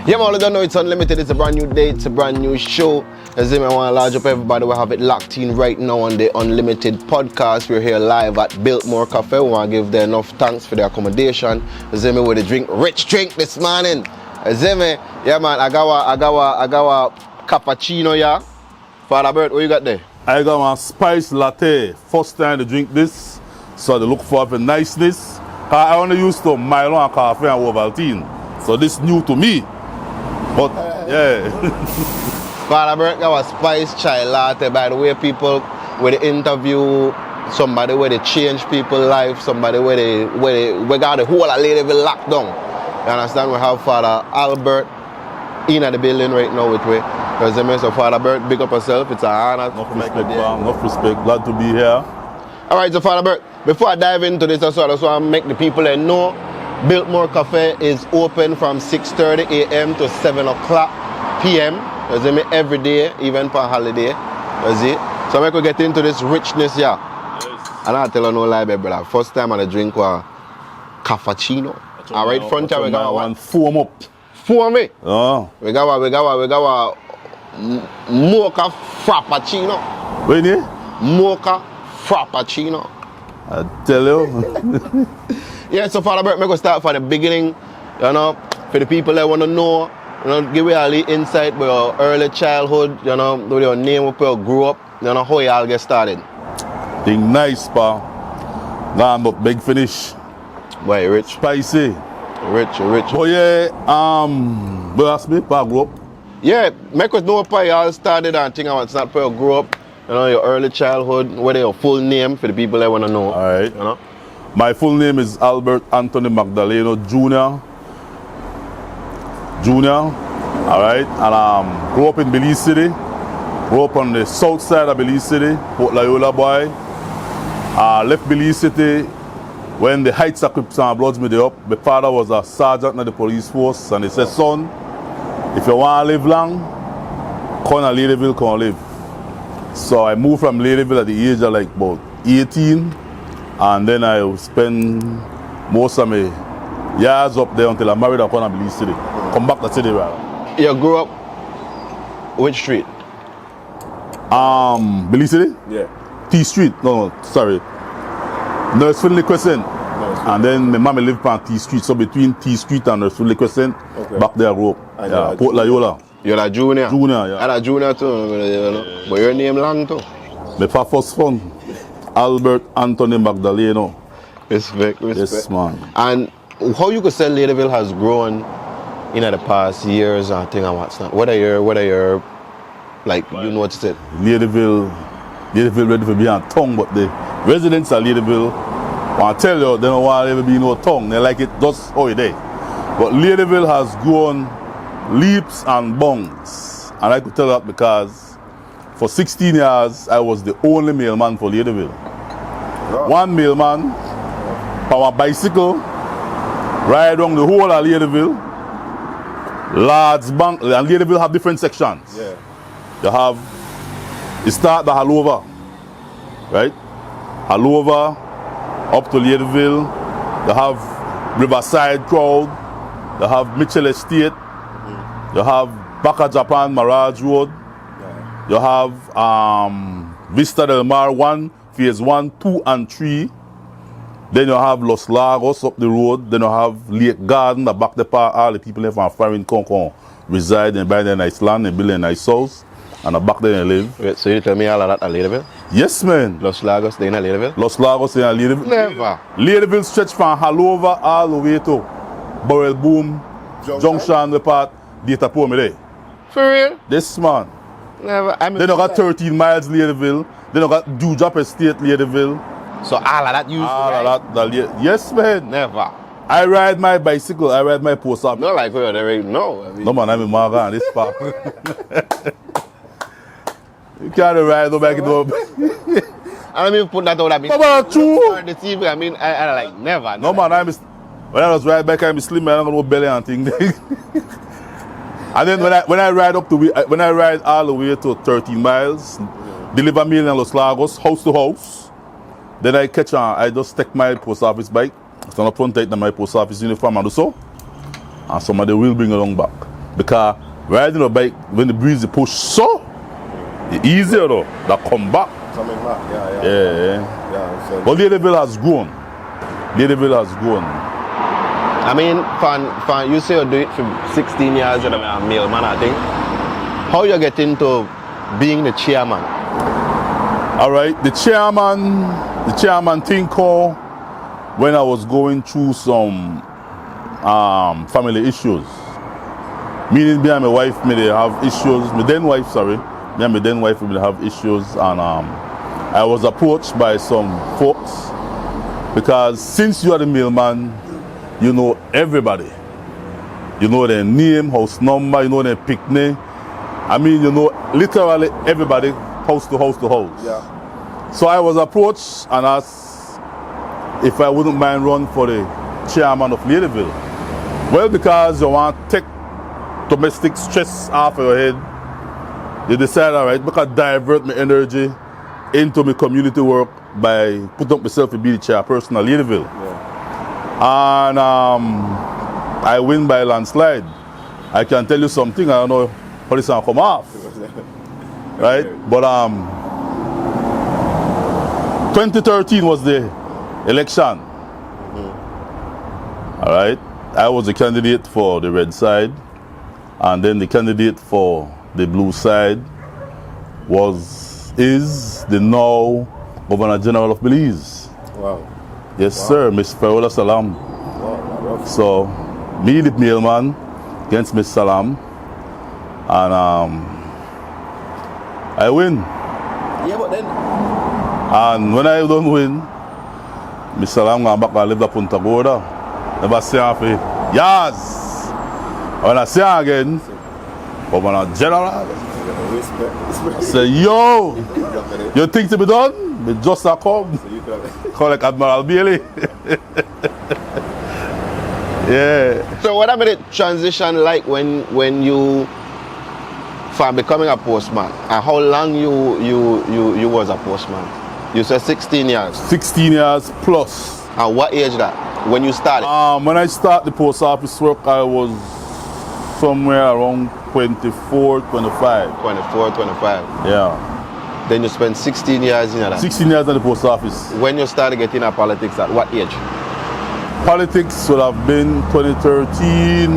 Yeah, man, I don't know, it's Unlimited, it's a brand new day, it's a brand new show. As I want to large up everybody, we have it locked in right now on the Unlimited Podcast. We're here live at Biltmore Cafe. We want to give them enough thanks for the accommodation. As I with a rich drink this morning. As I yeah man, I got a cappuccino, yeah. Father Bert, what you got there? I got my spice latte. First time to drink this, so they look for the niceness. I only used to Milo and coffee and Ovaltine. So this new to me. But yeah. Father Bert got a spice chai latte. By the way, people with the interview, somebody where they change people's life, somebody where they got the whole of Ladyville locked down. You understand? We have Father Albert in the building right now with me. So Father Bert, big up yourself. It's an honor. Enough respect, man. Enough respect. Glad to be here. All right, so Father Bert, before I dive into this, I just want to make the people that know Biltmore Cafe is open from 6:30 a.m. to 7 o'clock p.m. You see me every day, even for a holiday. You see? So I could get into this richness here. Yes. And I'll tell you no lie, brother. First time I drink was cappuccino. All right, front here we got one foam up. Foam me? Oh. We got mocha frappuccino. What is it? Mocha frappuccino. I tell you. Yeah, so Father Bert, I'm going to start from the beginning, you know, for the people that want to know, you know, give you all the insight about your early childhood, you know, with your name, where you grew up, you know, how you all get started. Thing nice, pa. Nah, but big finish. Boy, rich. Spicy. Rich. Oh yeah, but ask me, pa grew up. Yeah, make us know how you all started and think it's not where you grew up, you know, your early childhood, what is your full name for the people that want to know. All right. You know? My full name is Albert Anthony Magdaleno Jr. All right, and grew up in Belize City. Grew up on the south side of Belize City, Port Loyola boy. Left Belize City when the Heights of Crips and Bloods made it up. My father was a sergeant in the police force, and he said, son, if you want to live long, come to Ladyville, come live. So I moved from Ladyville at the age of like about 18. And then I spend most of my years up there until I married and come to Belize City. Come back to City rather. You grew up which street? Belize City? Yeah. T Street. No, sorry. Nurse Finley Crescent. And then my mama lived on T Street. So between T Street and Nurse Finley Crescent, back there I grew up. Yeah, Port Loyola. You're a junior? Junior, yeah. I'm a junior too, you know. But your name long too. My first son. Albert Anthony Magdaleno. Respect. Yes, man. And how you could say Ladyville has grown in the past years and thing and what's not? What are your like you noticed it? Ladyville ready to be on tongue, but the residents of Ladyville want to tell you they don't want to ever be no tongue. They like it just how it is. But Ladyville has grown leaps and bounds. And I could tell that because for 16 years, I was the only mailman for Ladyville. Wow. One mailman, on a bicycle, ride around the whole of Ladyville. Large bank, and Ladyville have different sections. Yeah. You start the Halover, right? Halover, up to Ladyville. You have Riverside Crowd. You have Mitchell Estate. You have Baka Japan, Mirage Road. You have Vista Del Mar 1, Phase 1, 2, and 3. Then you have Los Lagos up the road. Then you have Lake Garden, the back the park. All the people from foreign Concon reside and buy their nice land and build a nice house. And the back there they live. Wait, so you tell me all of that at Ladyville? Yes, man. Los Lagos, they in Ladyville? Los Lagos, they in Ladyville. Never. Ladyville stretch from Halover all the way to Burrell Boom, Junction, the part, Data Poor me there. For real? This man. Never. Then you got 13 miles Ladyville. Then you got Dewdrop Estate Ladyville. So all of that used all of that. Yes, man. Never. I ride my bicycle. I ride my post office. Not like we're there. No. No, man. I'm in Marga on this park. You can't ride no back it up. I don't even put that out. I mean, true. I like never. No, man. When I was riding back, I'm slim. I don't know belly and thing. And then when I ride all the way to 13 miles, deliver mail in Los Lagos, house to house. Then I just take my post office bike, stand up front, take my post office uniform and do so. And somebody will bring along back. Because riding a bike, when the breeze is push so, it's easier though, that come back. Coming back, yeah. So but Ladyville has grown. Ladyville has grown. I mean, fan, you say you do it for 16 years and I'm a mailman, I think. How you get into being the chairman? All right, the chairman thing called when I was going through some family issues. Meaning me and my wife may have issues, me and my then wife may have issues, and I was approached by some folks because since you are the mailman, you know everybody. You know their name, house number, you know their picnic. I mean, you know literally everybody, house to house to house. Yeah. So I was approached and asked if I wouldn't mind run for the chairman of Ladyville. Well, because you want to take domestic stress off your head, you decide, all right, because divert my energy into my community work by putting up myself to be the chairperson of Ladyville. Yeah. And I win by landslide. I can tell you something, I don't know how this will come off. Right? But 2013 was the election. All right? I was the candidate for the red side, and then the candidate for the blue side is the now Governor General of Belize. Wow. Yes, sir, Miss Farula Salam. Wow. So, me the mailman against Miss Salam, and I win. Yeah, but then. And when I don't win, Miss Salam going back and live up Punta Gorda. Never say her for yes. When I say her again, Governor General, I say, yo, you think to be done? Me just a come. Call like Admiral Bailey. Yeah. So what about the transition like when you from becoming a postman, and how long you was a postman? You said 16 years. 16 years plus. And what age that? When you started? When I started the post office work, I was somewhere around 24, 25. 24, 25. Yeah. Then you spent 16 years in that. 16 years in the post office. When you started getting into politics, at what age? Politics would have been 2013,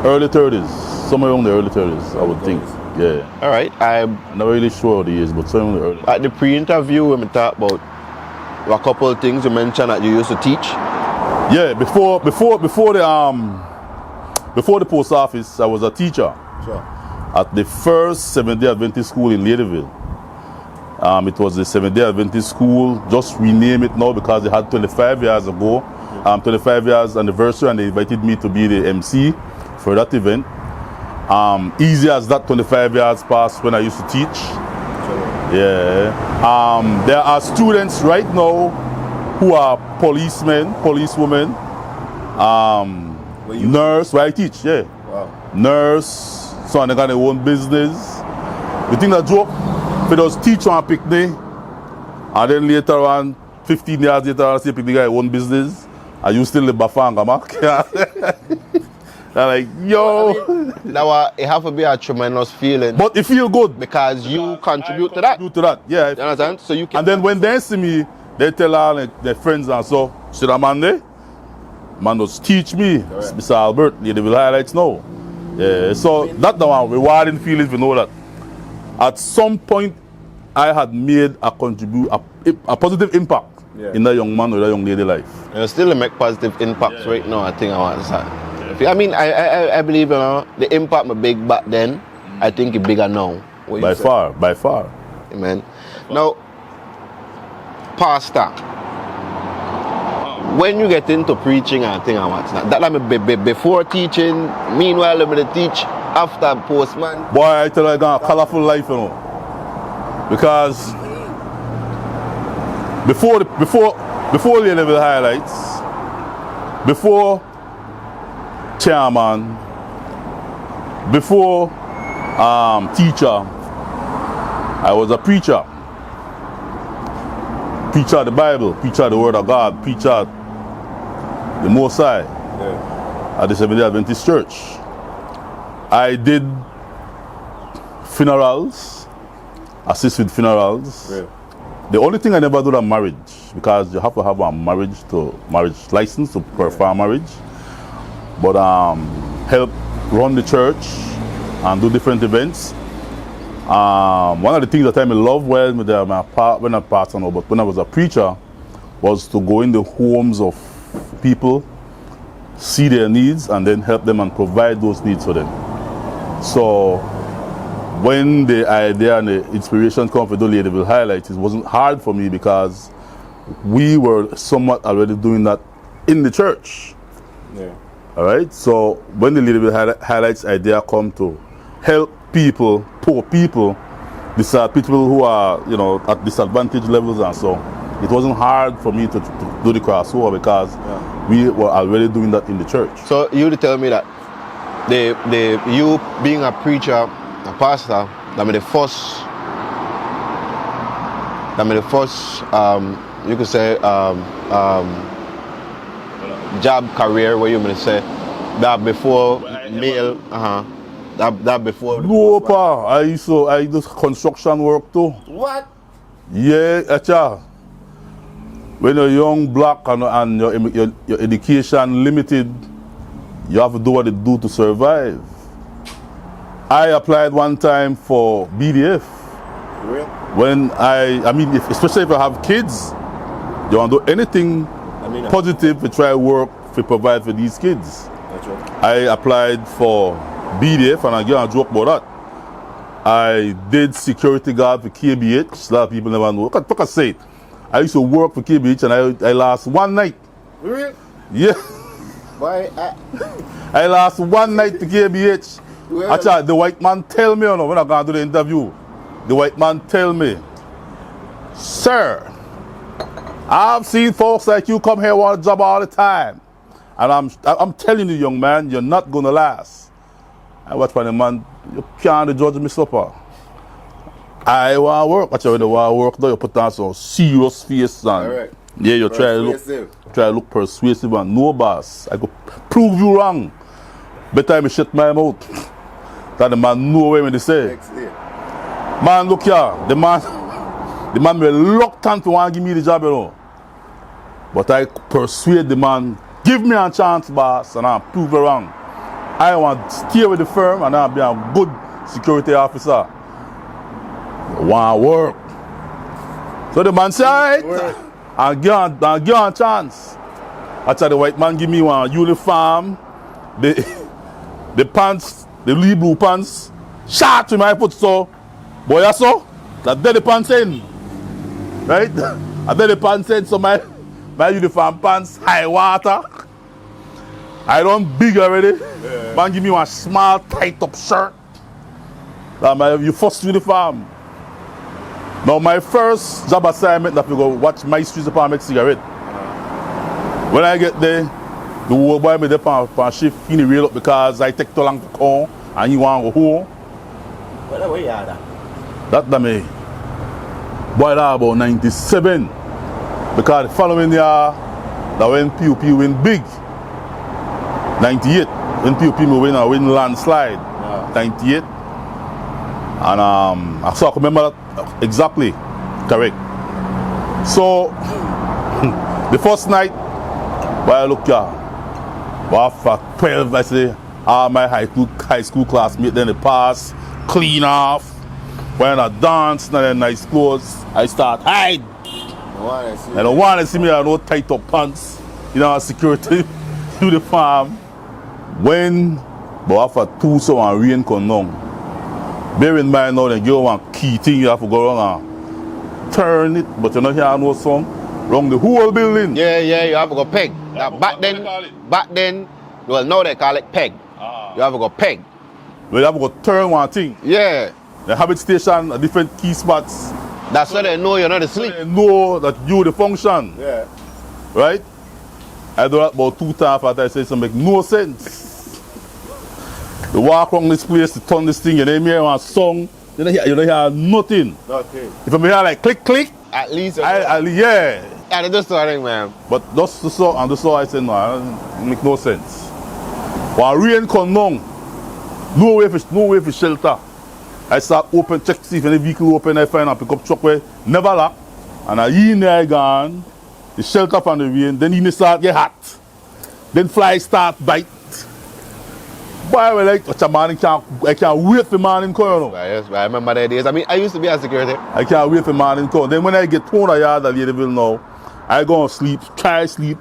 early 30s. Somewhere around the early 30s, I would think. Yeah. All right. I'm not really sure of the years, but somewhere in the early. At the pre-interview, when we talked about a couple of things, you mentioned that you used to teach. Yeah, before the post office, I was a teacher. Sure. At the first Seventh-day Adventist school in Ladyville. It was the Seventh-day Adventist school, just rename it now because they had 25 years ago, 25 years anniversary, and they invited me to be the MC for that event. Easy as that, 25 years passed when I used to teach. Sure. Yeah. There are students right now who are policemen, policewomen, nurse, where I teach, yeah. Wow. Nurse, so they got their own business. The thing that joke, if it was teach on a picnic, and then later on, 15 years later, I see picnic got their own business, and you still live Bafanga, Mark. They're like, yo. Now, it have to be a tremendous feeling. But it feel good. Because you contribute to that. Contribute to that, yeah. You understand? So you can. And then when they see me, they tell all their friends and so, see that man there? Man just teach me. Right. Mr. Albert, Ladyville highlights now. Yeah, so that's the one rewarding feeling if you know that. At some point, I had made a positive impact in that young man or that young lady life. And still make positive impacts right now, I think I want to say. I mean, I believe, you know, the impact was big back then. I think it's bigger now. By far. Amen. Now, pastor, when you get into preaching and thing and what's not, that before teaching, meanwhile let me teach after postman. Boy, I tell you, I got a colorful life, you know. Because before the level highlights, before chairman, before teacher, I was a preacher. Preacher of the Bible, preacher of the Word of God, preacher of the Most High. Yeah. at the Seventh-day Adventist Church. I did funerals, assist with funerals. Really? The only thing I never do is marriage, because you have to have a marriage license to perform marriage. But help run the church and do different events. One of the things that I love when I passed on, but when I was a preacher, was to go in the homes of people, see their needs, and then help them and provide those needs for them. So when the idea and the inspiration come for the Ladyville highlights, it wasn't hard for me because we were somewhat already doing that in the church. Yeah. All right. So when the Ladyville highlights idea come to help people, poor people, these are people who are, you know, at disadvantaged levels, and so it wasn't hard for me to do the crossover because we were already doing that in the church. So you tell me that you being a preacher, a pastor, that made the first you could say job career where you may say that before mail, that before. No, pa. I do construction work too. What? Yeah, actually. When you're young, black, and your education limited, you have to do what you do to survive. I applied one time for BDF. Really? When especially if I have kids, you want to do anything positive to try work to provide for these kids. That's right. I applied for BDF, and I get a joke about that. I did security guard for KBH. A lot of people never know. Look, I say it. I used to work for KBH, and I last one night. Really? Yeah. Why? I last one night to KBH. Well, Actually, the white man tell me, when I go to the interview, the white man tell me, sir, I've seen folks like you come here want a job all the time, and I'm telling you, young man, you're not gonna last. I watch for the man, you can't judge me supper. I want to work. Actually, when you want to work, though, you put on some serious face, and right. yeah, you try to look persuasive, and no boss. I could prove you wrong. Better I shut my mouth. That the man know what they say. Man, look here, the man reluctant to want to give me the job, you know. But I persuade the man, give me a chance, boss, and I'll prove you wrong. I want to stay with the firm, and I'll be a good security officer. I want to work. So the man said, all right, I'll give you a chance. After the white man give me one uniform, the pants, the blue pants, shot to my foot, so, boy, I saw, that there the pants in, right? I there the pants in, so my uniform pants, high water. I don't big already. Yeah. Man give me one small, tight up shirt. That's your first uniform. Now my first job assignment that we go watch my streets up and make cigarette. When I get there, the old boy me there on shift, he reel up because I take too long to come and he want to go home. Where you are that? That me. Boy, that about 97. Because the following year, that when PUP win big. 98. When PUP win landslide. Yeah. 98. And so I can remember that exactly. Correct. So, the first night, while I look here, after 12, I say, all my high school classmates, then they pass, clean off. When I dance, and then nice clothes, I start hide. I don't want to see me, I don't tight up pants, you know, security uniform. But after 2 so and rain come down, bear in mind now, then you want key thing, you have to go around and turn it, but you don't hear no song, wrong the whole building. Yeah, you have to go peg. Back then, well, now they call it peg. You have to go peg. Well, you have to go turn one thing. Yeah. The habit station, different key spots. That's so they know you're not asleep. So they know that you the function. Yeah. Right? I do that about 2 times after I say it make no sense. You walk around this place to turn this thing, you don't hear one song, you don't hear nothing. Okay. If I'm here like click, click, at least. Yeah. Yeah, that's the thing, man. But just so I said no, it make no sense. When rain come down, no way for shelter. I start open, check see if any vehicle open, I find a pickup truck where never lock. And I in there gone, the shelter from the rain, then you start get hot. Then flies start bite. Boy, I like what a man I can't wait for morning come. Yes, I remember the days. I mean, I used to be a security. I can't wait for morning come. Then when I get thrown a yard at Ladyville now, I go and sleep, try sleep.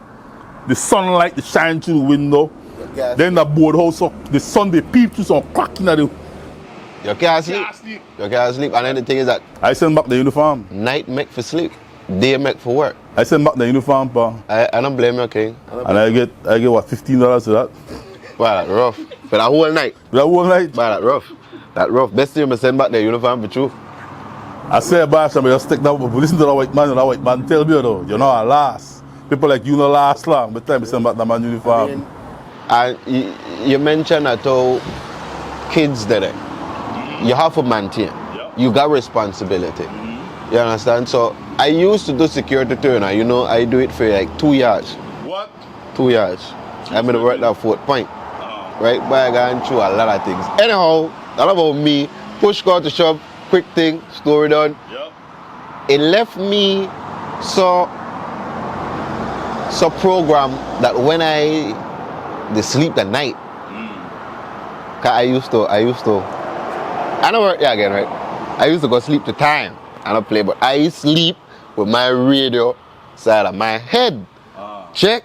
The sunlight they shine through the window. Yes. Then the boardhouse up, the sun they peep through some cracking at the. You can't sleep. You can't sleep. And then the thing is that I send back the uniform. night make for sleep, day make for work. I send back the uniform, pa. I don't blame you, King. And I get what, $15 for that? Wow, that rough. For that whole night. That whole night. Wow, that rough. That rough. Best thing I send back the uniform for truth. I say, boss, I just take that, but listen to that white man, and that white man tell me, though, you're not a last. People like you not last long. By the time I send back the man uniform. And you mentioned that how kids did it. You have to maintain. You got responsibility. You understand? So I used to do security turner. You know, I do it for like 2 years. What? 2 years. I'm going to work that 4th point. Right? But I got through a lot of things. Anyhow, all about me. Push car to shop. Quick thing. Story done. Yep. It left me so program that when I sleep at night, cause I used to I don't work there again, right? I used to go sleep to time. I don't play, but I sleep with my radio side of my head. Check.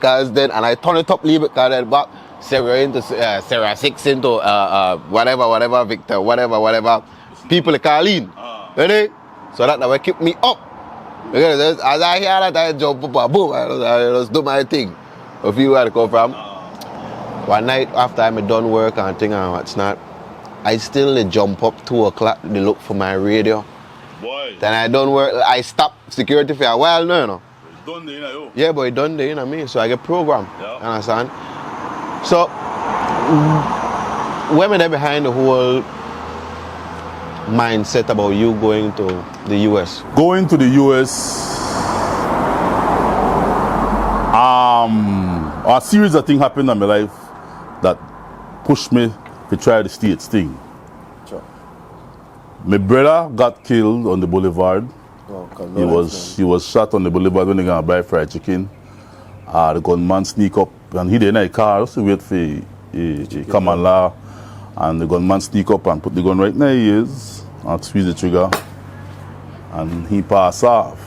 Cause then, and I turn it up a little bit, cause then back, Sarah into Sarah 6 into whatever, Victor, whatever. People call in. Ready? So that will keep me up. Because as I hear that, I jump up, boom, I just do my thing. A few where I come from. One night after I'm done work and thing and what's not, I still jump up 2 o'clock to look for my radio. Boy. Then I don't work, I stop security for a while now, you know. It's done there, you know. Yeah, but it done there, you know what I mean? So I get programmed. Yeah. You understand? So, women are behind the whole mindset about you going to the US. Going to the US, a series of things happened in my life that pushed me to try the States thing. Sure. My brother got killed on the boulevard. He was shot on the boulevard when they gonna buy fried chicken. The gunman sneak up and he didn't in a car just to wait for a common law. And the gunman sneak up and put the gun right in his ears and squeeze the trigger. And he passed off,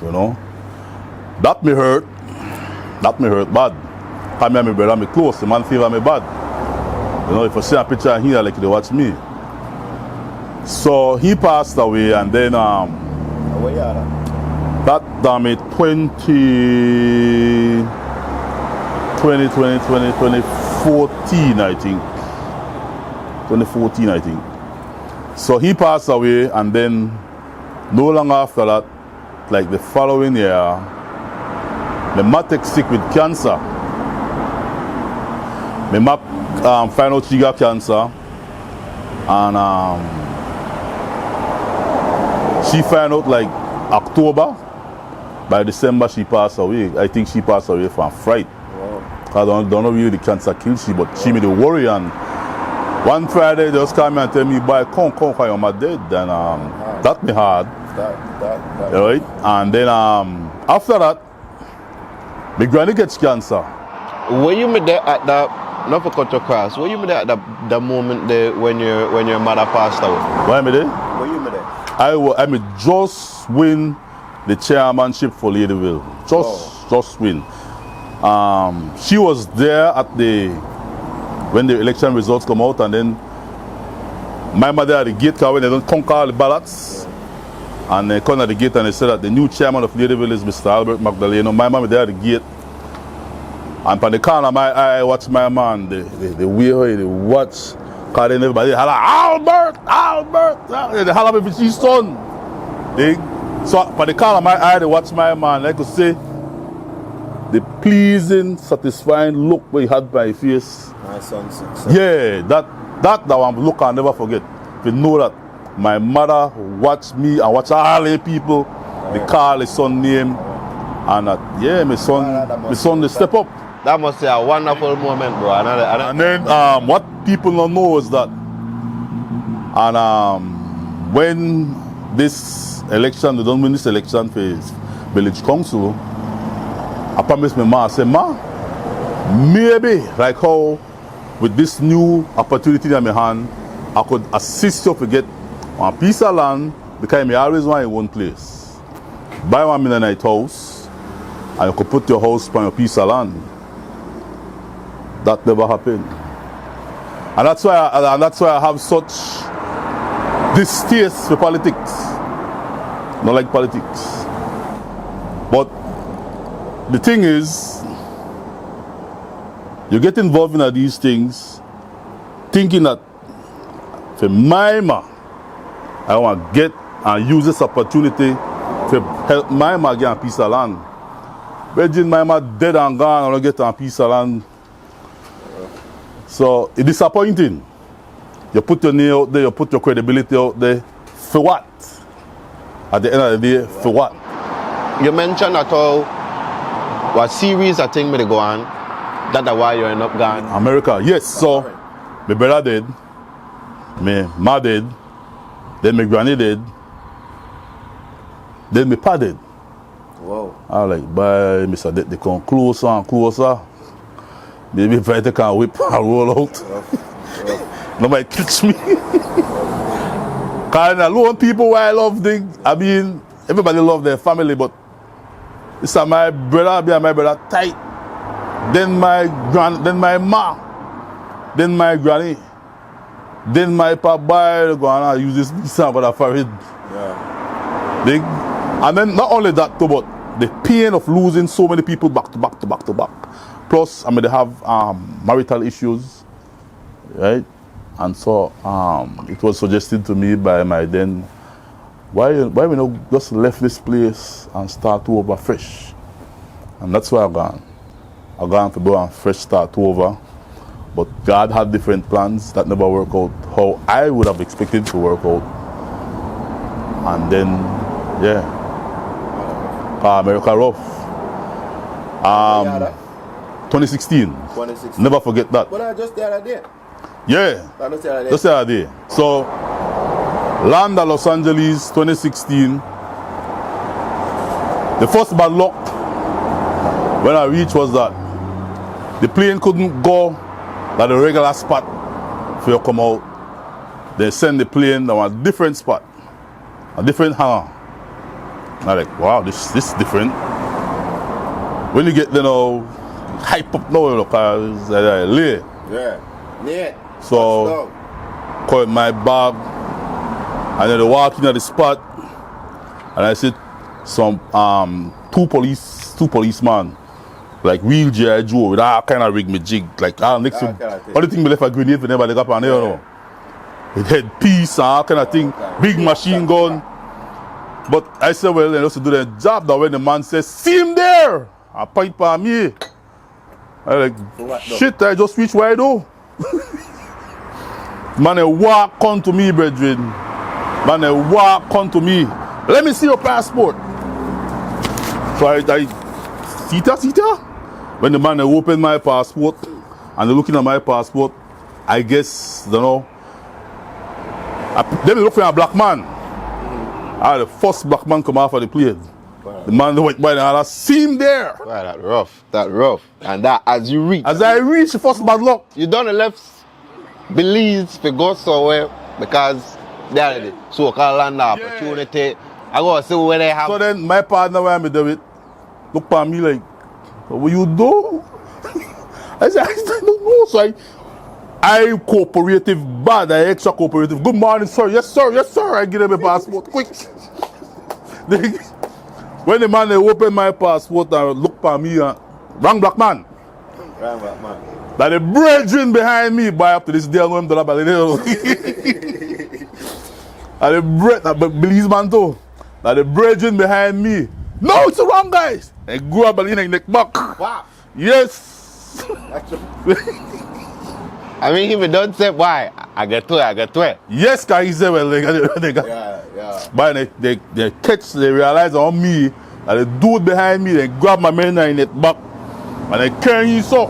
you know. That me hurt bad. Come here, my brother, me close, the man favor me bad. You know, if I see a picture here, like they watch me. So he passed away and then that damn it 2014 I think. 2014 I think. So he passed away and then no long after that, like the following year, my mom take sick with cancer. My mom find out she got cancer and she found out like October. By December she passed away. I think she passed away from fright. Wow. I don't know really the cancer killed she, but she made a worry. And one Friday they just came and tell me, boy, come, your mother dead. And that me hard. That. Right? And then after that, my granny gets cancer. Were you there at the, not for cut your cross, were you there at the moment there when your mother passed away? Why am I there? Were you there? I just win the chairmanship for Ladyville. Just win. She was there at when the election results come out, and then my mother at the gate, when they don't conquer all the ballots, and they come at the gate and they said that the new chairman of Ladyville is Mr. Albert Magdaleno. My mom is there at the gate, and from the corner of my eye, I watch my man, the way they watch, because then everybody holler, Albert! They holler me for his son. So from the corner of my eye, they watch my man, I could say, the pleasing, satisfying look we had by his face. My son's success. Yeah, that one look I'll never forget. You know that my mother watched me and watch all the people, they call his son name, and that, yeah, my son they step up. That must be a wonderful moment, bro. And then what people don't know is that, and when this election, they don't win this election for village council, I promised my ma, I said, ma, maybe like how with this new opportunity in my hand, I could assist you to get one piece of land because I always want in one place. Buy 1 million house and you could put your house on your piece of land. That never happened. And that's why I have such distaste for politics. Not like politics. But the thing is, you get involved in these things thinking that for my ma, I want to get and use this opportunity to help my ma get a piece of land. Virgin my ma dead and gone, I don't get a piece of land. So it's disappointing. You put your name out there, you put your credibility out there. For what? At the end of the day, for what? You mentioned that how what series of things may go on. That's why you end up gone. America, yes. So my brother did, my ma did, then my granny did, then my pa did. Whoa. I like, bye, Mr. They come closer and closer. Maybe if I take a whip and roll out. Nobody catch me. Because alone people why I love things. I mean, everybody love their family, but it's my brother, my brother tight. Then my ma, then my granny, then my papa go and use this visa for the forehead. Yeah. And then not only that too, but the pain of losing so many people back to back to back to back. Plus, I mean, they have marital issues, right? And so it was suggested to me by my then, why we not just left this place and start over fresh? And that's why I've gone. I've gone to do a fresh start over. But God had different plans that never worked out how I would have expected to work out. And then, yeah, America rough. 2016. Never forget that. But just the other day. Yeah. Just the other day. So, land at Los Angeles, 2016. The first bad luck when I reached was that the plane couldn't go at the regular spot for you to come out. They send the plane to a different spot, a different hangar. And I'm like, wow, this is different. When you get there now, hype up now, you know, because late. Yeah. So, call my bag, and then they walk in at the spot, and I see some two policemen, like real G.I. Joe with all kind of rig me jig, like next to only thing me left a grenade for never they got on there, you know. With headpiece and all kind of thing, big machine gun. But I said, well, they just to do their job. That when the man says, see him there, a point for me. I like, shit, I just reached where I do. Man, they walk on to me, brethren. Man, they walk on to me. Let me see your passport. So I see ya. When the man they open my passport and they're looking at my passport, I guess, you know, they look for a black man. The first black man come off of the plane. Wow. The man went by and I see him there. Wow, that rough. And that as I reach the first bad luck. You done left Belize to go somewhere because there it is. So called land opportunity. Yeah. I go see where they have. So then my partner where I'm with look at me like, what you do? I said, I don't know. So I cooperative bad, I extra cooperative. Good morning, sir. Yes, sir. I give them a passport. Quick. When the man they open my passport and look at me, wrong black man. That the brethren behind me buy up to this day, I know him dollar Ballet. And the Belizean man too. That the brethren behind me. No, it's the wrong guys. And grab a in neck back. Wow. Yes. I mean, if you don't say why, I get to it. Yes, guys, he said, well, they got. Yeah. But they realize on me, and the dude behind me, they grab my man in it back. And I carry you so.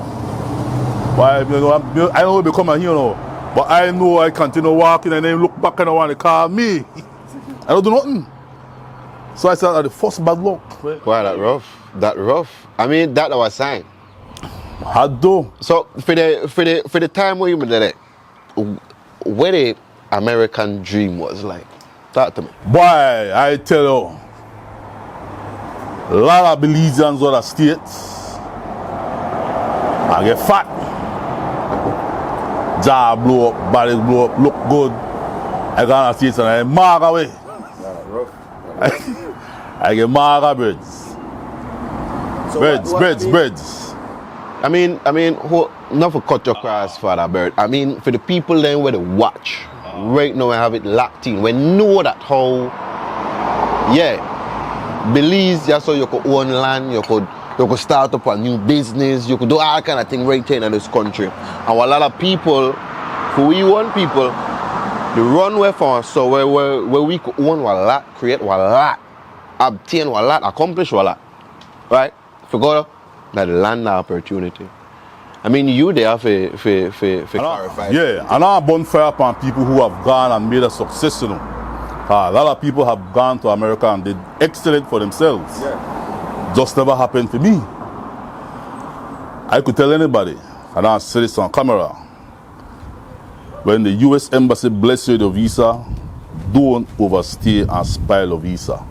Why, you know, I don't will become a hero, but I know I continue walking and then look back and I want to call me. I don't do nothing. So I said, the first bad luck. Wow, that rough. That rough. I mean, that was sign. I do. So for the time when you were there, what the American dream was like? Talk to me. Boy, I tell you, a lot of Belizeans other states, I get fat. Jaw blow up, body blow up, look good. I go on the states and I mark away. I get mark birds. So Birds. I mean, not for cut your cross for that bird. I mean, for the people then where they watch, right now I have it locked in. We know that how, Belize, just so you could own land, you could start up a new business, you could do all kind of thing right here in this country. And a lot of people, who we want people, they run away from us, so where we could own a lot, create a lot, obtain a lot, accomplish a lot, right? Forgot that land opportunity. I mean, you there for clarify. Yeah, and I bonfire upon people who have gone and made a success, you know. A lot of people have gone to America and did excellent for themselves. Yeah. Just never happened to me. I could tell anybody, and I say this on camera, when the US Embassy bless you with a visa, don't overstay and spoil a visa.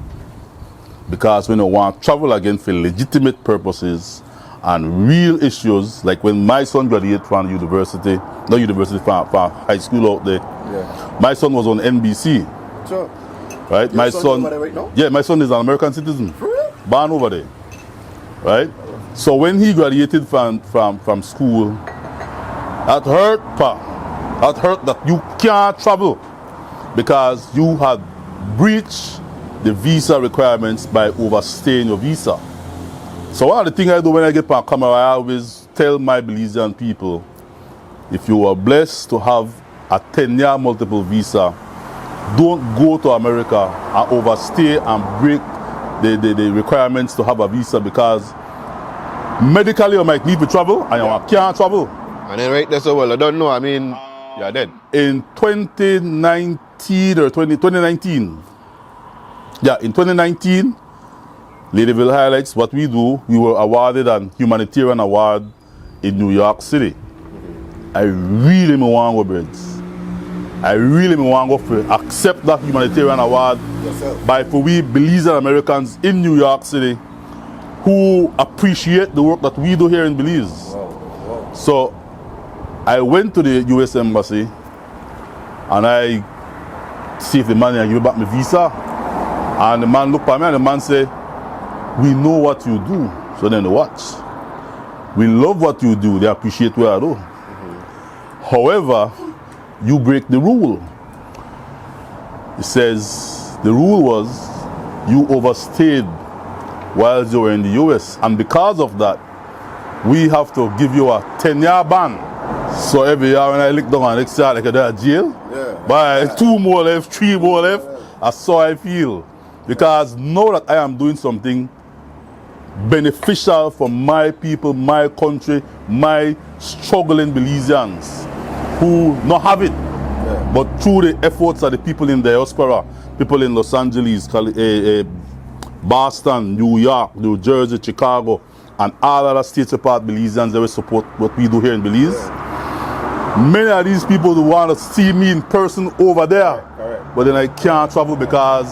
Because when you want to travel again for legitimate purposes and real issues, like when my son graduated from university, from high school out there, my son was on NBC. Sure. Right? My son, right now? yeah, my son is an American citizen, born over there. Right? So when he graduated from school, that hurt, pa. That hurt that you can't travel because you had breached the visa requirements by overstaying your visa. So one of the things I do when I get on camera, I always tell my Belizean people, if you are blessed to have a 10-year multiple visa, don't go to America and overstay and break the requirements to have a visa, because medically you might need to travel and you can't travel. And then right there, so well, I don't know, I mean, you're dead. In 2019, in 2019, Ladyville highlights what we do. We were awarded a humanitarian award in New York City. I really want to go, birds. I really want to go accept that humanitarian award by for we Belizean Americans in New York City who appreciate the work that we do here in Belize. Wow. So I went to the US Embassy and I see if the man can give me back my visa. And the man looked at me and the man said, we know what you do. So then they watch. We love what you do. They appreciate what I do. However, you break the rule. It says the rule was you overstayed while you were in the US. And because of that, we have to give you a 10-year ban. So every year when I look down on next year, like I do jail, but 2 more left, 3 more left, that's how I feel. Because now that I am doing something beneficial for my people, my country, my struggling Belizeans who not have it, but through the efforts of the people in Diaspora, people in Los Angeles, Boston, New York, New Jersey, Chicago, and all other states apart Belizeans, they will support what we do here in Belize. Many of these people who want to see me in person over there, but then I can't travel because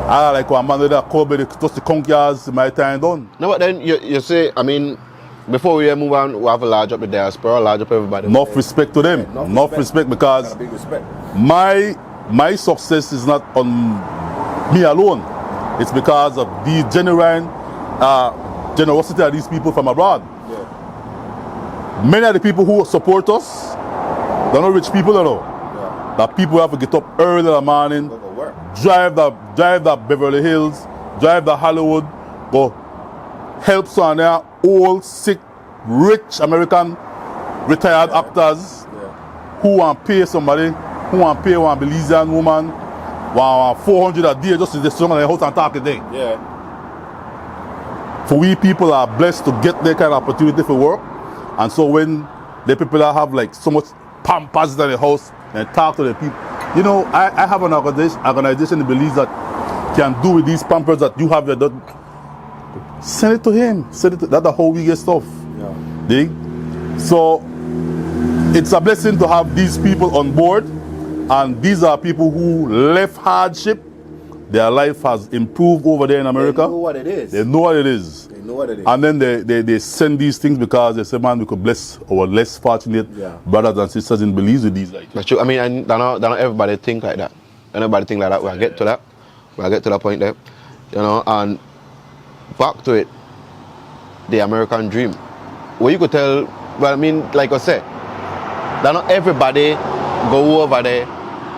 I like one man that call me just the conquers my time done. No, but then you say, I mean, before we move on, we have a large up the Diaspora, large up everybody. Enough respect to them. Enough respect because big respect. My success is not on me alone. It's because of the genuine generosity of these people from abroad. Many of the people who support us, they're not rich people, you know. That people have to get up early in the morning, drive the Beverly Hills, drive the Hollywood, go help some of their old, sick, rich American retired actors who want to pay somebody, who want to pay one Belizean woman, 400 a day just to sit in the house and talk a day. for we people are blessed to get that kind of opportunity for work. And so when the people that have like so much pampers in the house and talk to the people, you know, I have an organization in Belize that can do with these pampers that you have there. Send it to him. Send it to, that's the whole we get stuff. Yeah. Dig? So it's a blessing to have these people on board, and these are people who left hardship. Their life has improved over there in America. They know what it is. They know what it is. They know what it is. And then they send these things because they say, man, we could bless our less fortunate brothers and sisters in Belize with these items. That's true. I mean, and not everybody think like that. Everybody think like that. We'll get to that. We'll get to that point there. You know, and back to it, the American dream. What you could tell, well, I mean, like I said, that not everybody go over there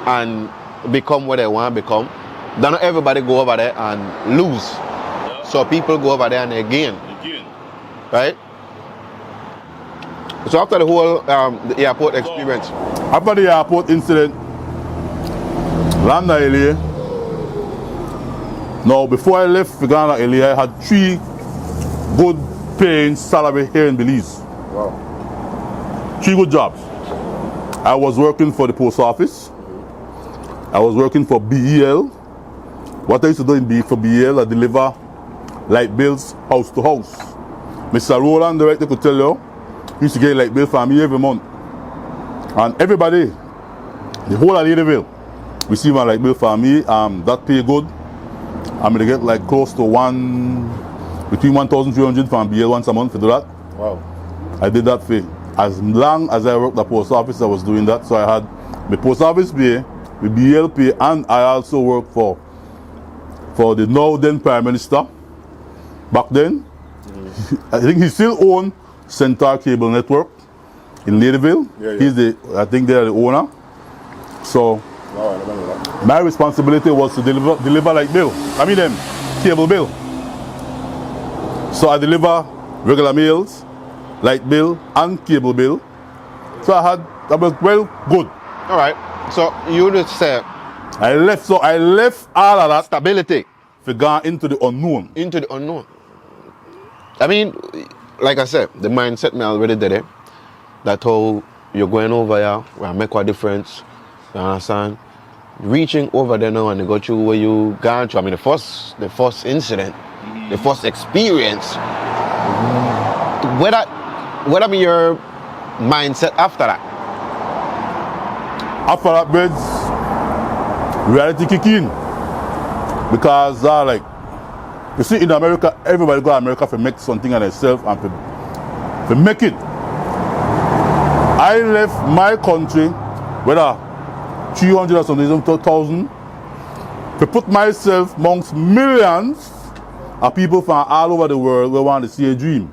and become what they want to become. That not everybody go over there and lose. Yeah. So people go over there and they gain. Right? So after the whole the airport experience. After the airport incident, land LA. Now, before I left Ghana, LA, I had 3 good paying salary here in Belize. Wow. 3 good jobs. I was working for the post office. I was working for BEL. What I used to do for BEL, I deliver light bills house to house. Mr. Roland, director, could tell you, he used to get light bill from me every month. And everybody, the whole of Ladyville, receive a light bill from me. That pay good. I'm going to get like close to between 1,300 from BL once a month to do that. Wow. I did that for as long as I worked at the post office. I was doing that. So I had my post office pay, the BL pay, and I also worked for the now then Prime Minister. Back then, I think he still owned Centaur Cable Network in Ladyville. I think they're the owner. So my responsibility was to deliver like bill. Cable bill. So I deliver regular mails, light bill, and cable bill. So I was well good. All right. So you just said I left all of that stability for going into the unknown. Into the unknown. I mean, like I said, the mindset me already did it. That how you're going over here will make a difference. You understand? Reaching over there now and they got you where you gone through. I mean, the first incident, the first experience. What be your mindset after that? After that, birds, reality kick in. Because you see, in America, everybody go to America for make something of themselves and for make it. I left my country, whether 300 or something, 2,000, to put myself amongst millions of people from all over the world who want to see a dream.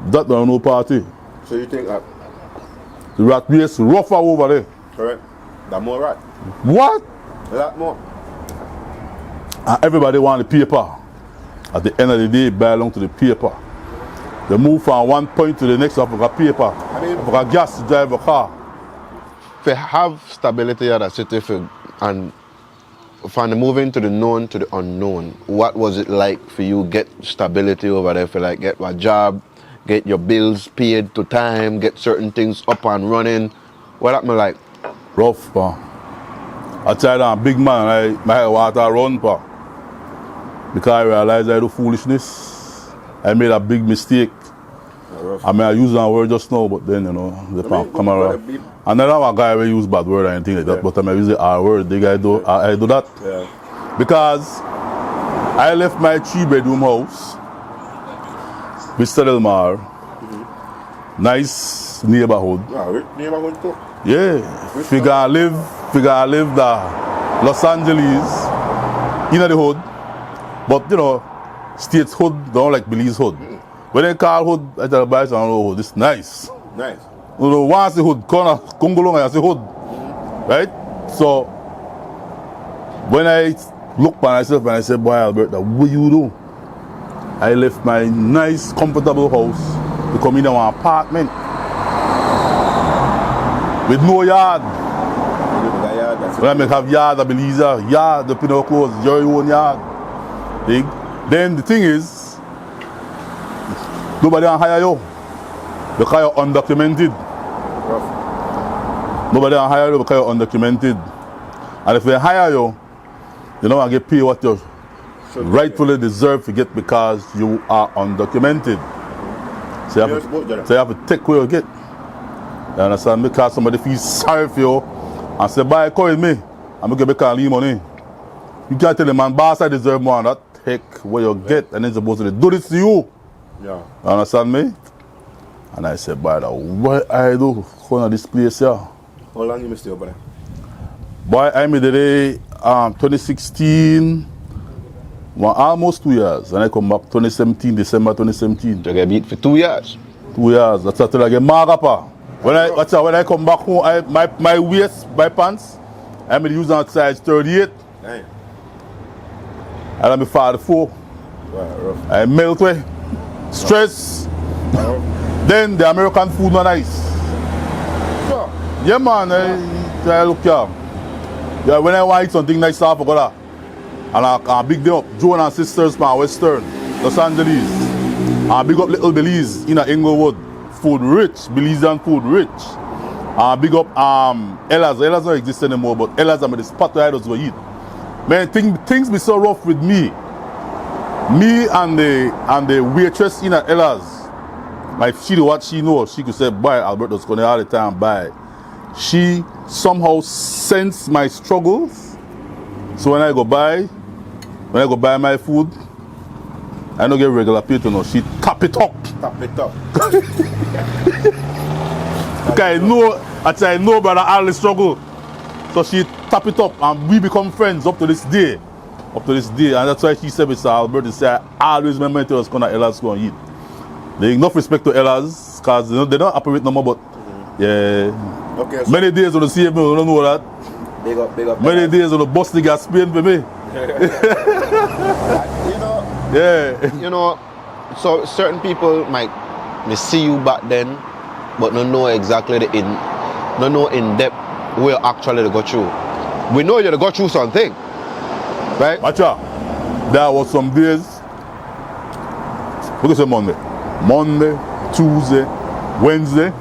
That was no party. So you think that the rat race rougher over there? Correct. That more rat. What? That more. And everybody want the paper. At the end of the day, it belongs to the paper. They move from one point to the next of a paper. For a gas to drive a car. To have stability at a city and from the moving to the known to the unknown, what was it like for you get stability over there, for like get a job, get your bills paid to time, get certain things up and running? What happened like? Rough, pa. I tell you, I'm a big man, my water run, pa. Because I realized I do foolishness. I made a big mistake. I mean, I use that word just now, but then, the come around. And then I'm a guy who use bad word or anything like that, but I use the R word. The guy I do that. Yeah. Because I left my 3-bedroom house with Delmar. Nice neighborhood. Neighborhood too? Yeah. Figure live the Los Angeles in the hood. But state's hood don't like Belize hood. When they call hood, I tell the boys, oh, this is nice. Nice. Once the hood, Congo I say hood. Right? So, when I look at myself and I say, boy, Alberta, what you do? I left my nice, comfortable house to come in an apartment with no yard. When I have yard, I believe yard, the pinot clothes, your own yard. Big. Then the thing is, nobody can hire you because you're undocumented. Nobody can hire you because you're undocumented. And if they hire you, you don't get paid what you rightfully deserve to get because you are undocumented. So you have to take what you get. You understand? Because somebody feels sorry for you and say, "Boy, call me. I'm going to get leave money." You can't tell the man, "Boss, I deserve more." That take what you get and then supposed to do this to you. Yeah. You understand me? And I said, "Boy, what I do going to this place here?" How long you stay over there? Boy, I'm there 2016, almost 2 years. And I come back 2017, December 2017. You get beat for 2 years? 2 years. That's until I get mad up. When I come back home, my waist, my pants, I'm using at size 38. Damn. And I'm 44. Right, rough. I melt away. Stress. Then the American food not nice. Sure. Yeah, man. I look here. Yeah, when I want to eat something nice, I forgot that. And I big them up. Joan and Sisters from Western, Los Angeles. I big up Little Belize in Inglewood. Food rich, Belizean food rich. I big up Ella's. Ella's don't exist anymore, but Ella's are the spot where I just go eat. Man, things be so rough with me. Me and the waitress in Ella's. Like she do what she knows. She could say, "Boy, Alberto's going all the time, bye." She somehow sensed my struggles. So when I go buy my food, I don't get regular pay to know. She tap it up. Tap it up. Okay, I know brother all the struggle. So she tap it up and we become friends up to this day. And that's why she said, "Mr. Alberto, I always remember to us going to Ella's go and eat." They enough respect to Ella's because they don't operate no more, but yeah. Okay, so many days on the CFM, I don't know that. Big up. Many days on the bus they got Spain for me. You know, so certain people might see you back then, but don't know exactly don't know in depth where actually they got through. We know you got through something, right? Macha, there was some days. Look at Monday, Tuesday, Wednesday.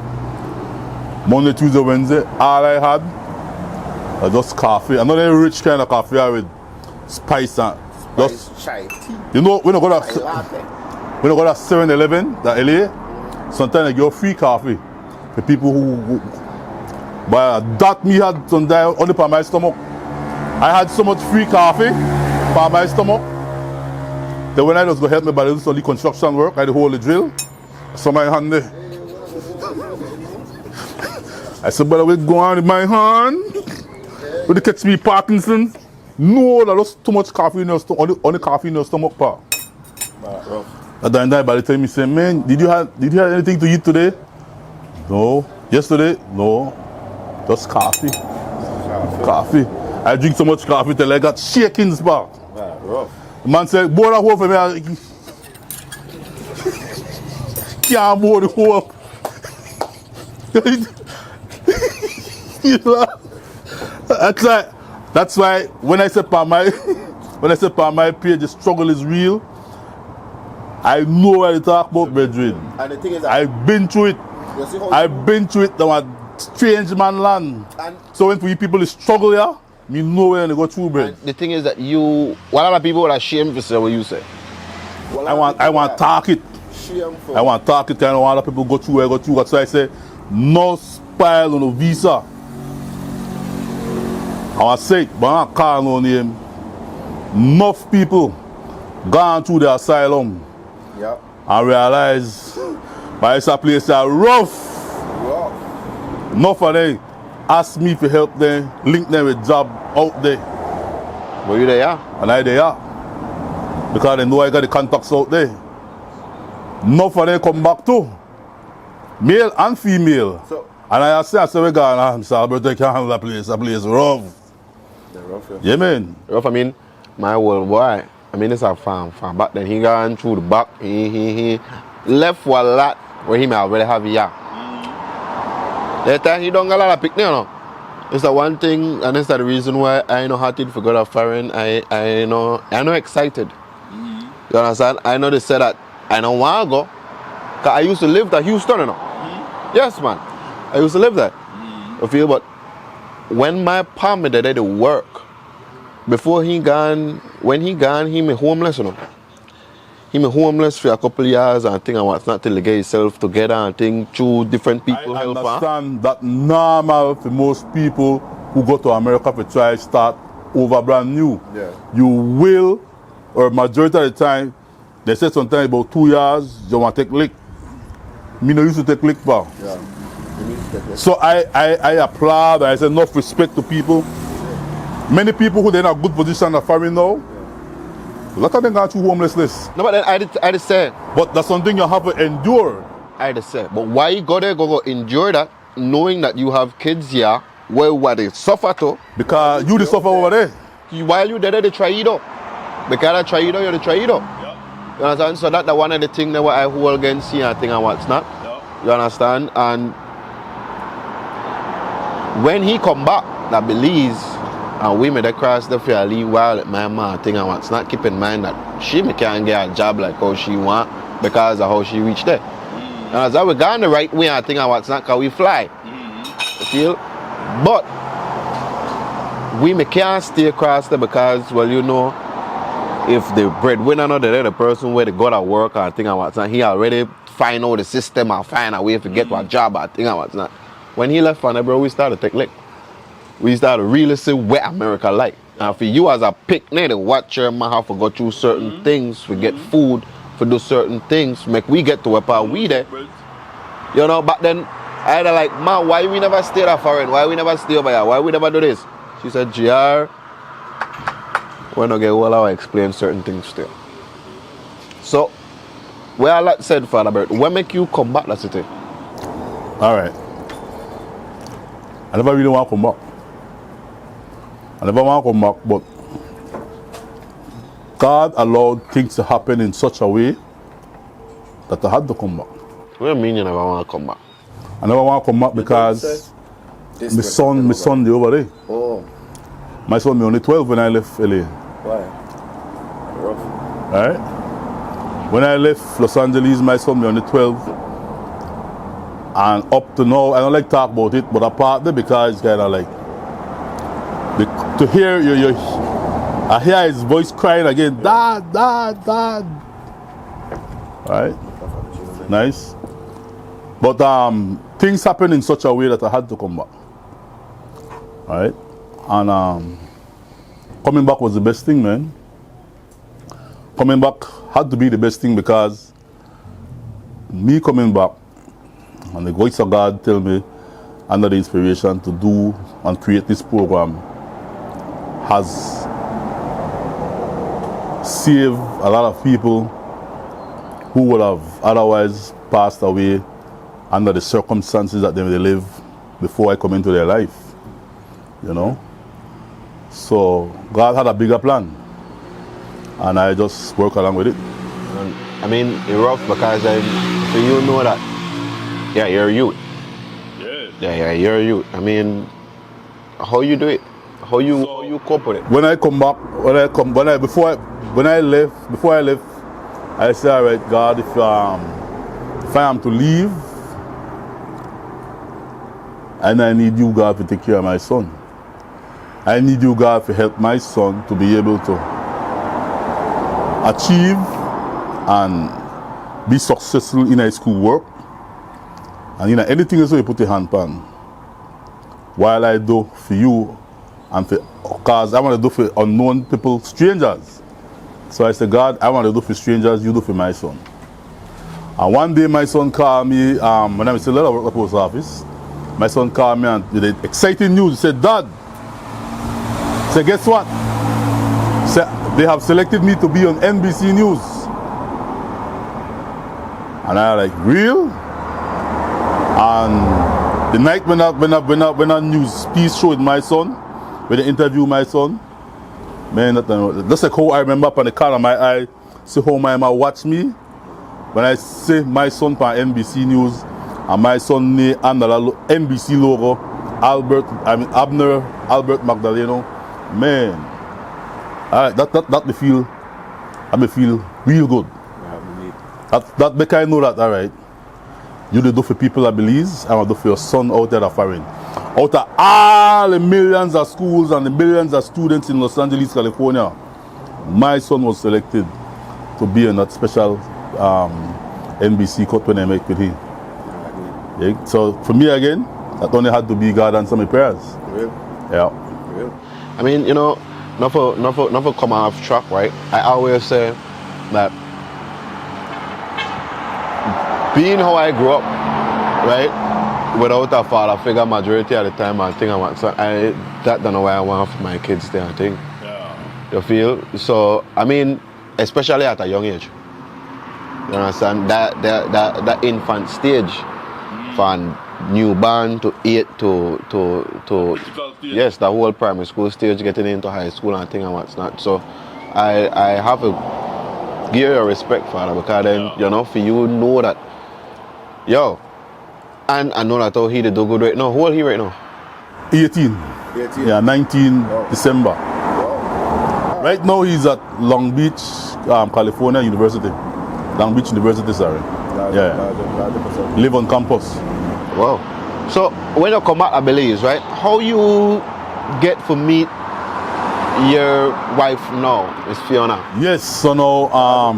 Monday, Tuesday, Wednesday, all I had was just coffee. Another rich kind of coffee with spice and just chai tea. You know, when I go to 7-Eleven, that LA, sometimes I get free coffee for people who but that me had some day only for my stomach. I had so much free coffee for my stomach that when I just go help me by the only construction work, I had to hold the drill. So my hand there. I said, "But I will go on with my hand. Will you catch me Parkinson's?" No, that was too much coffee in your stomach. Only coffee in your stomach, pa. And then by the time he said, "Man, did you have anything to eat today?" "No." "Yesterday?" "No." Just coffee. Coffee. I drink so much coffee till I got shakings, pa. The man said, "Board a hole for me." I can't board the hole. You know? That's why when I said on my page the struggle is real, I know what I talk about, brethren. And the thing is that I've been through it. I've been through it. There was strange man land. So when people struggle here, me know where they go through, brethren. The thing is that what other people are ashamed to say what you say. I want to talk it. I want to talk it. Kind of other people go through where I go through. That's why I say no spile on no visa. I was sick, but I'm not calling no name. Enough people gone through the asylum. Yep. And realize by this place are rough. Enough of them ask me to help them, link them with job out there. Were you there? Yeah? And I there. Because they know I got the contacts out there. Enough of them come back too. Male and female. So, and I said, we're going, Mr. Alberto, I can't handle that place. That place is rough. rough, yeah, man. Rough, I mean, my old boy, I mean, it's a farm. Back then, he gone through the back. He left for a lot where he may already have a yak. Later, he don't got a lot of picnic, you know. It's the one thing, and it's the reason why I know how to forget a foreign. I know excited. You understand? I know they said that I don't want to go. Because I used to live at Houston, you know. Yes, man. I used to live there. You feel? But when my palm did the work, before he gone, when he gone, he me homeless, you know. He me homeless for a couple of years and think I was not till he get himself together and think two different people I help understand that normal for most people who go to America to try start over brand new. Yeah. You will, or majority of the time, they say sometimes about 2 years, you want to take lick. Me no used to take lick, pal. Yeah. So I applaud, I say enough respect to people. Many people who they in a good position are foreign now, a lot of them got through homelessness. No, but then I did say. But that's something you have to endure. I did say. But why you go there, go endure that, knowing that you have kids here, where what they suffer to? Because you the suffer over there. While you there, they try it out. Because I try it out, you try it out. Yeah. You understand? So that's one of the things that I hold against you and think and what's not. Yeah. You understand? And when he come back, that Belize, and we made a cross the fairly while at my man thing and what's not, keep in mind that she can't get a job like how she want because of how she reached there. And as I we gone the right way, I think and what's not, because we fly. You feel? But we can't stay across there because, well, you know, if the breadwinner not there, the person where they go to work and thing and what's not, he already find out the system and find a way to get a job and thing and what's not. When he left from there, bro, we started to take lick. We started to really see what America like. And for you as a picnic to watch your man have to go through certain things, to get food, to do certain things, make we get to where part we there. You know, but then I had like, man, why we never stay that foreign? Why we never stay over here? Why we never do this? She said, GR, we're not getting well, I'll explain certain things to you. So, where I like said, Father Bert, what make you come back that city? All right. I never really want to come back. I never want to come back, but God allowed things to happen in such a way that I had to come back. What do you mean you never want to come back? I never want to come back because my son they over there. Oh. My son, me only 12 when I left LA. Why? Rough. Right? When I left Los Angeles, my son, me only 12. And up to now, I don't like talk about it, but apart there because it's kind of like, to hear I hear his voice crying again, Dad, Dad, Dad. Right? Nice. But things happened in such a way that I had to come back. Right? And coming back was the best thing, man. Coming back had to be the best thing because me coming back and the voice of God tell me under the inspiration to do and create this program has saved a lot of people who would have otherwise passed away under the circumstances that they live before I come into their life. You know? So God had a bigger plan. And I just work along with it. I mean, it's rough because so you know that, yeah, you're a youth. Yeah, you're a youth. I mean, how you do it? How you cope with it? When I come back, before I left, I say, all right, God, if I am to leave, and I need you, God, to take care of my son. I need you, God, to help my son to be able to achieve and be successful in high school work. And anything else you put your hand on. While I do for you, and because I want to do for unknown people, strangers. So I said, God, I want to do for strangers, you do for my son. And one day my son called me, when I was still at the post office, my son called me and with the exciting news. He said, Dad, he said, guess what? He said, they have selected me to be on NBC News. And I was like, real? And the night when a news piece showed my son, when they interviewed my son, man, that's like how I remember up on the corner of my eye, see how my mama watch me. When I see my son on NBC News, and my son name under the NBC logo, Abner Albert Magdaleno, man, that the feel me feel real good. That make I know that, all right, you do for people at Belize, and I do for your son out there at foreign. Out of all the millions of schools and the millions of students in Los Angeles, California, my son was selected to be in that special NBC cut when I make with him. Yeah. So for me again, that only had to be God answer my prayers. Real. Yeah. Real. I mean, you know, not for come off track, right? I always say that being how I grew up, right, without a father figure majority of the time, I think that don't know why I want for my kids there, I think. Yeah. You feel? So, I mean, especially at a young age. You understand? That infant stage, from newborn to 8 to yes, the whole primary school stage, getting into high school and thing and what's not. So, I have to give you respect, Father, because then, you know, for you know that, yo, and I know that how he did do good right now. How old he right now? 18. Yeah, 19 December. Wow. Right now he's at Long Beach, California University. Long Beach University, sorry. Live on campus. Wow. So when you come back to Belize, right? How you get to meet your wife now, Miss Fiona? Yes, so now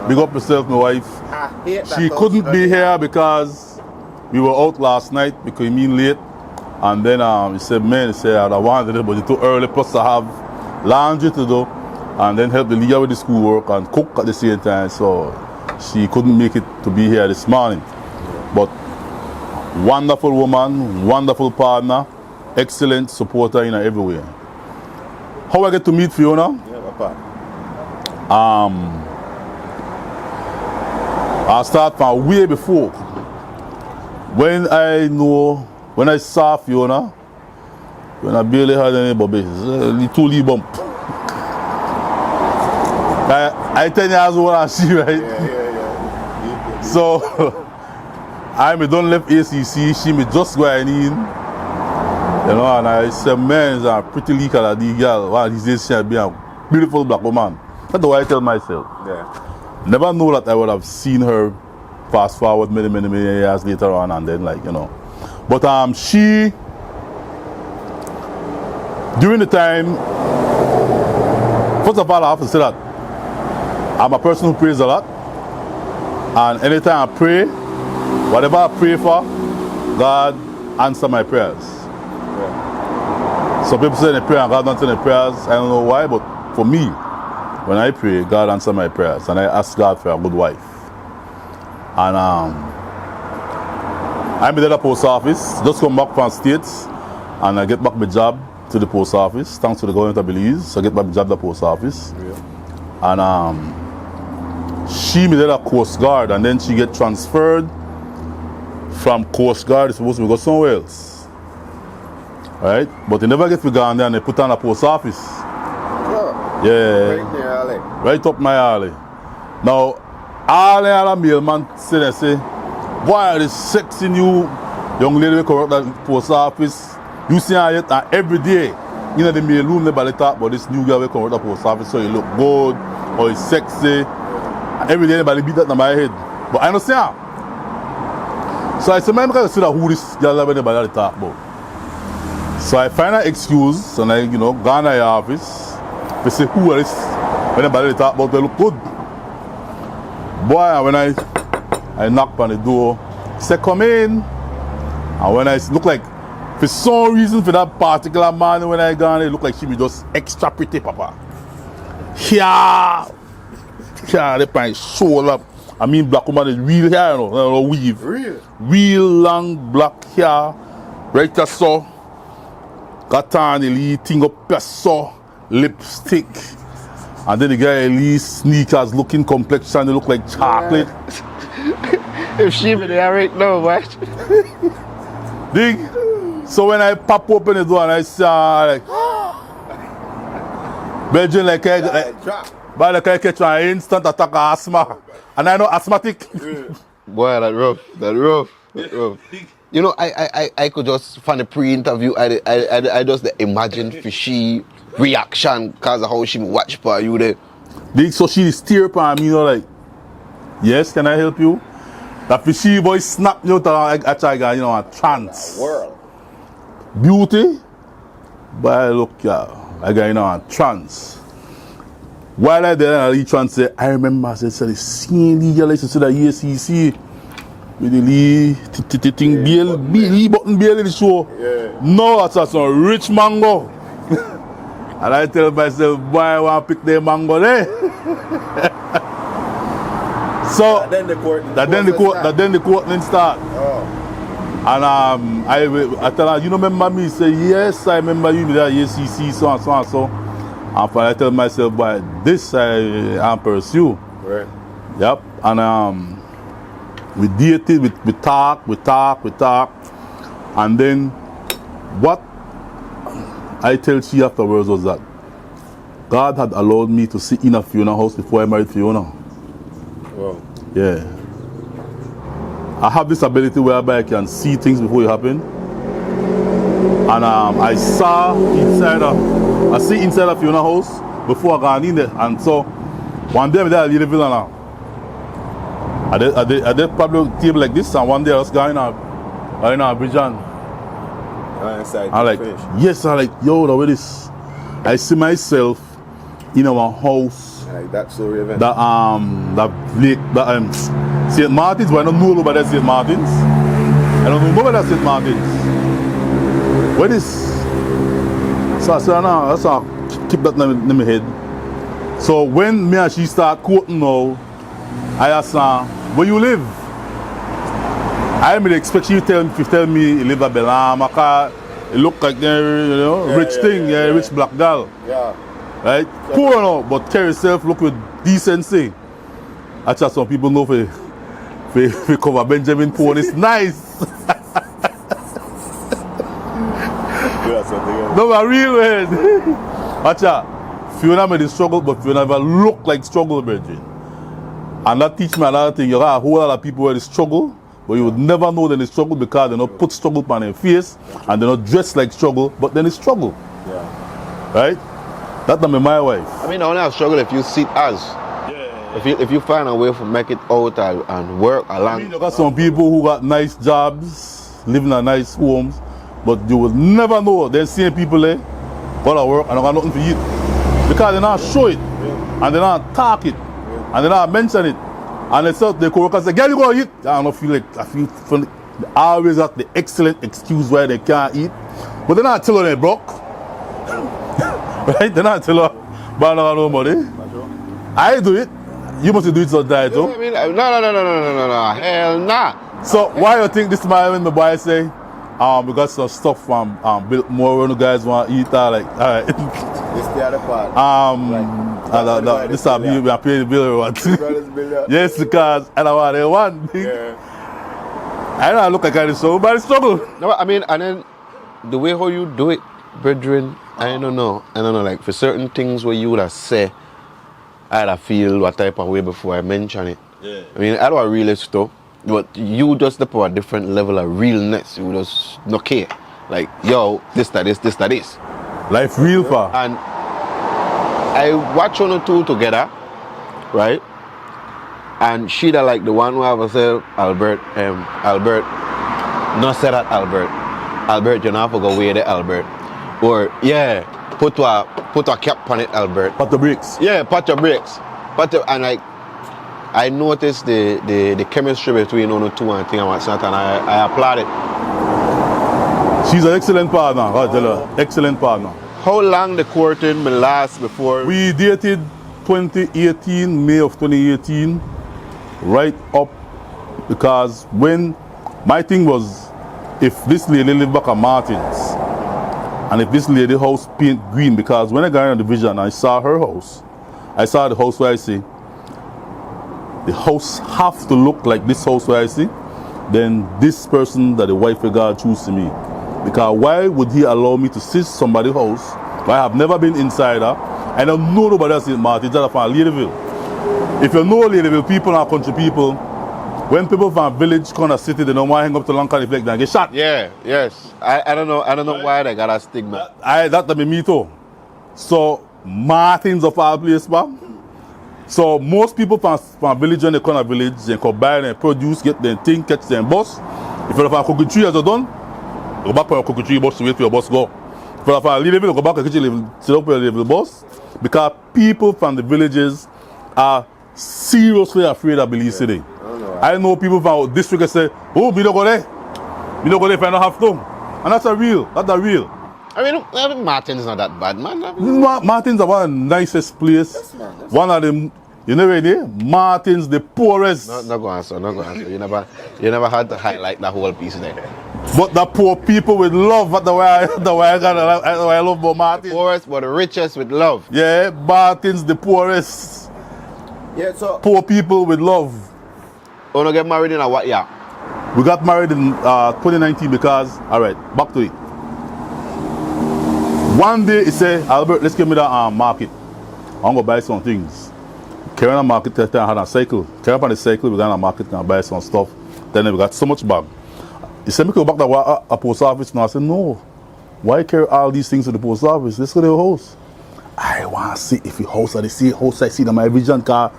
big up yourself, my wife. She couldn't be here because we were out last night because he mean late. And then he said, I wanted it, but it's too early, plus I have laundry to do and then help the Leah with the schoolwork and cook at the same time. So she couldn't make it to be here this morning. But wonderful woman, wonderful partner, excellent supporter in everywhere. How I get to meet Fiona? Yeah, Papa. I start from way before. When I saw Fiona, when I barely had any babies, little lee bump. I 10 years old and she, right? Yeah. So I don't left ACC, she me just going in. You know, and I said, man, it's a pretty leak at the girl. Wow, these days she'll be a beautiful black woman. That's what I tell myself. Yeah. Never know that I would have seen her fast forward many years later on, and then, like, you know. But she, during the time, first of all, I have to say that I'm a person who prays a lot. And anytime I pray, whatever I pray for, God answer my prayers. Some people say they pray and God don't answer their prayers. I don't know why, but for me, when I pray, God answer my prayers, and I ask God for a good wife. And I'm at the post office, just come back from States, and I get back my job to the post office, thanks to the government of Belize. So I get back my job to the post office. Yeah. And she made a Coast Guard, and then she get transferred from Coast Guard, supposed to go somewhere else. Right? But they never get me gone there, and they put on a post office. Oh, Yeah. right near alley. Right up my alley. Now, all the other mailman say, boy, this sexy new young lady will come out that post office. You see her yet, and every day, you know, the mail room, nobody talk about this new girl will come out the post office, so you look good, or it's sexy. And every day, anybody beat that in my head. But I don't see her. So I said, man, I can't see who this girl is, anybody talk about. So I find an excuse, and I, go in the office. They say, who is this? When anybody talk about, they look good. Boy, when I knock on the door, say, come in. And when I look like, for some reason, for that particular man, when I gone, it look like she be just extra pretty, papa. Yeah, the pint shoulder. I mean, black woman is real hair, no weave. Real long black hair, right there, so. Got on the little thing up there, so. Lipstick. And then the guy least sneakers, looking complexion, they look like chocolate. If she be there right now, what? Dig? So when I pop open the door and I saw like Belgian like I catch an instant attack of asthma. And I know asthmatic. Boy, that rough. You know, I could just find a pre-interview, I just imagine for she reaction because of how she watch for you there. So she steer upon me, you know, like, yes, can I help you? That fishy voice snap me out of I got, you know, a trance. World. Beauty, but I look, yeah, I got, you know, a trance. While I there, I trance say, I remember I said, seeing the girl, I said, that ESCC with the Lee button bail in the show. Yeah. No, that's a rich mango. And I tell myself, boy, I want to pick the mango there. So Then the court. then the court then start. Oh. And I tell her, you know, remember me? Say, yes, I remember you with that ECC, so and so and so. And I tell myself, boy, this I pursue. Right. Yep. And we dated, we talk. And then what I tell she afterwards was that God had allowed me to sit in a Fiona house before I married Fiona. Wow. Yeah. I have this ability whereby I can see things before it happen. And I see inside of Fiona house before I got in there. And so one day I'm there at Ladyville and I did probably a table like this, and one day I was going on Belizean. I'm like, yes, I'm like, yo, look at this. I see myself in our house. Like that story event. St. Martin's, but I don't know about St. Martin's. I don't know about St. Martin's. What is? So I said, no, that's all. Keep that in my head. So when me and she start quoting now, I asked her, where you live? I didn't expect you to tell me you live at Belamaka. It look like they're, rich black girl. Yeah. Right? Poor now, but carry yourself, look with decency. Actually, some people know if cover Benjamin Poon, it's nice. No, but real man. Actually, Fiona made the struggle, but Fiona never look like struggle, Benjamin. And that teach me another thing. You got a whole lot of people where they struggle, but you would never know that they struggle because they don't put struggle on their face and they don't dress like struggle, but then they struggle. Yeah. Right? That's not my wife. I mean, only have struggle if you sit as. Yeah. If you find a way to make it out and work along. I mean, you got some people who got nice jobs, living in nice homes, but you will never know. They're seeing people there, go to work and they got nothing to eat. Because they not show it, and they not talk it, and they not mention it. And they say, the co-workers say, girl, you go eat. I don't feel like, they always have the excellent excuse why they can't eat. But they're not telling they broke. Right? They're not telling but I don't have no money. I do it. You must do it sometimes too. I mean, no. Hell nah. So why you think this man when the boy say, we got some stuff from built more when the guys want to eat, like, all right. This the other part. This is we are paying the bill or what? Yes, because I don't want one thing. Yeah. I don't look like I so but it's struggle. No, I mean, and then the way how you do it, brethren, I don't know. Like for certain things where you would have say, I'd feel what type of way before I mention it. Yeah. I mean, I don't really stuff, but you just step on a different level of realness. You just not care. Like, yo, this, that, this. Life real far. And I watch one or two together, right? And she that like the one who have herself, Albert, not say that Albert, you know, have to go away the Albert. Or, yeah, put a cap on it, Albert. Put the brakes. Yeah, put your brakes. And like, I noticed the chemistry between one or two and thing and what's not, and I applaud it. She's an excellent partner, I tell her. Excellent partner. How long the courting will last before? We dated 2018, May of 2018, right up, because when my thing was, if this lady lived back at Martin's, and if this lady house paint green, because when I got in the vision, I saw her house. I saw the house where I see, the house have to look like this house where I see, then this person that the wife of God choose to me. Because why would he allow me to see somebody's house where I have never been inside her? I don't know nobody else in Martin, just from Ladyville. If you know Ladyville people and country people, when people from village kind of city, they don't want to hang up to long conflict and get shot. Yeah, yes. I don't know why they got a stigma. That me too. So Martin's of our place, man. So most people from village and the corner village, they can buy and produce, get their thing, catch their bus. If you have a cookie tree as you done, go back for your cookie tree bus to wait for your bus go. If you have a Ladyville, go back to the kitchen, sit up for your Ladyville bus. Because people from the villages are seriously afraid of Belize City. I know people from district that say, oh, we don't go there. We don't go there if I don't have to. And that's a real. I mean, Martin's not that bad, man. Martin's are one of the nicest place. Yes, man. One of them, you know where Martin's the poorest. Not go answer. You never had to highlight that whole piece there. But the poor people with love, that's the way I love about Martin. The poorest but the richest with love. Yeah, Martin's the poorest. Yeah, so poor people with love. You don't get married in a what year? We got married in 2019 because, alright, back to it. One day he said, Albert, let's give me that market. I'm going to buy some things. Carry on the market, I had a cycle. Carry up on the cycle, we got on the market and buy some stuff. Then we got so much bag. He said, me go back to a post office. And I said, no. Why carry all these things to the post office? Let's go to your house. I want to see if your house, I see house, I see in my vision car.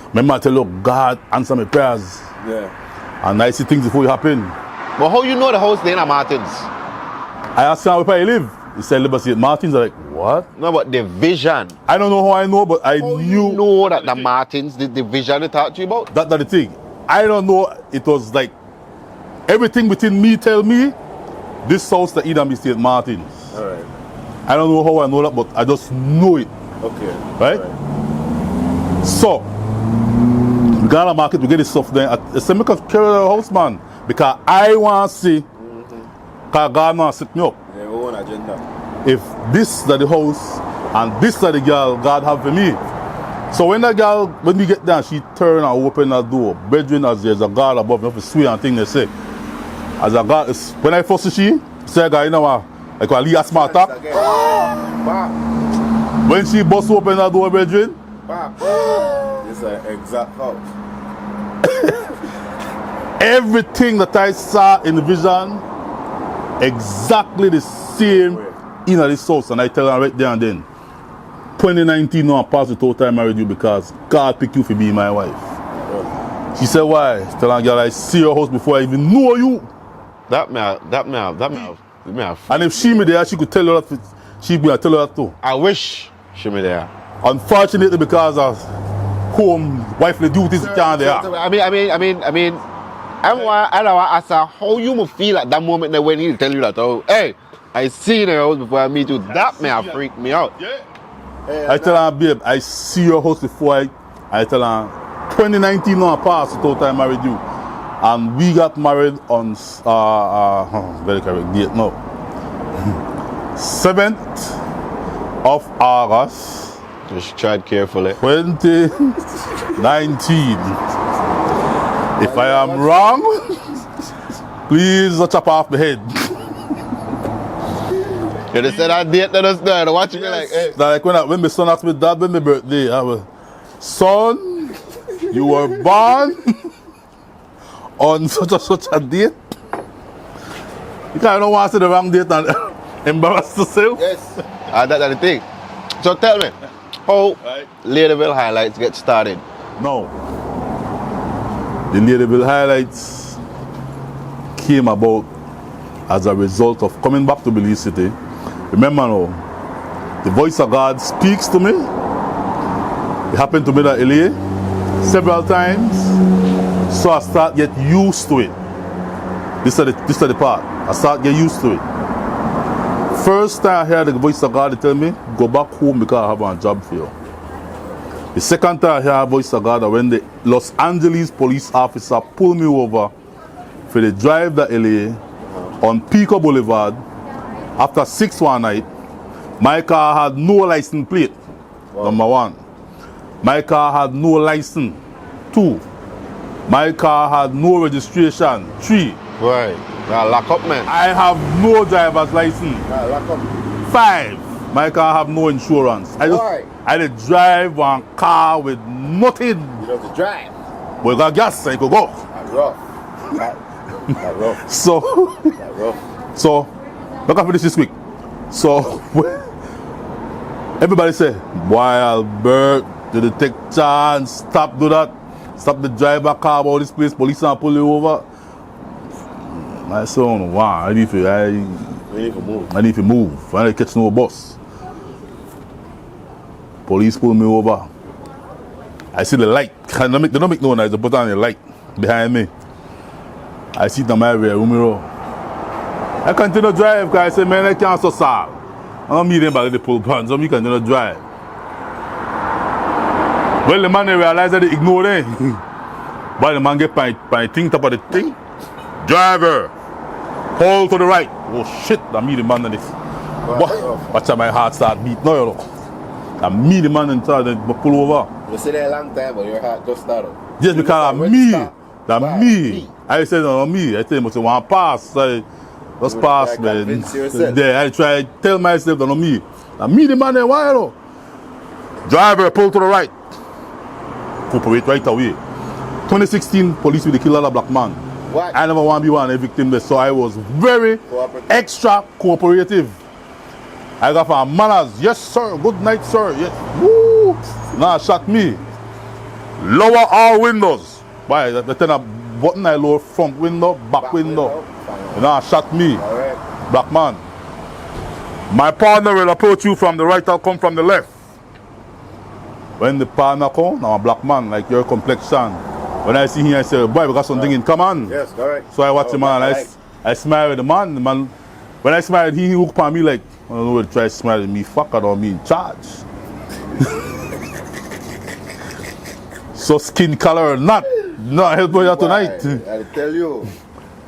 Remember I tell you, God answer my prayers. Yeah. And I see things before it happen. But how you know the house there in Martins? I asked him where he live. He said, Liberty at Martins. I'm like, what? No, but the vision. I don't know how I know, but I knew. You know that the Martins, the vision they talked to you about? That's the thing. I don't know. It was like everything within me tell me this house that Edam is at Martins. All right. I don't know how I know that, but I just know it. Okay. Right? So, we got on the market, we get this stuff there. I said, make us carry the house, man. Because I want to see, because God wants to set me up. Yeah, we want agenda. If this is the house and this is the girl God have for me. So when that girl, when we get down, she turn and open that door. Brethren, as there's a God above me, sweet and thing they say. As a God, when I first see she, say, you know what, like a Leah smart top. When she bust open that door, brethren. It's an exact house. Everything that I saw in the vision, exactly the same in this house. And I tell her right there and then, 2019 now I passed the total time I married you because God picked you for being my wife. She said, why? Tell her, girl, I see your house before I even know you. That me. And if she me there, she could tell you that. She would tell you that too. I wish she me there. Unfortunately, because of home wifely duties, she can't there. I mean, I want to ask her how you must feel at that moment that when he tell you that, oh, hey, I seen her house before I meet you. That may freak me out. Yeah. I tell her, babe, I see your house before I tell her, 2019 now I passed the total time I married you. And we got married on, very correct date, no. 7th of August. Just tread carefully. 2019. If I am wrong, please chop off my head. You just said that date that us there, watching me like, hey. Like when my son asked me, Dad, when my birthday, I was, son, you were born on such a date. You don't want to say the wrong date and embarrass yourself. Yes. That's the thing. So tell me, how Ladyville highlights get started? No. The Ladyville highlights came about as a result of coming back to Belize City. Remember now, the voice of God speaks to me. It happened to me in LA several times. So I start get used to it. This is the part. I start get used to it. First time I heard the voice of God, they tell me, go back home because I have a job for you. The second time I heard the voice of God, when the Los Angeles police officer pulled me over for the drive to LA on Pico Boulevard after 6 one night. My car had no license plate. Wow. Number 1. My car had no license. 2. My car had no registration. 3. Right. Now lock up, man. I have no driver's license. Lock up. 5. My car have no insurance. I did drive one car with nothing. You know to drive. But you got gas, I could go. That's rough. That's rough. So, That's rough. So, look after this quick. So, everybody say, boy, Albert, to detect chance, stop, do that. Stop the driver car about this place, police and pull you over. My son, wow, I need to move. I need to catch no bus. Police pull me over. I see the light. They don't make no noise. They put on the light behind me. I see it on my rear mirror. I continue to drive because I say, man, I can't so sad. I don't meet them by the pull pants, so I continue to drive. Well, the man realized that they ignore them. But the man get my thing top of the thing. Driver, hold to the right. Oh shit, I meet the man on this. Watch how my heart start beat now, you know. I meet the man in charge and pull over. You say that a long time, but your heart just started. Just because I'm me. That's me. I said, no, me. I tell him, I say, want pass. Just pass, man. Yeah, I try to tell myself that no me. I meet the man there, why, you know? Driver, pull to the right. Cooperate right away. 2016, police will kill a black man. What? I never want to be one of the victims there, so I was very extra cooperative. I got for manners. Yes, sir. Good night, sir. Yes. Woo. Nah, shot me. Lower all windows. Why? The turn a button I lower front window, back window. Nah, shot me. All right. Black man. My partner will approach you from the right, I'll come from the left. When the partner come, I'm a black man, like your complexion. When I see him, I say, boy, we got something in common. Yes, correct. So I watch the man, I smile at the man. The man. When I smile, he look at me like, I don't know what to try to smile at me. Fuck, I don't mean charge. So skin color or not help you tonight. I tell you.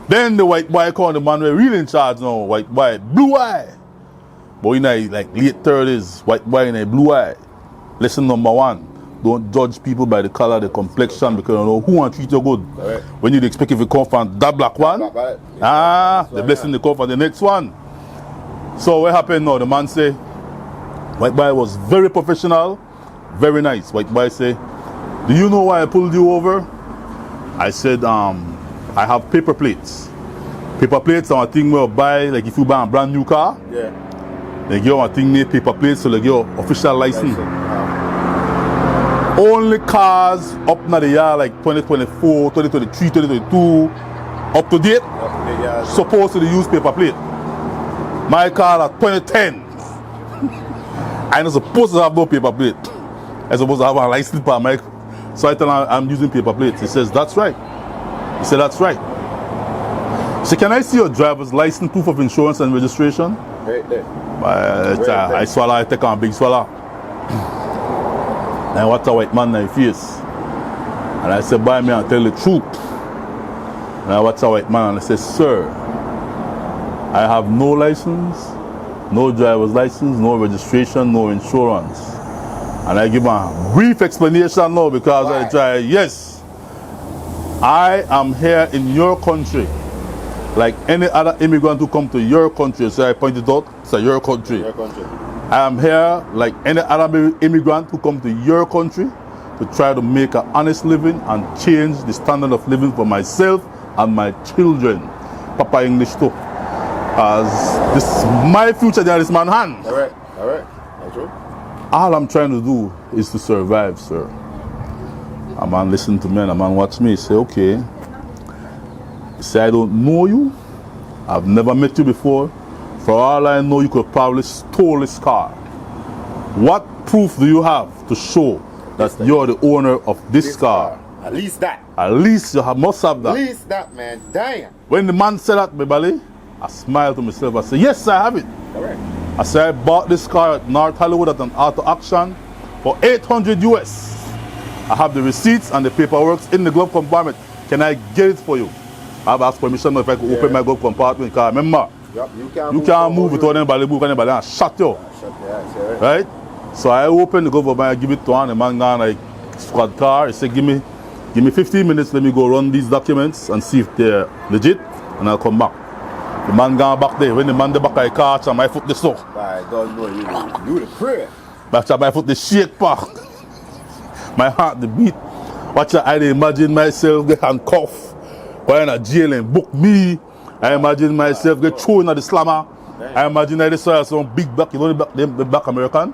Then the white boy called the man, we're really in charge now. White boy, blue eye. Boy, in like late 30s, white boy in a blue eye. Lesson number one, don't judge people by the color, the complexion, because you know who want to treat you good. Right. When you expect if you come from that black one, the blessing they come from the next one. So what happened now? The man say, white boy was very professional, very nice. White boy say, do you know why I pulled you over? I said, I have paper plates. Paper plates are a thing where you buy, like if you buy a brand new car, yeah. They give you a thing named paper plates, so they give you official license. Only cars up in the year like 2024, 2023, 2022, up to date, supposed to use paper plate. My car at 2010. I'm not supposed to have no paper plate. I'm supposed to have a license for my. So I tell him I'm using paper plates. He says, that's right. He said, that's right. So can I see your driver's license, proof of insurance and registration? Right there. I swallow, I take on a big swallow. And what a white man in my face. And I said, buy me and tell the truth. And I watch a white man and I said, sir, I have no license, no driver's license, no registration, no insurance. And I give him a brief explanation now because I try, yes, I am here in your country. Like any other immigrant who come to your country, so I pointed out, it's your country. Your country. I am here like any other immigrant who come to your country to try to make an honest living and change the standard of living for myself and my children. Papa English too. As this is my future in this man's hand. All right. That's true. All I'm trying to do is to survive, sir. A man listen to me and a man watch me, say, okay. Say, I don't know you. I've never met you before. For all I know, you could probably stole this car. What proof do you have to show that you're the owner of this car? At least that. At least you must have that. At least that, man. Damn. When the man said that, Bebali, I smiled to myself. I said, yes, I have it. Correct. I said, I bought this car at North Hollywood at an auto auction for $800 US. I have the receipts and the paperwork in the glove compartment. Can I get it for you? I've asked permission if I could open my glove compartment. Because remember, you can't move without anybody move anybody and shut you. Right? So I opened the glove compartment, I give it to him, the man gone like squad car. He said, give me 15 minutes, let me go run these documents and see if they're legit, and I'll come back. The man gone back there. When the man the back I catch and my foot the so. I don't know you the prayer. Watch my foot the shake back. My heart the beat. Watch I imagine myself get handcuffed. While in a jail and book me. I imagine myself get thrown at the slammer. I imagine I saw some big back, you know the black American?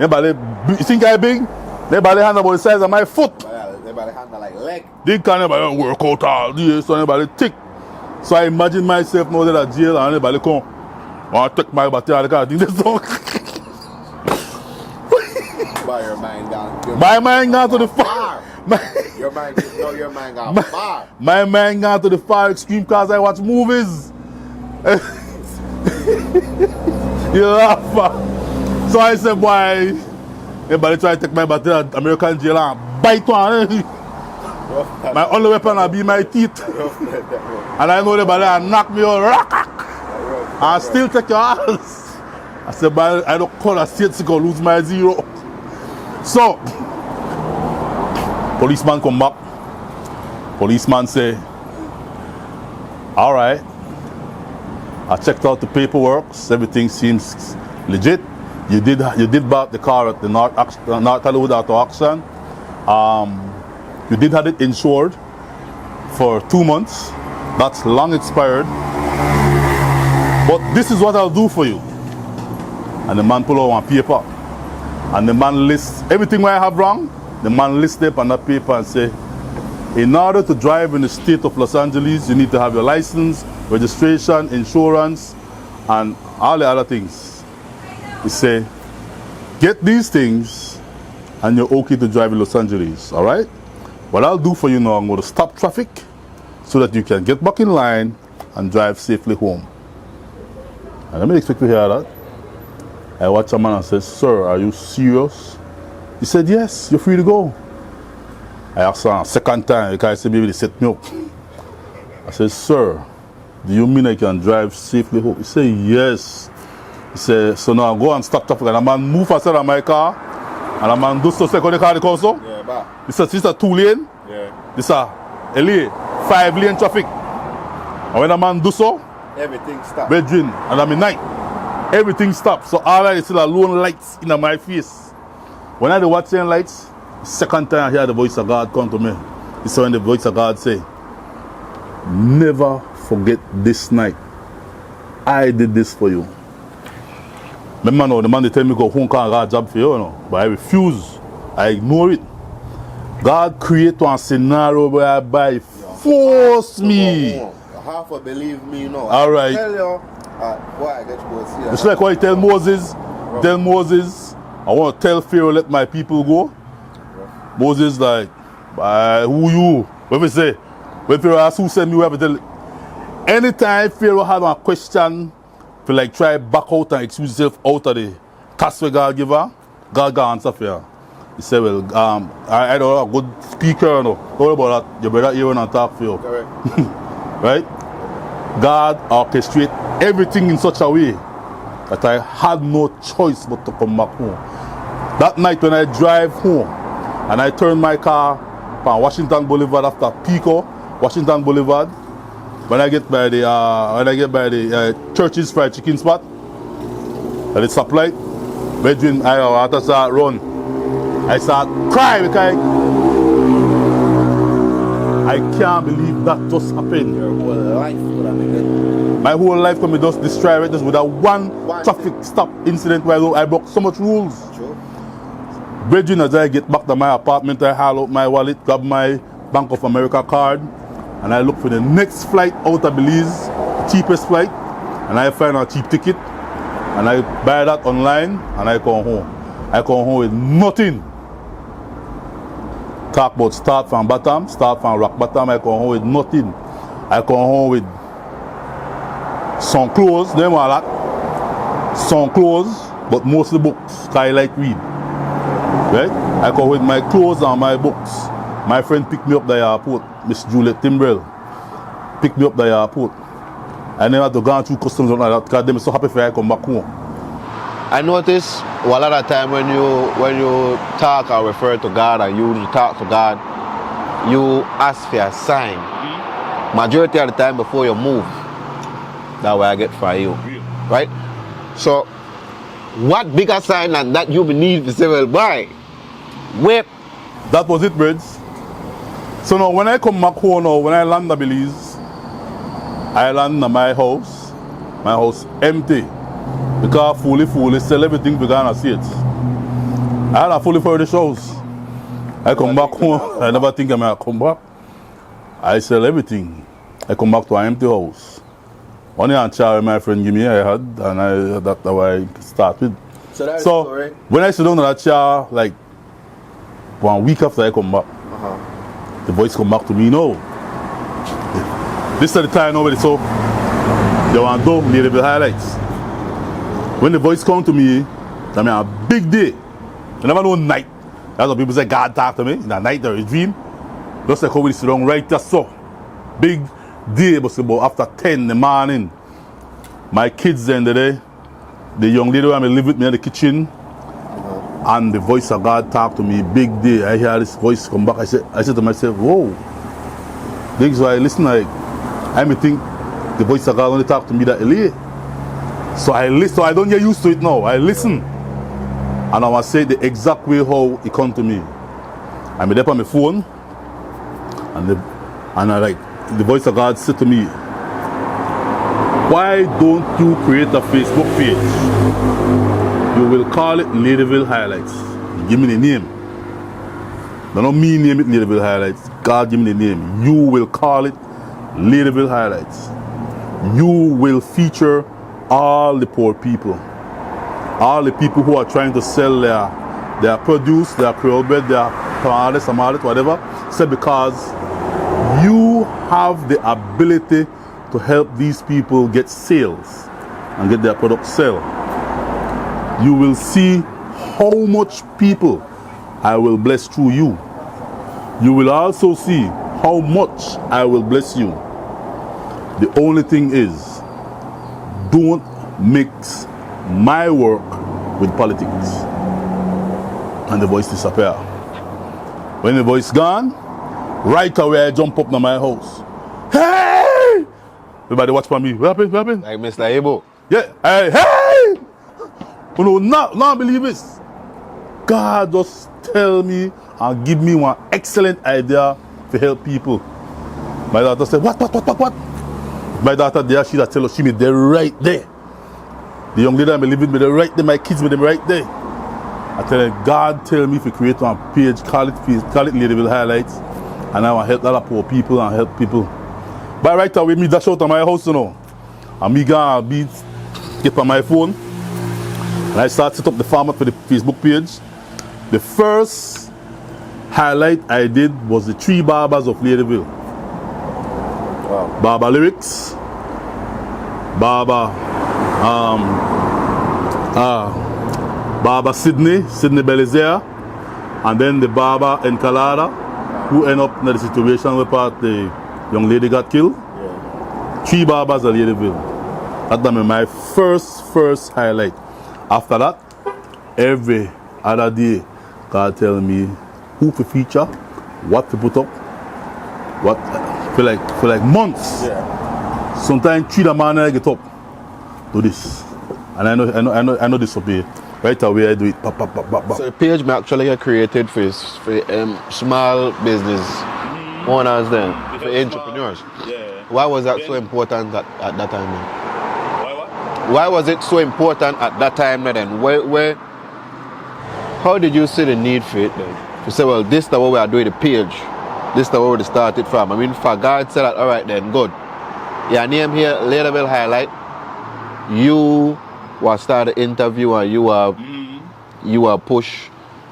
You think I big? Nobody hand about the size of my foot. Everybody hand like leg. They can't nobody work out all day, so nobody thick. So I imagine myself now that at jail and anybody come. I take my battery, I can't do this song. But your mind gone. My mind gone to the far. Your mind gone far. My mind gone to the far extreme because I watch movies. You laugh. So I said, boy, everybody try to take my battery at American jail and bite one. My only weapon will be my teeth. And I know everybody will knock me out. I still take your ass. I said, but I don't call a state to go lose my zero. So, policeman come back. Policeman say, all right. I checked out the paperwork. Everything seems legit. You did buy the car at the North Hollywood Auto Auction. You did have it insured for 2 months. That's long expired. But this is what I'll do for you. And the man pull out one paper. And the man lists everything I have wrong. The man lists it on that paper and say, in order to drive in the state of Los Angeles, you need to have your license, registration, insurance, and all the other things. He say, get these things and you're okay to drive in Los Angeles, all right? What I'll do for you now, I'm going to stop traffic so that you can get back in line and drive safely home. And I didn't expect to hear that. I watched a man and said, sir, are you serious? He said, yes, you're free to go. I asked him a second time because I said, maybe they set me up. I said, sir, do you mean I can drive safely home? He said, yes. He said, so now go and stop traffic. And a man move outside of my car. And a man do so second the car the council. Yeah, but. This is a 2-lane. Yeah. This is a LA 5-lane traffic. And when a man do so, everything stops. bedroom, and I'm in night. Everything stops. So all I see are lone lights in my face. When I watch the lights, second time I hear the voice of God come to me. It's when the voice of God say, never forget this night. I did this for you. Remember now, the man they tell me go home and get a job for you, but I refuse. I ignore it. God create one scenario whereby force me. Half of believe me, no. All right. Tell you, boy, I get to go see. It's like what he tell Moses. Tell Moses, I want to tell Pharaoh let my people go. Moses like, who you? What we say? When Pharaoh asks who sent me, we have to tell. Anytime Pharaoh had a question, to like try back out and excuse himself out of the task we God give her, God got answer for her. He said, well, I don't know, a good speaker, no. Don't worry about that. Your brother Aaron and talk for you. Correct. Right? God orchestrate everything in such a way that I had no choice but to come back home. That night when I drive home and I turn my car from Washington Boulevard after Pico, Washington Boulevard, when I get by the Church's fried chicken spot, and it's supplied, bedroom I start run. I start crying because I can't believe that just happened. Your whole life would have been. My whole life can be just destroyed right just with that one traffic stop incident where I broke so much rules. Sure. Bridging as I get back to my apartment, I haul out my wallet, grab my Bank of America card, and I look for the next flight out of Belize, cheapest flight, and I find a cheap ticket, and I buy that online, and I come home. I come home with nothing. Talk about start from bottom, start from rock bottom, I come home with nothing. I come home with some clothes, them all that. Some clothes, but mostly books, I like read. Right? I come with my clothes and my books. My friend picked me up at the airport, Miss Juliet Timbrell. Picked me up at the airport. I never had to go through customs and all that because they were so happy for I come back home. I notice a lot of time when you talk or refer to God or you talk to God, you ask for a sign. Majority of the time before you move, that's what I get from you. Right? So, what bigger sign than that you need to say, well, boy, whip. That was it, Breds. So now when I come back home now, when I land in Belize, I land in my house empty. Because fully sell everything we're gonna see it. I had a fully furnished house. I come back home. I never think I might come back. I sell everything. I come back to an empty house. Only a chair my friend give me I had, and that's how I start with. So that's the story. When I sit down on that chair, like 1 week after I come back, the voice come back to me. No, this is the time nobody so they want to do Ladyville highlights. When the voice come to me, I mean a big day. You never know night. That's what people say. God talk to me in the night or a dream. Just like how we sit down right there so big day, but about after 10 in the morning. My kids then the young lady who I live with me in the kitchen, and the voice of God talk to me big day. I hear this voice come back. I said to myself, whoa. This is why I listen. I may think the voice of God only talk to me that early. So I listen. So I don't get used to it now. I listen, and I want to say the exact way how it come to me. I'm there on my phone, and I like the voice of God said to me, why don't you create a Facebook page? You will call it Ladyville Highlights. Give me the name. Don't me name it Ladyville Highlights. God give me the name. You will call it Ladyville Highlights. You will feature all the poor people. All the people who are trying to sell their produce, their Creole bread, their tamales, whatever. Said because you have the ability to help these people get sales and get their products sell. You will see how much people I will bless through you. You will also see how much I will bless you. The only thing is, don't mix my work with politics. And the voice disappear. When the voice gone, right away I jump up to my house. Hey! Everybody watch for me. What happened? Like Mr. Ebo. Yeah. Hey! You know, not believe this. God just tell me and give me one excellent idea to help people. My daughter said, what? My daughter there, she tell us she made there right there. The young lady I'm living with, right there. My kids with them right there. I tell her, God tell me if you create one page, call it Ladyville Highlights, and I want to help a lot of poor people and help people. But right away, me dash out of my house, you know, and me gonna get on my phone, and I start set up the farmer for the Facebook page. The first highlight I did was the 3 barbers of Ladyville. Wow. Barber Lyrics, Barber Sydney Belizean, and then the barber in Calada, who end up in the situation where part the young lady got killed. Yeah. 3 barbers at Ladyville. That's my first highlight. After that, every other day, God tell me who to feature, what to put up, what for like months. Yeah. Sometimes 3 in the morning I get up, do this, and I know this will be right away. I do it. Pop. So the page me actually created for small business owners then, for entrepreneurs. Yeah. Why was that so important at that time then? Why what? Why was it so important at that time then? How did you see the need for it then? You say, well, this is the way we are doing the page. This is the way we started from. I mean, for God said that, all right then, good. Your name here, Ladyville Highlight. You will start the interview and you will push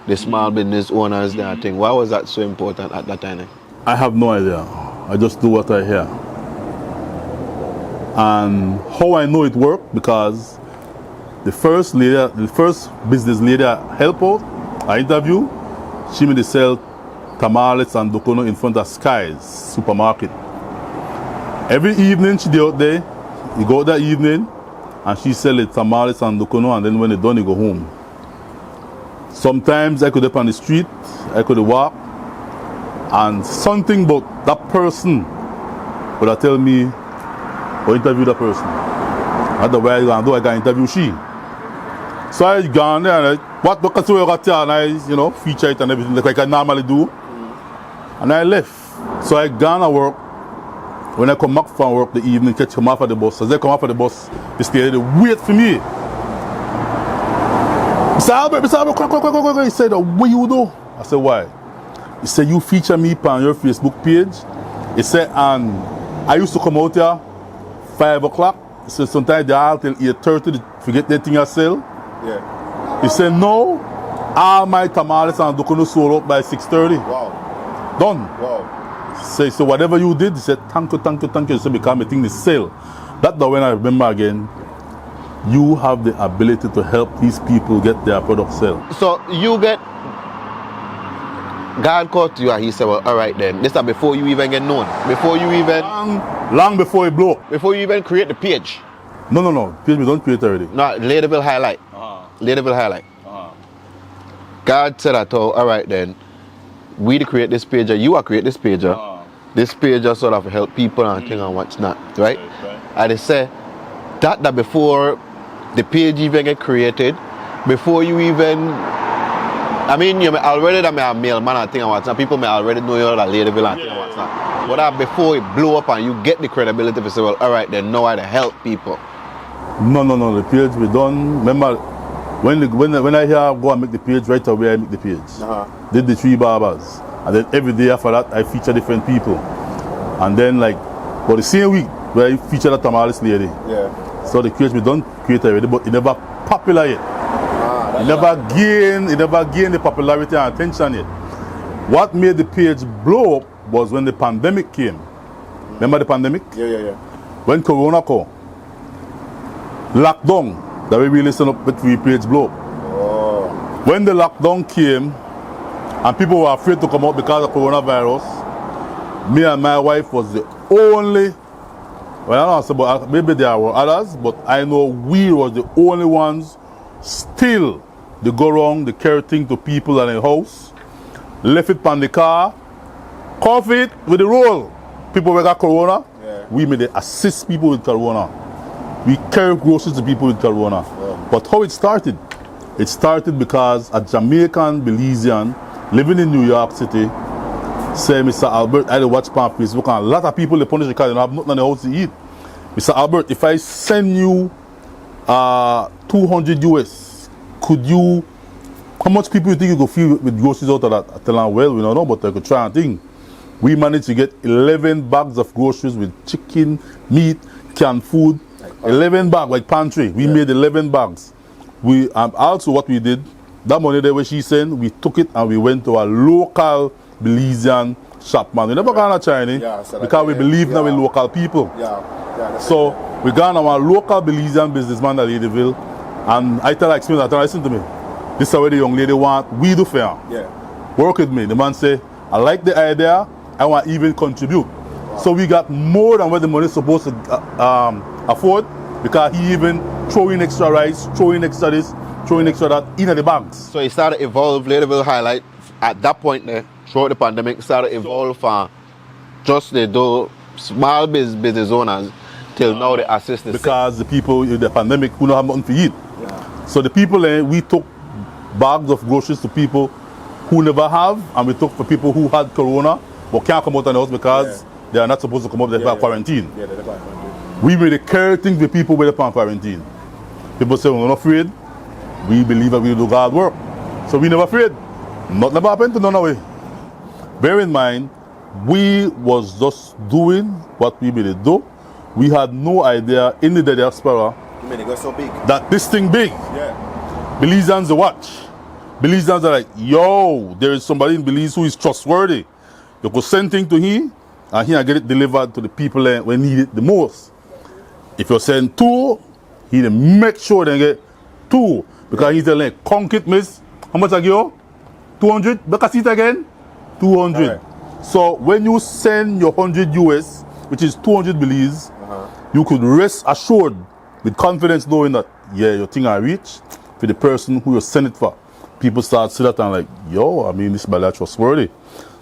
the small business owners that thing. Why was that so important at that time? I have no idea. I just do what I hear. And how I know it worked, because the first business lady I help out, I interview, she made sell tamales and dokono in front of Sky's supermarket. Every evening she did out there, you go out that evening, and she sell the tamales and dokono, and then when they're done, you go home. Sometimes I could up on the street, I could walk, and something about that person would tell me, or interview that person. Otherwise, I can interview she. So I gone there and what can you got here, and I feature it and everything like I normally do. And I left. So I gone to work. When I come back from work the evening, catch him off at the bus. As I come off at the bus, they stay there, they wait for me. Mr. Albert, quick. He said, what you do? I said, why? He said, you feature me on your Facebook page. He said, and I used to come out here 5 o'clock. He said, sometimes they are till 8:30 to forget the thing I sell. Yeah. He said, no, all my tamales and dukkanu sold out by 6:30. Wow. Done. Wow. So whatever you did, he said, thank you. He said, because my thing is sale. That's the when I remember again, you have the ability to help these people get their product sell. So you get, God called to you and he said, well, all right then. This is before you even get known. Before you even... Long before it blew. Before you even create the page. No. Page we don't create already. No, Ladyville highlight. Ladyville highlight. God said that, all right then. We to create this page, you are create this page. This page just sort of help people and thing and what's not, right? And they say that before the page even get created, before you even, I mean, you may already that may a mailman and thing and what's not. People may already know you're a Ladyville and thing and what's not. But that before it blow up and you get the credibility to say, well, all right then, know how to help people. No. The page we done. Remember, when I hear go and make the page, right away I make the page. Did the 3 barbers. And then every day after that, I feature different people. And then but the same week, where I feature the tamales lady. Yeah. So the page we don't create already, but it never popular yet. It never gained the popularity and attention yet. What made the page blow up was when the pandemic came. Remember the pandemic? Yeah. When Corona came, lockdown, that we listen up with the page blow up. When the lockdown came, and people were afraid to come out because of coronavirus, me and my wife was the only, well, I don't know, but maybe there were others, but I know we was the only ones still they go around, they carry things to people in the house, left it on the car, coffee it with the roll. People who got corona, we made it assist people with corona. We carry groceries to people with corona. But how it started? It started because a Jamaican Belizean living in New York City said, Mr. Albert, I watch on Facebook and a lot of people they punish because they don't have nothing in the house to eat. Mr. Albert, if I send you 200 US, could you, how much people you think you could feed with groceries out of that? I tell them, well, we don't know, but I could try and think. We managed to get 11 bags of groceries with chicken, meat, canned food, 11 bags, like pantry. We made 11 bags. We also what we did, that money there where she sent, we took it and we went to a local Belizean shop, man. We never gone to China because we believe now in local people. So we gone to our local Belizean businessman at Ladyville, and I explain that, listen to me. This is what the young lady want, we do fair. Work with me. The man say, I like the idea, I want to even contribute. So we got more than what the money is supposed to afford, because he even throw in extra rice, throw in extra this, throw in extra that in the bags. So it started to evolve, Ladyville highlight. At that point there, throughout the pandemic, started to evolve from just the small business owners till now they assist the because the people in the pandemic who don't have nothing to eat. So the people we took bags of groceries to people who never have, and we took for people who had corona but can't come out of the house because they are not supposed to come out, they're quarantine. We made a care thing for people with the quarantine. People say we're not afraid. We believe that we do God work. So we never afraid. Nothing never happened to none of it. Bear in mind, we was just doing what we made it do. We had no idea in the diaspora so big. That this thing big. Belizeans watch. Belizeans are like, yo, there is somebody in Belize who is trustworthy. You could send things to him and he will get it delivered to the people when need it the most. If you send 2, he make sure they get 2. Because he's like, concrete miss, how much I give you? 200? Back at it again? 200. So when you send your 100 US, which is 200 Belize, you could rest assured with confidence knowing that, your thing I reach for the person who you send it for. People start to see that and like, yo, I mean, this is trustworthy.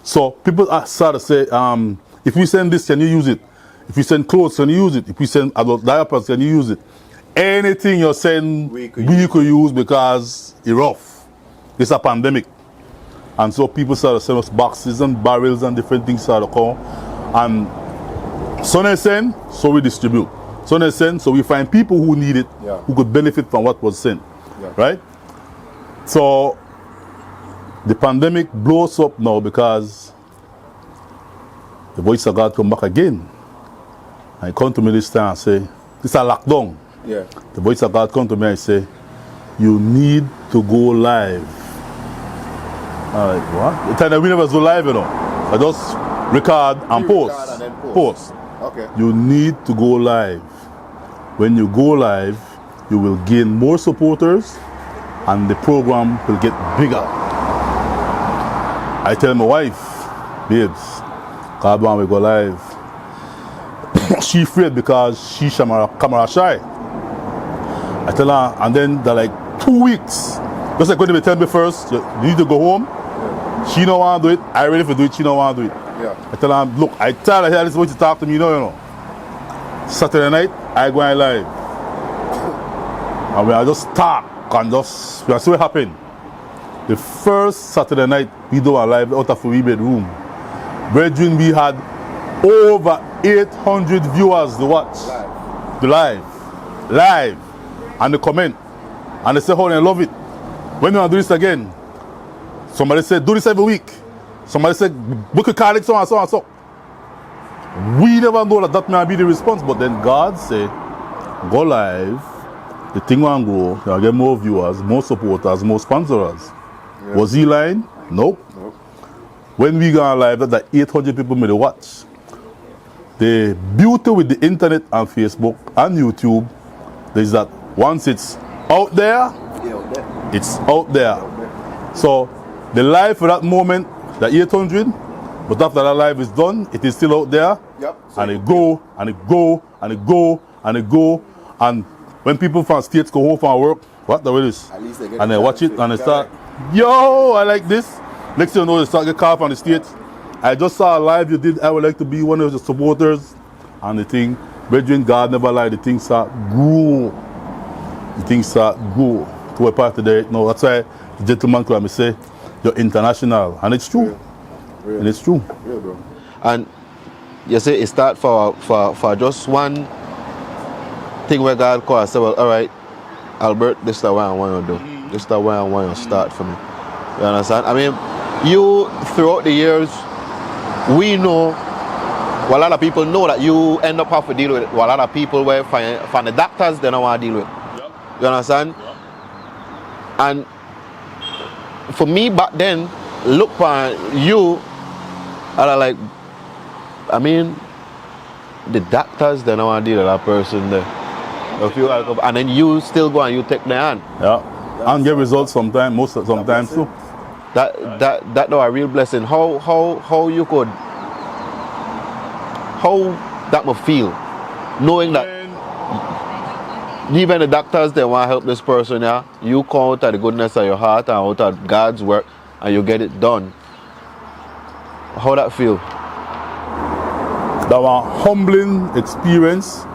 So people start to say, if we send this, can you use it? If we send clothes, can you use it? If we send adult diapers, can you use it? Anything you send, we could use because it's rough. It's a pandemic. And so people start to send us boxes and barrels and different things start to come. And some they send, so we distribute. Some they send, so we find people who need it, who could benefit from what was sent. Right? So The pandemic blows up now because the voice of God come back again. And he come to me this time and say, this is a lockdown. Yeah. The voice of God come to me and say, you need to go live. I'm like, what? The time that we never go live, you know. I just record and post. Record and then Post. Okay. You need to go live. When you go live, you will gain more supporters and the program will get bigger. I tell my wife, babes, God when we go live. She afraid because she's camera shy. I tell her, and then they're like 2 weeks. Just like when they tell me first, you need to go home. Yeah. She don't want to do it. I ready for do it. She don't want to do it. Yeah. I tell her, look, I tell her here this is what you talk to me, you know. Saturday night, I go on live. And when I just talk and just, we are so happy. The first Saturday night, we do a live out of a wee bedroom. Brethren, we had over 800 viewers to watch. Live. The live. And they comment. And they say, oh, they love it. When you want to do this again? Somebody said, do this every week. Somebody said, book a card, so and so and so. We never know that may be the response, but then God said, go live, the thing will grow, you'll get more viewers, more supporters, more sponsors. Yeah. Was he lying? Nope. When we go live, that 800 people made a watch. The beauty with the internet and Facebook and YouTube is that once it's out there, it's out there. So the live for that moment, the 800, but after that live is done, it is still out there. Yep. And it go, and it go, and it go, and it go. And when people from states go home from work, what the way is? At least they get and they watch it and they start, yo, I like this. Next thing you know, they start get caught from the states. I just saw a live you did. I would like to be one of the supporters. And the thing, brethren, God never lied. The thing start grow. The thing start grow. To a part of there. No, that's why the gentleman come and say, you're international. And it's true. Real. And it's true. Real, bro. And you say it start for just one thing where God calls. Say, well, all right, Albert, this is the way I want you to do. This is the way I want you to start for me. You understand? I mean, you, throughout the years, we know, well, a lot of people know that you end up having to deal with it. Well, a lot of people where from the doctors, they don't want to deal with it. Yep. You understand? Yep. And for me back then, look for you, and I like, I mean, the doctors, they don't want to deal with that person there. And then you still go and you take their hand. Yeah. And get results sometimes, sometimes too. That no a real blessing. How you could, how that must feel, knowing that even the doctors, they want to help this person, yeah. You come out of the goodness of your heart and out of God's work and you get it done. How that feel? That was a humbling experience,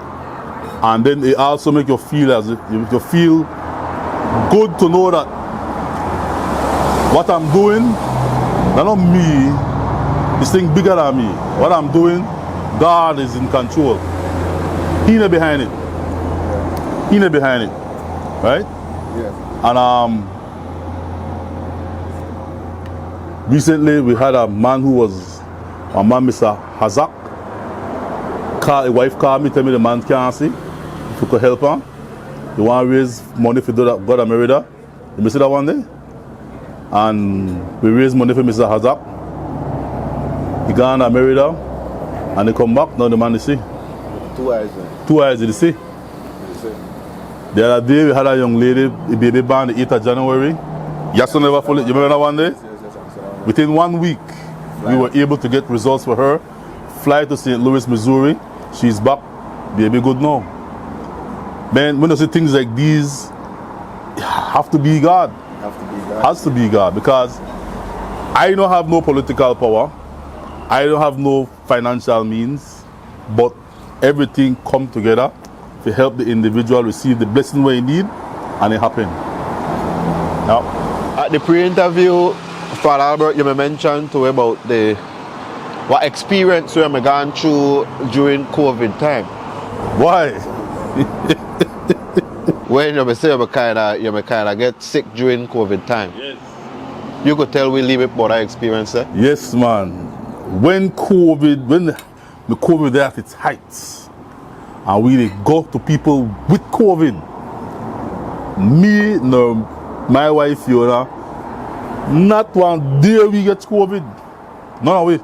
and then it also make you feel as if you feel good to know that what I'm doing, that's not me, this thing bigger than me. What I'm doing, God is in control. He not behind it. He not behind it. Right? Yeah. And recently we had a man who was Mr. Hazak. A wife called me, tell me the man can't see. If you could help her. You want to raise money for God America. You see that one day? And we raised money for Mr. Hazak. He gone to America and he come back, now the man is see. 2 eyes, man. 2 eyes, did you see? The other day we had a young lady, a baby born the 8th of January. Yes, never fully. You remember that one day? Yes, within 1 week, we were able to get results for her. Fly to St. Louis, Missouri. She's back. Baby good now. Man, when you see things like these, have to be God. Has to be God, because I don't have no political power. I don't have no financial means, but everything come together to help the individual receive the blessing where he need, and it happened. Now, at the pre-interview, Father Albert, you mentioned to about what experience you have gone through during COVID time. Why? When you say you kind of get sick during COVID time. Yes. You could tell we live it, but I experienced it. Yes, man. When the COVID at its heights, and we go to people with COVID, me, no, my wife, Fiona, not one day we get COVID. No way.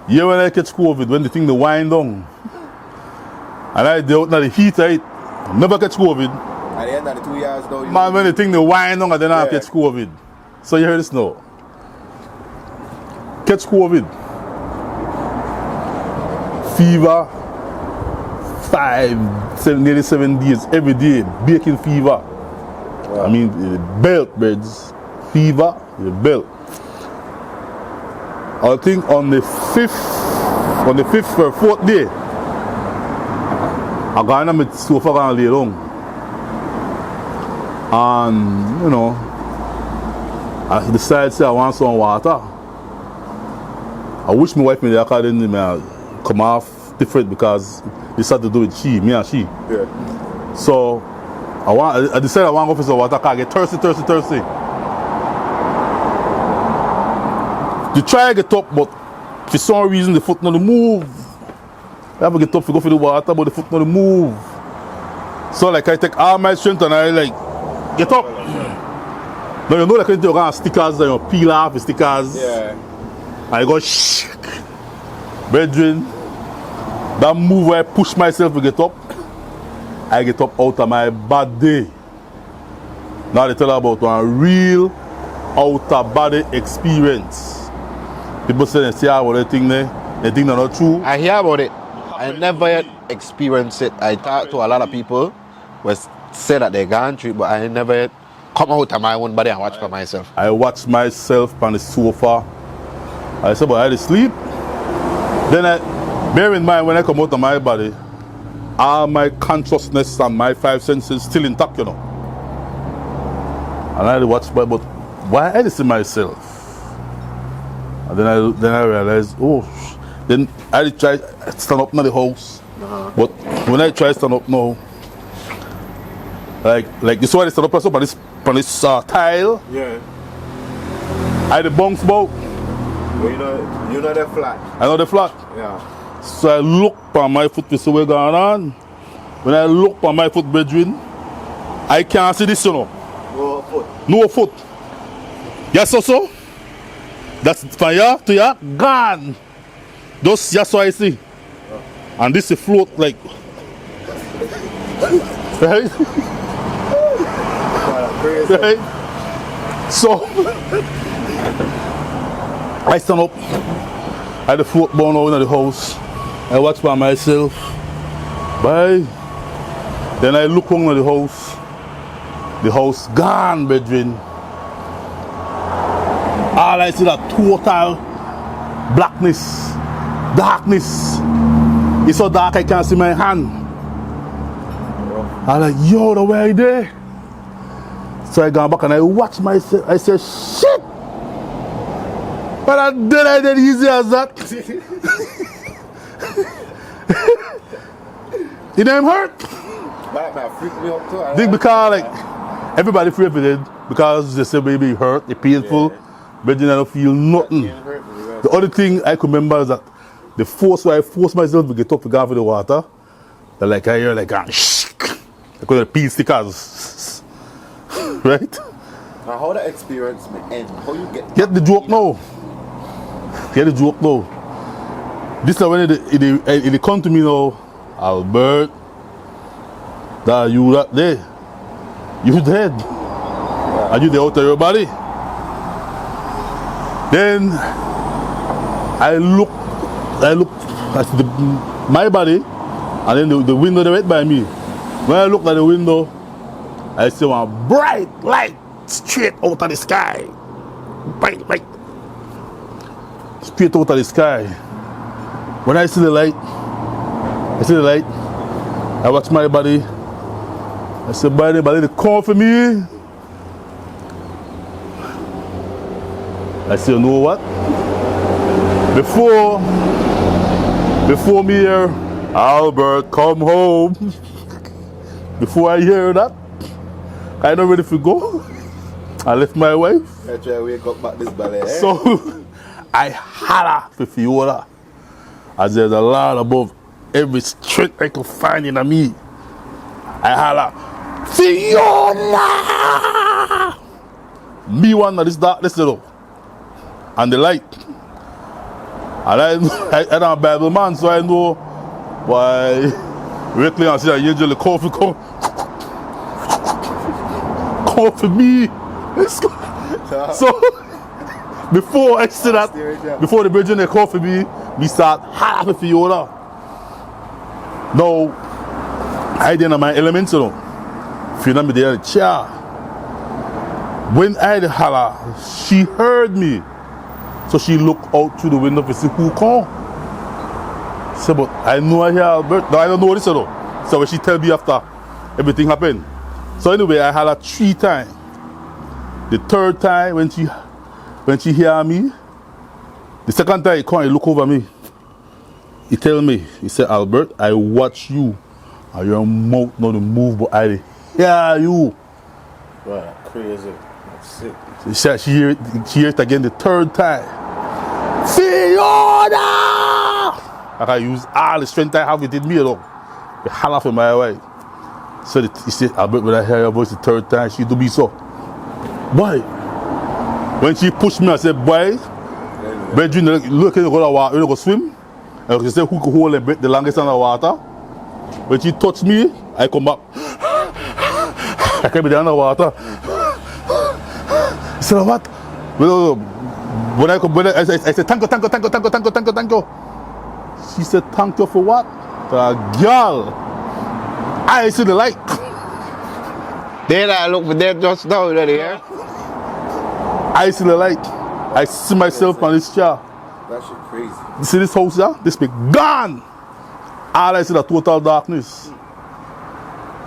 Yeah, when I catch COVID, when the thing the wind down, and I do not the heat, I never catch COVID. At the end of the 2 years, though, Man, when the thing the wind down, I then I catch COVID. So you hear this now? Catch COVID. Fever, nearly 7 days, every day, baking fever. Wow. I mean, the belt, beds, fever, the belt. I think on the fifth or fourth day, I got on my sofa and lay down. And, you know, I decided to say I want some water. I wish my wife made the car didn't come off different because this had to do with me and she. Yeah. So I decided I want to go for some water because I get thirsty. You try to get up, but for some reason the foot not move. I have to get up to go for the water, but the foot not move. So like I take all my strength and I like get up. Now you know like you're going to stickers and you peel off the stickers. Yeah. And I go shake. Brethren, that move where I push myself to get up, I get up out of my bad day. Now they tell about one real outer body experience. People say they see about the thing there, they think they're not true. I hear about it. I never yet experienced it. I talk to a lot of people who say that they're gone through it, but I never yet come out of my own body and watch for myself. I watch myself on the sofa. I said, but I had to sleep. Then bear in mind when I come out of my body, all my consciousness and my 5 senses still intact, you know. And I had to watch, but why I had to see myself? And then I realized, then I try to stand up in the house. But when I try to stand up now, like this is why I stand up on this tile. Yeah. I had the bounce bout. Well, you know the flat. I know the flat. Yeah. So I look on my foot to see what's going on. When I look on my foot, brethren, I can't see this, you know. No foot. No foot. Yes, so? That's from here to here, gone. Just that's what I see. And this is float like. Right? Right? So, I stand up. I had the float born out in the house. I watch by myself. Bye. Then I look around at the house. The house gone, brethren. All I see that total blackness, darkness. It's so dark I can't see my hand. I'm like, yo, the way I there. So I go back and I watch myself. I say, shit. But I did easy as that. It ain't hurt. That freaked me up too. Think because like everybody free of it because they say baby it hurt, it's painful, but then I don't feel nothing. The other thing I could remember is that the force where I forced myself to get up to go for the water, that like I hear like I could peel stickers. Right? Now how that experience may end? How you get the joke now. Get the joke now. This is when it come to me now, Albert, that you that there. You dead. And you there out of your body. Then I look, I see my body, and then the window right by me. When I look at the window, I see one bright light straight out of the sky. Bright light. Straight out of the sky. When I see the light, I watch my body. I say, body, they come for me. I say, you know what? Before me here, Albert, come home. Before I hear that, I not ready to go. I left my wife. I try to wake up back this belly. Eh? So I holla for Fiona. As there's a lot above every strength I could find in me. I holla, Fiona! Me one of this darkness little. And the light. And I'm a Bible man, so I know why directly I see that usually coffee come for me. So before I see that, before the bridging they call for me, we start hollering for Fiona. Now I didn't have my elements, you know. Fiona me there in the chair. When I did holler, she heard me. So she looked out through the window to see who called. So, but I know I hear Albert. No, I don't know this at all. So when she tell me after everything happened. So anyway, I had her 3 times. The 3rd time when she hear me, the 2nd time he come and look over me. He tell me, he said, Albert, I watch you and your mouth not to move, but I hear you. Wow, crazy. That's sick. She hear it again the 3rd time. Fiona! I can use all the strength I have within me, though. They holler for my wife. So he said, Albert, when I hear your voice the 3rd time, she do be so. Boy, when she pushed me, I said, boy, Benjamin, look at you go swim. And she said, who could hold and break the longest in the water? When she touched me, I come back. I can't be down in the water. He said, what? When I said, thank you. She said, thank you for what? The girl. I see the light. Then I look for that just now, ready here. I see the light. I see myself on this chair. That shit crazy. You see this house here? This big gone. All I see the total darkness.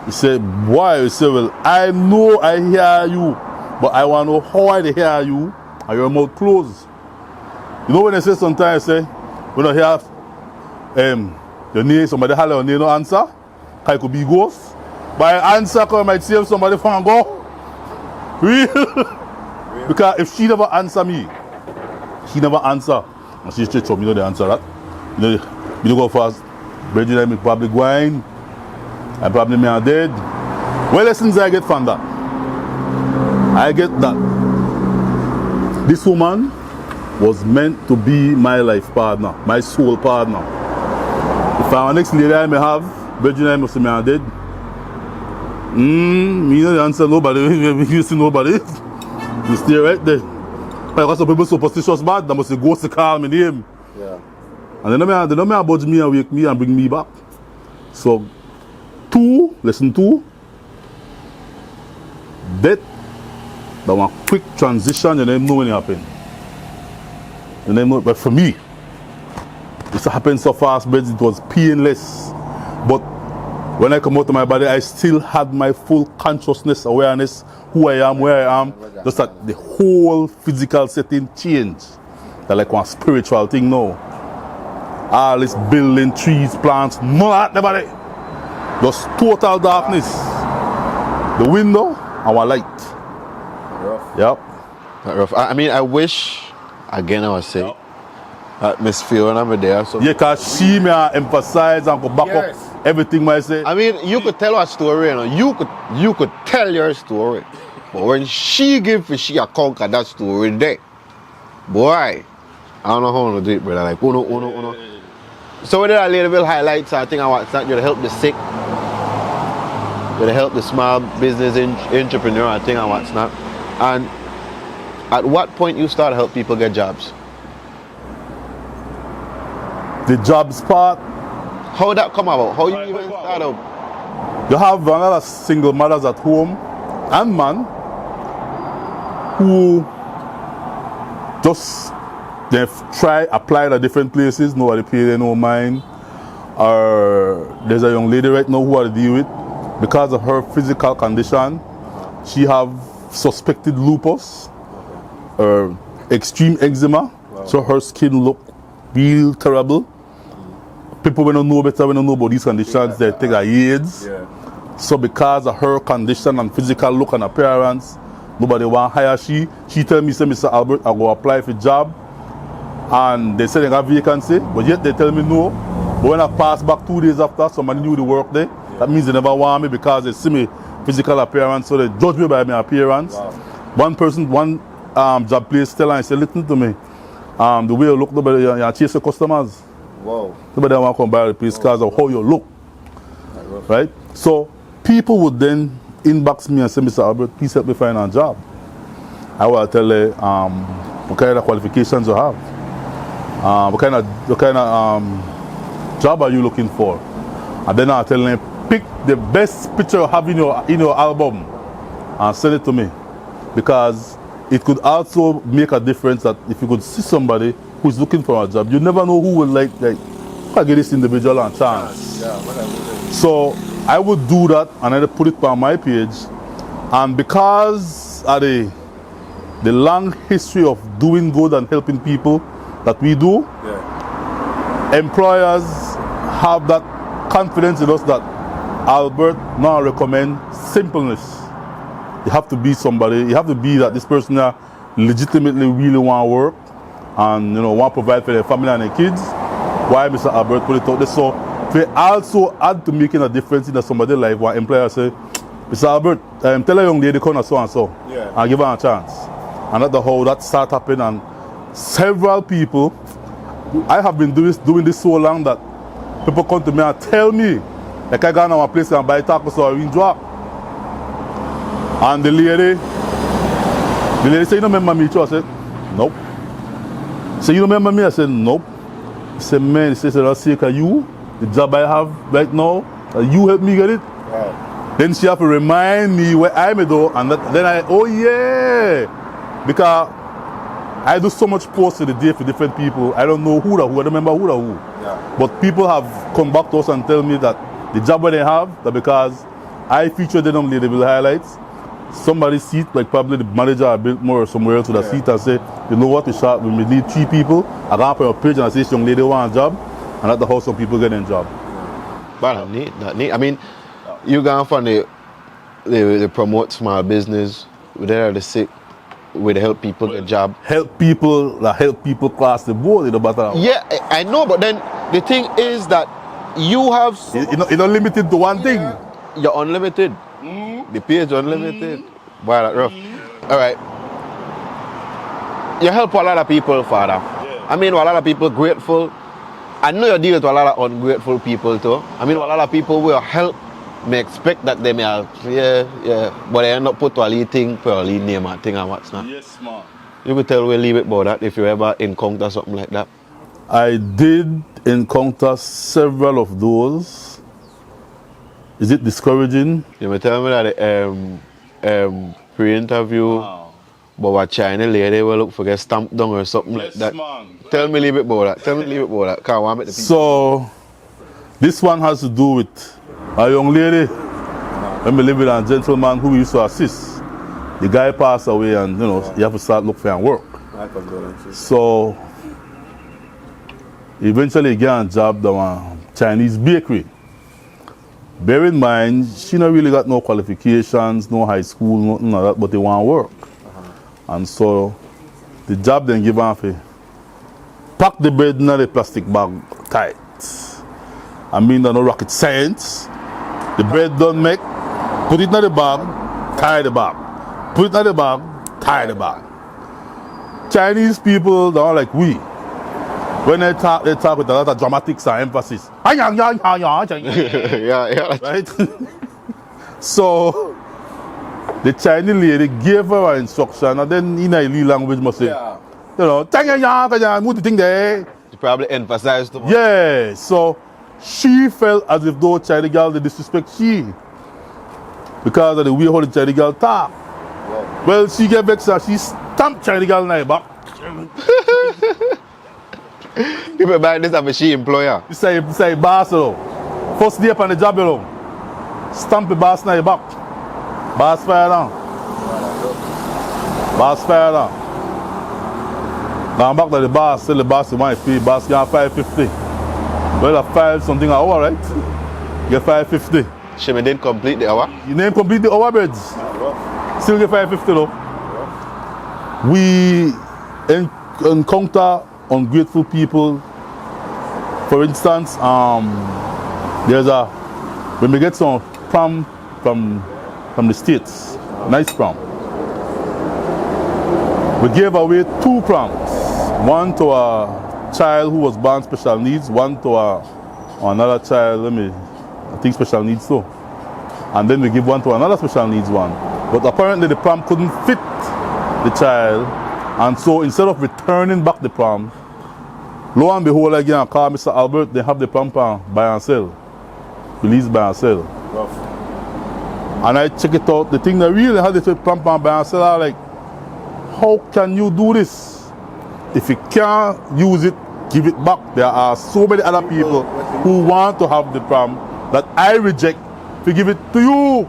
He said, boy, he said, well, I know I hear you, but I want to know how I hear you and your mouth closed. You know when they say sometimes, I say, when I hear your name, somebody holler your name, no answer, it could be ghost. But I answer, I might see if somebody from go. Real. Because if she never answer me, she never answer. And she straight up, you know they answer that. You know go fast. Bridget and me probably going. I probably may have dead. What lessons I get from that? I get that this woman was meant to be my life partner, my soul partner. If I'm the next lady I may have, Bridget and me say me have dead. Me no answer nobody. You see nobody. You stay right there. Because some people superstitious bad, they must say ghost to call me name. Yeah. And they know me about me and wake me and bring me back. So lesson 2. Death, that one quick transition, you don't know when it happen. You don't know, but for me, it happened so fast, but it was painless. But when I come out of my body, I still had my full consciousness, awareness, who I am, where I am. Just that the whole physical setting changed. That's like one spiritual thing now. All this building, trees, plants, none of that, nobody. Just total darkness. The window, our light. Rough. Yep. Rough. I mean, I wish, again, I was saying, Miss Fiona over there. So. Yeah, because she may emphasize and go back up everything I say. I mean, you could tell her story, you know. You could tell your story. But when she give for she a conquer that story there, boy, I don't know how to do it, brother. Like, uno. So with that Ladyville highlights, I think I want to help the sick, to help the small business entrepreneur, I think I want to. And at what point you start to help people get jobs? The jobs part. How that come about? How you even start out? You have a lot of single mothers at home and man who just they try apply at different places, nobody pay them no mind. Or there's a young lady right now who I deal with because of her physical condition. She have suspected lupus, extreme eczema, so her skin look real terrible. People when don't know better, when don't know about these conditions, they think are AIDS. Yeah. So because of her condition and physical look and appearance, Nobody want to hire she. She tell me, say, Mr. Albert, I go apply for job. And they say they have vacancy, but yet they tell me no. But when I pass back 2 days after, somebody knew the work there. That means they never want me because they see me physical appearance, so they judge me by my appearance. Wow. One person, one job place tell and say, listen to me. The way you look, nobody you chase your customers. Wow. Nobody want to come by the place because of how you look. Right? So people would then inbox me and say, Mr. Albert, please help me find a job. I will tell you what kind of qualifications you have. What kind of job are you looking for? And then I'll tell them, pick the best picture you have in your album and send it to me. Because it could also make a difference that if you could see somebody who's looking for a job, you never know who will like I get this individual a chance. Yeah, whatever. So I would do that and I'd put it on my page. And because of the long history of doing good and helping people that we do, employers have that confidence in us that Albert now recommend simpleness. You have to be somebody, you have to be that this person that legitimately really want to work and want to provide for their family and their kids. Why Mr. Albert put it out there? So they also add to making a difference in somebody's life. One employer say, Mr. Albert, tell a young lady come so and so, and give her a chance. And that's how that start happening. And several people, I have been doing this so long that people come to me and tell me, like I go to a place and buy tacos or a wing drop. And the lady said, you don't remember me? I said, nope. So you don't remember me? I said, nope. He said, man, he said, I'll say, you, the job I have right now, you help me get it? Right. Then she have to remind me where I'm at though, and then oh yeah. Because I do so much posts in the day for different people. I don't know who, I don't remember who. Yeah. But people have come back to us and tell me that the job where they have, that because I featured them on Ladyville highlights, somebody seat, like probably the manager I built more somewhere else to the seat and say, you know what, we need 3 people. I got up on a page and I say, this young lady want a job, and at the house some people getting a job. But that neat. I mean, you gone from the promote small business, there are the sick, with help people get job. Help people cross the board, but yeah, I know, but then the thing is that you have you're not limited to one thing. You're unlimited. The page unlimited. Wow, that's rough. All right. You help a lot of people, Father. Yeah. I mean, a lot of people grateful. I know you deal with a lot of ungrateful people too. I mean, a lot of people will help. May expect that they may have, but they end up put a little thing for a little name and thing and what's not. Yes, man. You could tell we leave it about that if you ever encounter something like that. I did encounter several of those. Is it discouraging? You may tell me that pre-interview, but what China lady will look for get stamped down or something like that. Man. Tell me a little bit about that. Can't want me to So, this one has to do with a young lady. When we live with a gentleman who we used to assist. The guy passed away and you have to start looking for work. So, eventually he got a job at a Chinese bakery. Bear in mind, she not really got no qualifications, no high school, nothing like that, but they want to work. And so, the job then give her for pack the bread in the plastic bag tight. I mean, no rocket science. The bread don't make, put it in the bag, tie the bag. Put it in the bag, tie the bag. Chinese people, they are like we. When they talk with a lot of dramatics and emphasis. yeah. Right? So, the Chinese lady gave her an instruction, and then in a language must say, move the thing there. She probably emphasized too much. Yeah, so she felt as if though Chinese girl they disrespect she. Because of the way how the Chinese girl talk. Well, she get vexed and she stamped Chinese girl in her back. People buy this as a she employer. This is boss. First day upon the job, stamp the boss in her back. Boss fire down. Boss fire down. Now I'm back to the boss, tell the boss you want to pay. Boss get $5.50. Well, I filed something an hour, right? Get $5.50. She didn't complete the hour? You didn't complete the hour, birds. Still get $5.50 though. we encounter ungrateful people. For instance, when we get some pram from the States, nice pram. We gave away 2 prams, one to a child who was born special needs, one to another child, I think special needs too. And then we give one to another special needs one. But apparently the pram couldn't fit the child, and so instead of returning back the pram, lo and behold, again, I call Mr. Albert, they have the pram by and sell. Released by and sell. Rough. And I check it out, the thing that really had the pram by and sell, I'm like, how can you do this? If you can't use it, give it back. There are so many other people who want to have the pram that I reject to give it to you.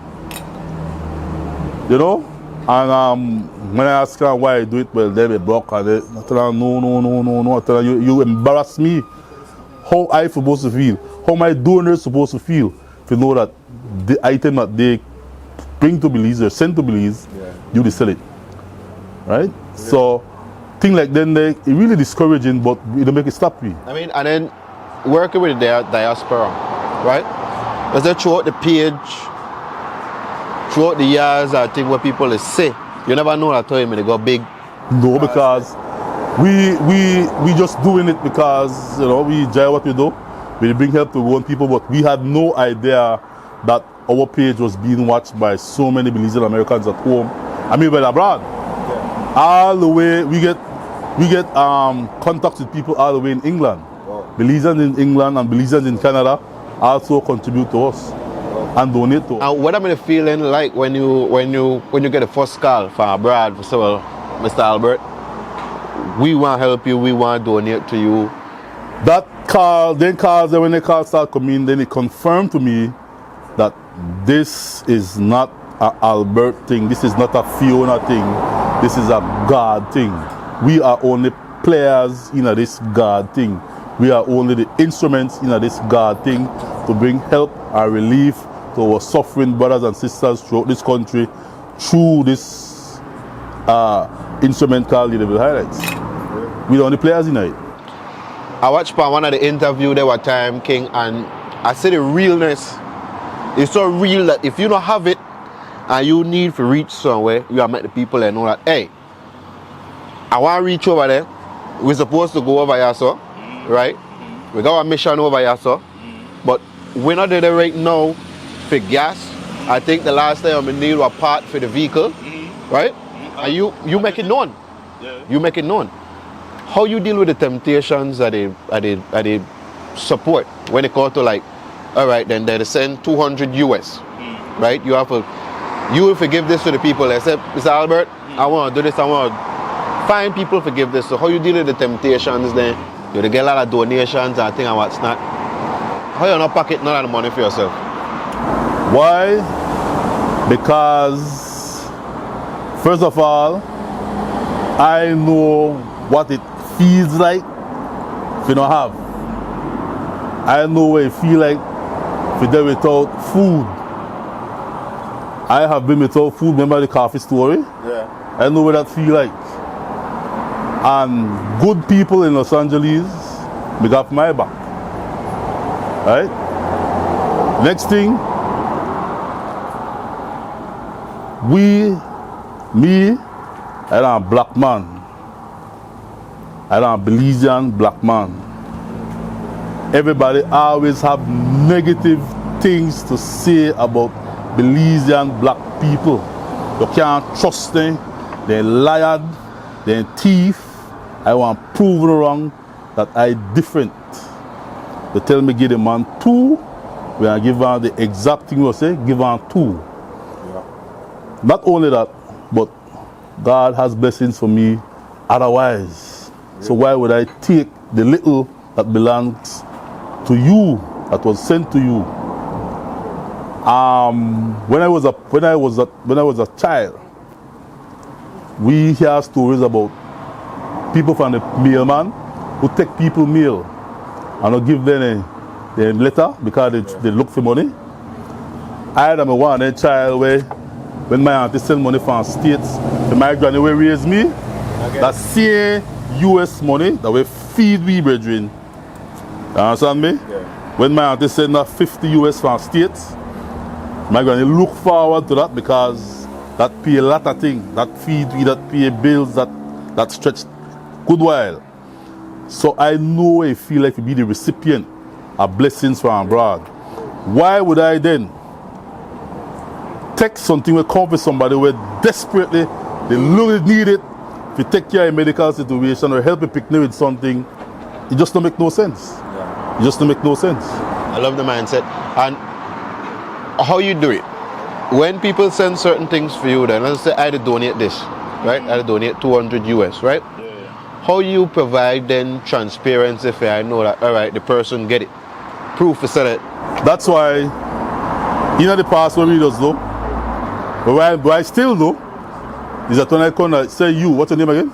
You know? And when I ask them why I do it, well, they block and they tell them, no. I tell them, you embarrass me. How I supposed to feel? How my donors supposed to feel if you know that the item that they bring to Belize or send to Belize, you they sell it. Right? Yeah. So, things like that, it's really discouraging, but it don't make it stop me. I mean, and then working with the Diaspora, right? Because they throughout the page, throughout the years, I think what people is say, you never know that time when they go big. No, because we just doing it because, you know, we enjoy what we do. We bring help to one people, but we had no idea that our page was being watched by so many Belizean Americans at home. I mean, by abroad. Yeah. All the way, we get contacts with people all the way in England. Wow. Belizeans in England and Belizeans in Canada also contribute to us and donate to us. And what am I feeling like when you get the first call from abroad for say, well, Mr. Albert, we want to help you, we want to donate to you. That call, when the call start coming, then it confirmed to me that this is not an Albert thing, this is not a Fiona thing, this is a God thing. We are only players in this God thing. We are only the instruments in this God thing to bring help and relief to our suffering brothers and sisters throughout this country through this instrument called Ladyville Highlights. We are the only players in it. I watched one of the interview there one time, King, and I see the realness. It's so real that if you don't have it and you need to reach somewhere, you have met the people and know that, hey, I want to reach over there. We're supposed to go over here, so, right? We got a mission over here, so, but we're not there right now for gas. I think the last time we need a part for the vehicle, right? And you make it known. You make it known. How you deal with the temptations that they support when it comes to like, all right, then they send 200 US, right? You will forgive this to the people. They say, Mr. Albert, I want to do this, I want to find people forgive this. So how you deal with the temptations then? You get a lot of donations and things and what's not. How you not pocket none of the money for yourself? Why? Because, first of all, I know what it feels like if you don't have. I know what it feels like if you're there without food. I have been without food. Remember the coffee story? Yeah. I know what that feels like. And good people in Los Angeles, they got my back. Right? Next thing, I'm a black man. I'm a Belizean black man. Everybody always have negative things to say about Belizean black people. You can't trust them. They're liars. They're thief. I want to prove them wrong that I different. They tell me give the man 2. When I give her the exact thing you say, give her 2. Yeah. Not only that, but God has blessings for me otherwise. So why would I take the little that belongs to you, that was sent to you? When I was a child, we hear stories about people from the mailman who take people mail and not give them a letter because they look for money. I am one child where when my auntie send money from states, my granny will raise me. That same US money that we feed we brethren. You understand me? Yeah. When my auntie send that 50 US from States, my granny look forward to that because that pay a lot of things. That feed we, that pay bills, that stretch good while. So I know I feel like to be the recipient of blessings from abroad. Why would I then take something will come for somebody where desperately they really need it to take care of a medical situation or help a picnic with something? It just don't make no sense. Yeah. It just don't make no sense. I love the mindset. And how you do it? When people send certain things for you, then let's say I had to donate this, right? I had to donate 200 US, right? Yeah. How you provide then transparency if I know that, all right, the person get it? Proof to sell it. That's why, in the past, what we just do, but what I still do, is that when I come and say you, what's your name again?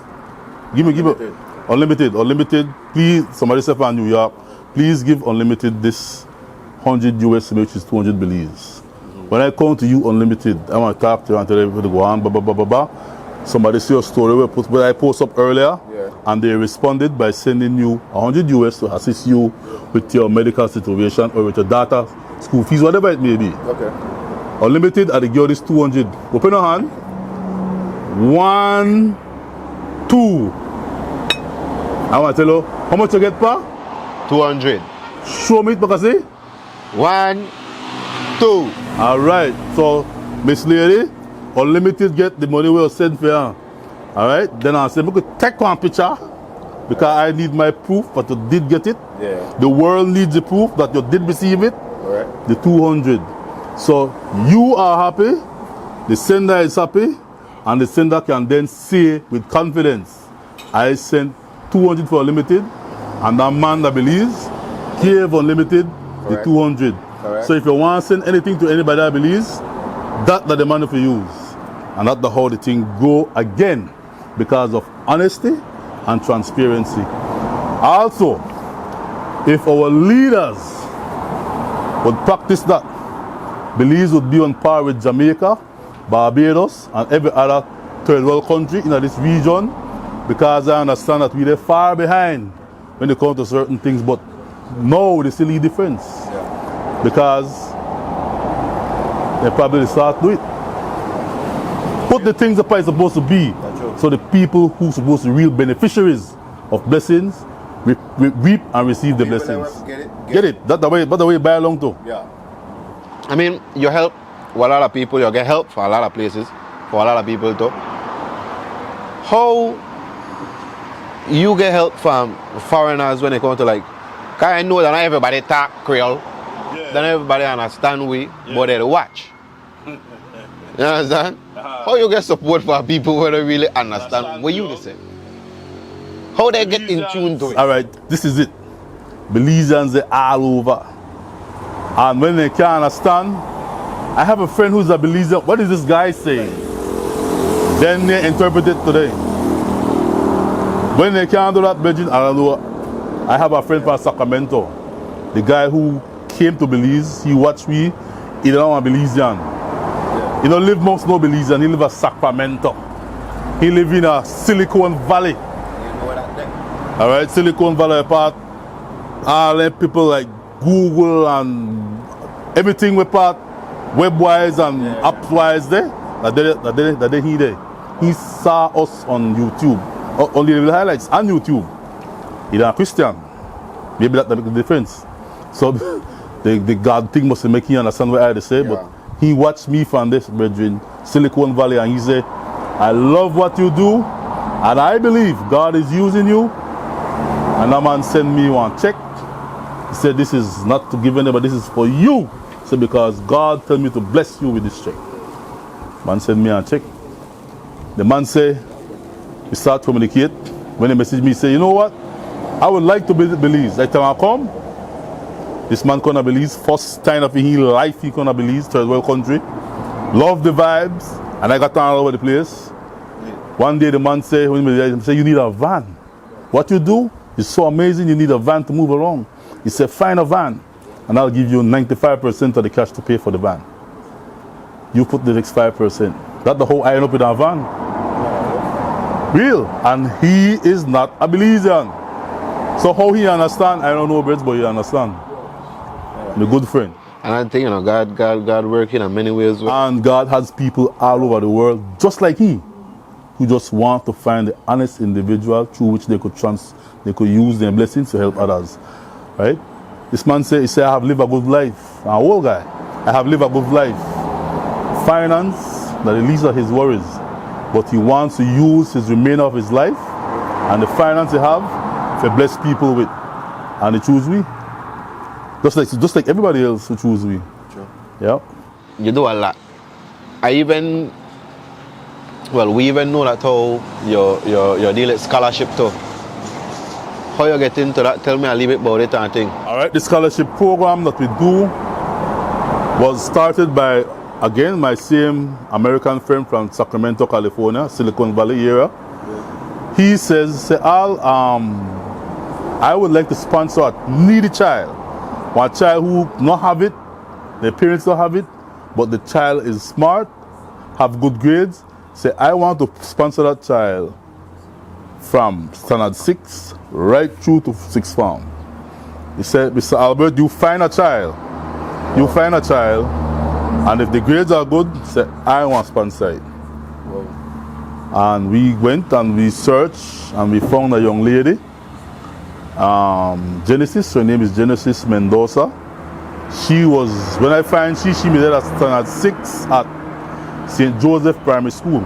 Give me. Unlimited, please, somebody say from New York, please give Unlimited this 100 US, which is 200 Belize. When I come to you, Unlimited, I want to talk to you and tell everybody to go on, blah, blah, blah, blah, blah. Somebody see your story where I post up earlier, and they responded by sending you 100 US to assist you with your medical situation or with your data, school fees, whatever it may be. Okay. Unlimited, at the girl is 200. Open your hand. 1, 2. I want to tell you, how much you get, pa? 200. Show me it, because see? 1, 2. All right. So, Miss Lady, Unlimited get the money we'll send for you. All right. Then I said, we could take one picture because I need my proof that you did get it. Yeah. The world needs the proof that you did receive it. All right. The 200. So you are happy, the sender is happy, and the sender can then say with confidence, I sent 200 for Unlimited, and that man that believes gave Unlimited the 200. Correct. So if you want to send anything to anybody that believes, that's the money for use. And that's how the thing go again, because of honesty and transparency. Also, if our leaders would practice that, Belize would be on par with Jamaica, Barbados, and every other third world country in this region, because I understand that we're far behind when it comes to certain things, but now they still need difference. Yeah. Because they probably start to do it. Put the things that are supposed to be, so the people who are supposed to be real beneficiaries of blessings reap and receive the blessings. Get it. That's the way you buy along to. Yeah. I mean, you help a lot of people, you get help for a lot of places, for a lot of people too. How you get help from foreigners when they come to like, cause I know that not everybody talk Creole, not everybody understand but they watch. You understand? How you get support for people who don't really understand what you say? How they get in tune to it? All right, this is it. Belizeans are all over. And when they can't understand, I have a friend who's a Belizean. What is this guy saying? Then they interpret it today. When they can't do that, Virgin, I don't know. I have a friend from Sacramento. The guy who came to Belize, he watched me. He don't want Belizean. He don't live amongst no Belizean. He live in Sacramento. He live in a Silicon Valley. All right, Silicon Valley part. All them people like Google and everything we part, web-wise and app-wise there, that they he there. He saw us on YouTube, only the highlights on YouTube. He's a Christian. Maybe that make the difference. So the God thing must make him understand what I say, but he watched me from this, brethren, Silicon Valley, and he said, I love what you do, and I believe God is using you. And that man sent me one check. He said, this is not to give anybody, this is for you. He said, because God told me to bless you with this check. Man sent me a check. The man said, we start to communicate. When he messaged me, he said, you know what? I would like to visit Belize. That time I come, this man come to Belize. First time of his life he come to Belize, third world country. Love the vibes. And I got all over the place. One day the man said, you need a van. What you do is so amazing, you need a van to move around. He said, find a van, and I'll give you 95% of the cash to pay for the van. You put the next 5%. That's the whole iron up in our van. Real. And he is not a Belizean. So how he understand, I don't know, but he understand. My good friend. And I think, God working in many ways. And God has people all over the world, just like he, who just want to find the honest individual through which they could use their blessings to help others. Right? This man he said, I have lived a good life. An old guy. I have lived a good life. Finance, that the least of his worries. But he wants to use his remainder of his life and the finance he have to bless people with. And he choose we. Just like everybody else who choose we. Sure. Yeah. You do a lot. We even know that how you deal with scholarship too. How you get into that? Tell me a little bit about it and thing. All right, the scholarship program that we do was started by, again, my same American friend from Sacramento, California, Silicon Valley area. Yeah. He says, I would like to sponsor a needy child. One child who not have it, their parents don't have it, but the child is smart, have good grades. Say, I want to sponsor that child from standard 6 right through to 6th form. He said, Mr. Albert, you find a child, and if the grades are good, say, I want to sponsor it. Whoa. And we went and we searched and we found a young lady, Genesis, her name is Genesis Mendoza. She was, when I find she made it at standard 6 at St. Joseph Primary School.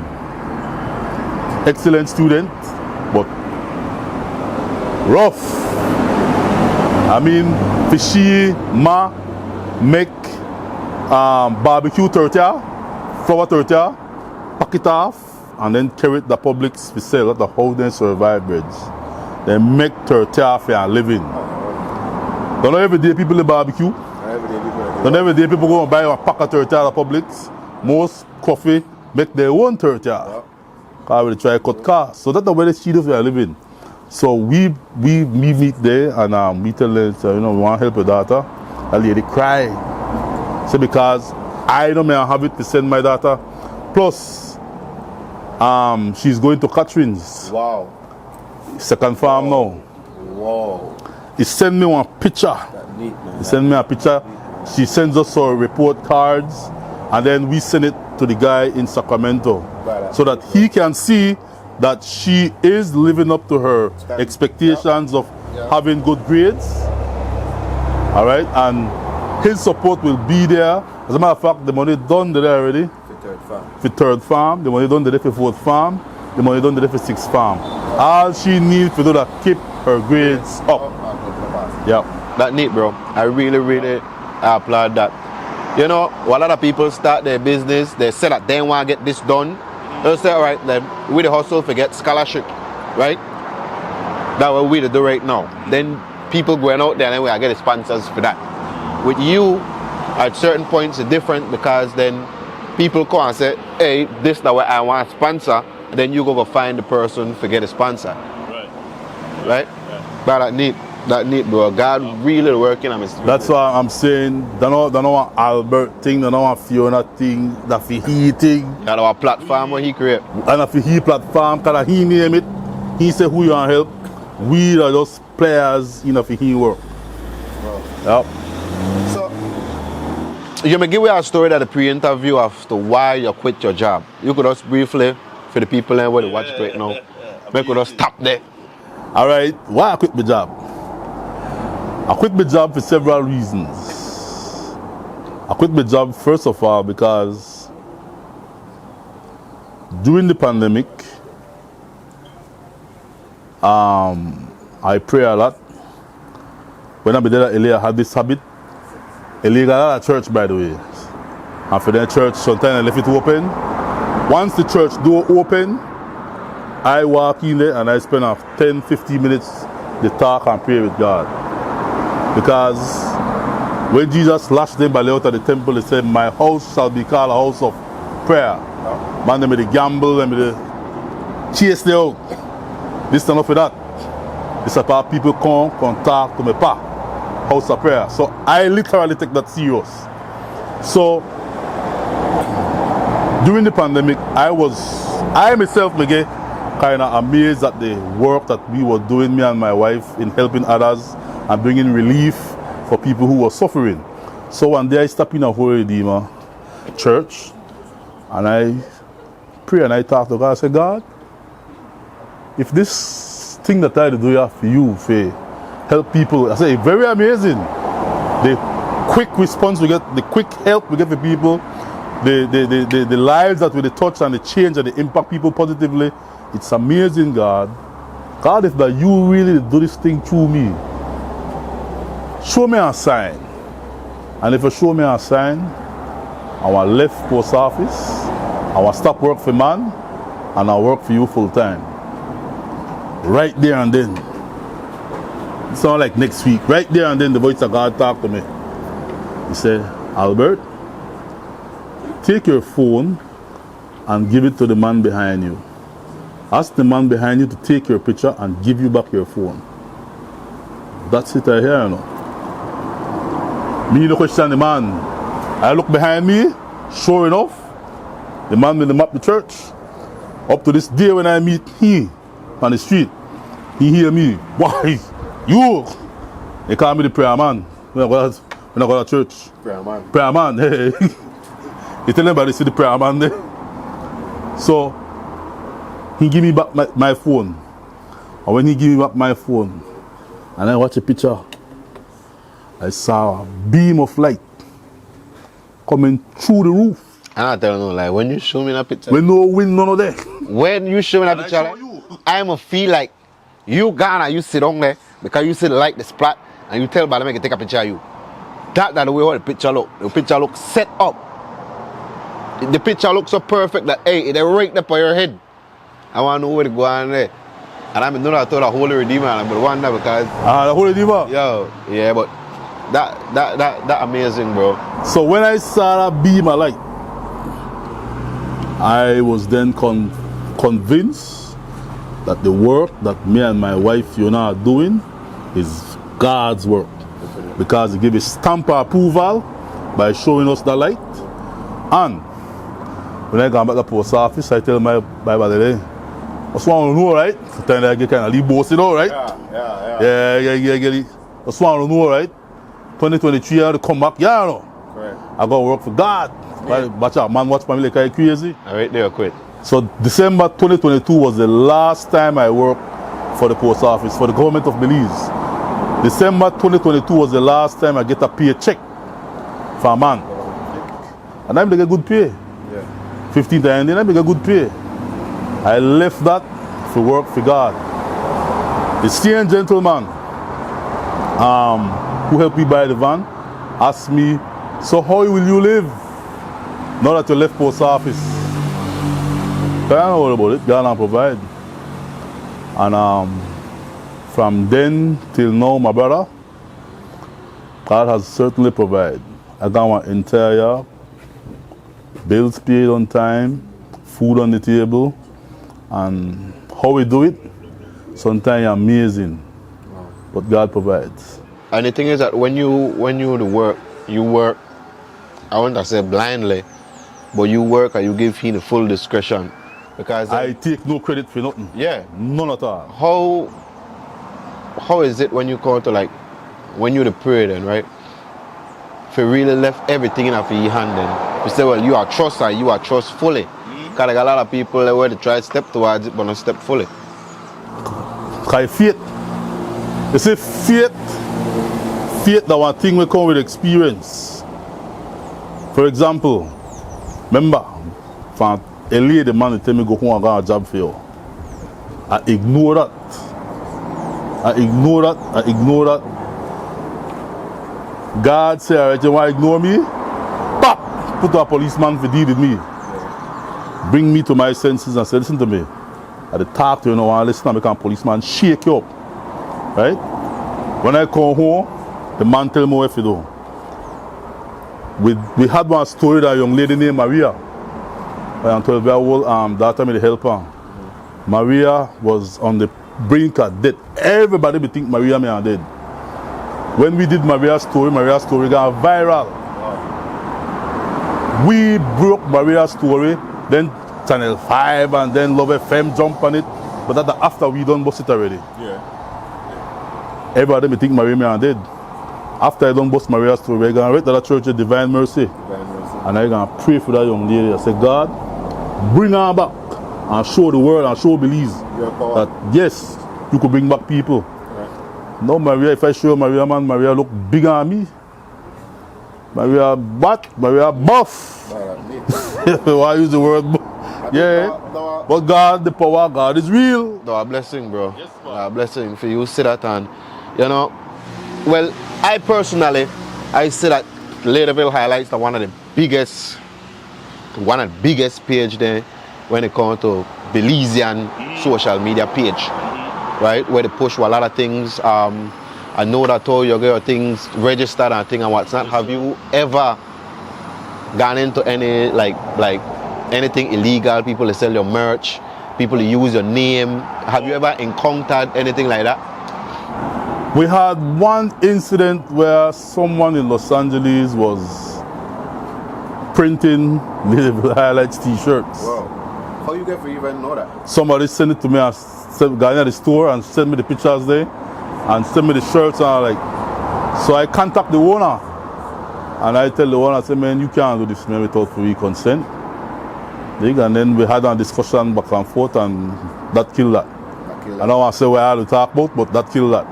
Excellent student, but rough. I mean, fishy, make barbecue tortilla, flour tortilla, pack it off, and then carry it to the public to sell at the how they survive breads. They make tortilla for a living. Don't know every day people do barbecue. Don't every day people go and buy a pack of tortilla at the public. Most coffee make their own tortilla. Because they try to cut costs. So that's the way they see for a living. So we meet there and we tell them, we want to help your daughter. The lady cry. So because I don't have it to send my daughter. Plus, she's going to Catherine's. Wow. Second farm now. Wow. He sent me one picture. That's neat, man. He sent me a picture. She sends us our report cards, and then we send it to the guy in Sacramento, so that he can see that she is living up to her expectations of having good grades. All right, and his support will be there. As a matter of fact, the money done there already. For third farm, the money done there for fourth farm, the money done there for sixth farm. All she needs to do that keep her grades up. Yeah, That neat, bro. I really applaud that. You know, a lot of people start their business, they say that they want to get this done. They'll say, all right, then we the hustle forget scholarship, right? That's what we do right now. Then people going out there and we are getting sponsors for that. With you, at certain points it's different because then people come and say, hey, this is what I want to sponsor. Then you go find the person to get a sponsor. Right? But that neat, bro. God really working on me. That's why I'm saying, don't know Albert thing, don't know Fiona thing, that for he thing. That our platform what he create. And if he platform, because he name it, he say who you want to help. We are just players in if he work. Yep. So, you may give me a story that the pre-interview as to why you quit your job. You could just briefly, for the people who watch it right now, make us stop there. All right, why I quit my job? I quit my job for several reasons. I quit my job first of all because during the pandemic, I pray a lot. When I was there at LA, I had this habit. LA got a lot of church, by the way. And for that church, sometimes I left it open. Once the church door open, I walk in there and I spend 10-15 minutes to talk and pray with God. Because when Jesus lashed them by out of the temple, he said, my house shall be called a house of prayer. Man, they made the gamble, they made the chase them out. This is enough of that. This is about people come talk to me, house of prayer. So I literally take that serious. So during the pandemic, I myself, kind of amazed at the work that we were doing, me and my wife, in helping others and bringing relief for people who were suffering. So one day I stepped in a Holy Redeemer church and I pray and I talk to God. I say, God, if this thing that I do here for you, for help people, I say, very amazing. The quick response we get, the quick help we get for people, the lives that we touch and the change and the impact people positively, it's amazing, God. God, if that you really do this thing through me, show me a sign. And if you show me a sign, I will left post office, I will stop work for man, and I'll work for you full time. Right there and then. It sounds like next week. Right there and then the voice of God talked to me. He said, Albert, take your phone and give it to the man behind you. Ask the man behind you to take your picture and give you back your phone. That's it right here, you know. Me no question the man. I look behind me, sure enough, the man with the map the church. Up to this day when I meet him on the street, he hear me, why, you? They call me the prayer man when I go to church. Prayer man. Prayer man, hey. You tell everybody see the prayer man there. So, he give me back my phone. And when he give me back my phone, and I watch a picture, I saw a beam of light coming through the roof. I don't know, like when you show me that picture. When no wind, none of that. When you show me that picture, I'ma feel like you Ghana, you sit on there because you see the light, the splat, and you tell Balame to take a picture of you. That's the way how the picture look. The picture look set up. The picture looks so perfect that hey, it's right there by your head. I want to know where to go on there. And I know that I thought the Holy Redeemer, and I wonder because The Holy Redeemer? yo, yeah, but that amazing, bro. So when I saw that beam of light, I was then convinced that the work that me and my wife Fiona are doing is God's work. Because He gave a stamp of approval by showing us the light. And when I come back to the post office, I tell my buddy, what's wrong with you, right? Sometimes I get kind of leave bossy, right? Yeah. What's wrong with you, right? 2023, I have to come back, yeah, no. Correct. I got to work for God. Yeah. Watch out, man, watch my like I crazy. All right, there, quit. So December 2022 was the last time I worked for the post office, for the government of Belize. December 2022 was the last time I get a paycheck for a man. And I'm get good pay. Yeah. 15 times, then I get good pay. I left that for work for God. The same gentleman who helped me buy the van asked me, so how will you live now that you left post office? I don't know about it, God will provide. And from then till now, my brother, God has certainly provided. I got my entire bills paid on time, food on the table, and how we do it, sometimes amazing. Wow. But God provides. And the thing is that when you work, I want to say blindly, but you work and you give Him the full discretion. Because I take no credit for nothing. Yeah. None at all. How is it when you come to like, when you're the prayer then, right? If you really left everything in your hand then, you say, well, you are trust and you are trust fully. Because like a lot of people they were to try to step towards it, but not step fully. Because faith, you say faith that one thing will come with experience. For example, remember, from a lady man tell me go home and get a job for you. I ignore that. God said, alright, you want to ignore me? Pop! Put a policeman to deal with me. Bring me to my senses and say, listen to me. At the talk to you, I listen and make a policeman shake you up. Right? When I come home, the man tell me what to do. We had one story that a young lady named Maria. I'm 12-year-old daughter me the helper. Maria was on the brink of death. Everybody be think Maria me are dead. When we did Maria's story got viral. Wow. We broke Maria's story, then Channel 5 and then Love FM jump on it. But that after we done bust it already. Yeah. Everybody may think Maria me and dead. After I done bust Maria's story, we're gonna write to the church of Divine Mercy. Divine mercy. And I'm gonna pray for that young lady. I say, God, bring her back and show the world and show Belize Your power. that yes, you could bring back people. Right. No, Maria, if I show Maria, man, Maria look bigger than me. Maria what? Maria buff. Why use the word buff? Yeah. But God, the power of God is real. No, a blessing, bro. Yes, man. A blessing for you see that, and you know, well, I personally, I see that Ladyville highlights are one of the biggest page there when it comes to Belizean social media page, right? Where they push a lot of things. I know that all you get your things registered and thing and what's not. Have you ever gone into any like anything illegal? People that sell your merch, people that use your name. Have you ever encountered anything like that? We had one incident where someone in Los Angeles was printing Ladyville highlights t-shirts. Wow. How you get for even know that? Somebody sent it to me, I got at the store and sent me the pictures there and sent me the shirts, and so I contact the owner and I tell the owner, I say, man, you can't do this, man, without free consent. And then we had a discussion back and forth, and that killed that. I don't want to say what I had to talk about, but that killed that.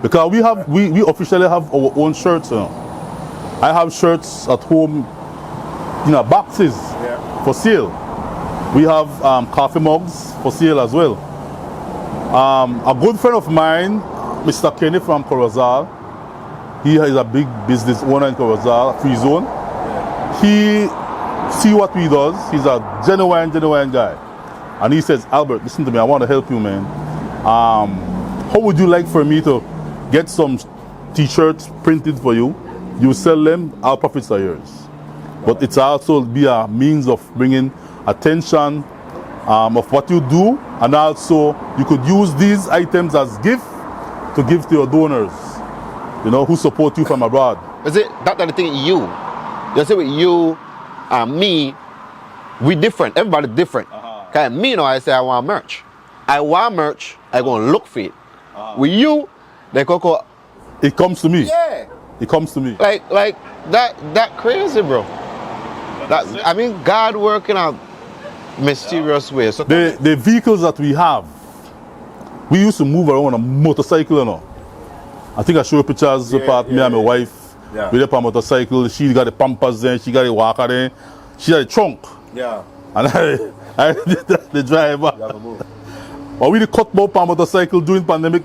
Because we officially have our own shirts, you know. I have shirts at home, boxes for sale. We have coffee mugs for sale as well. A good friend of mine, Mr. Kenny from Corozal, he is a big business owner in Corozal, Free Zone. He see what we does. He's a genuine guy. And he says, Albert, listen to me, I want to help you, man. How would you like for me to get some t-shirts printed for you? You sell them, our profits are yours. But it's also be a means of bringing attention of what you do, and also you could use these items as gift to give to your donors, who support you from abroad. Is it that the thing you say with you and me, we different, everybody different. Cause me I say I want merch. I gonna look for it. With you, they go it comes to me. Yeah. It comes to me. like that crazy, bro. I mean, God working out mysterious ways. So The vehicles that we have, we used to move around on a motorcycle, I think I showed pictures about me and my wife. Yeah. We up on a motorcycle. She got the pampers there, she got the walker there, she got the trunk. Yeah. And I did the driver. You have to move. But we cut about on motorcycle during pandemic.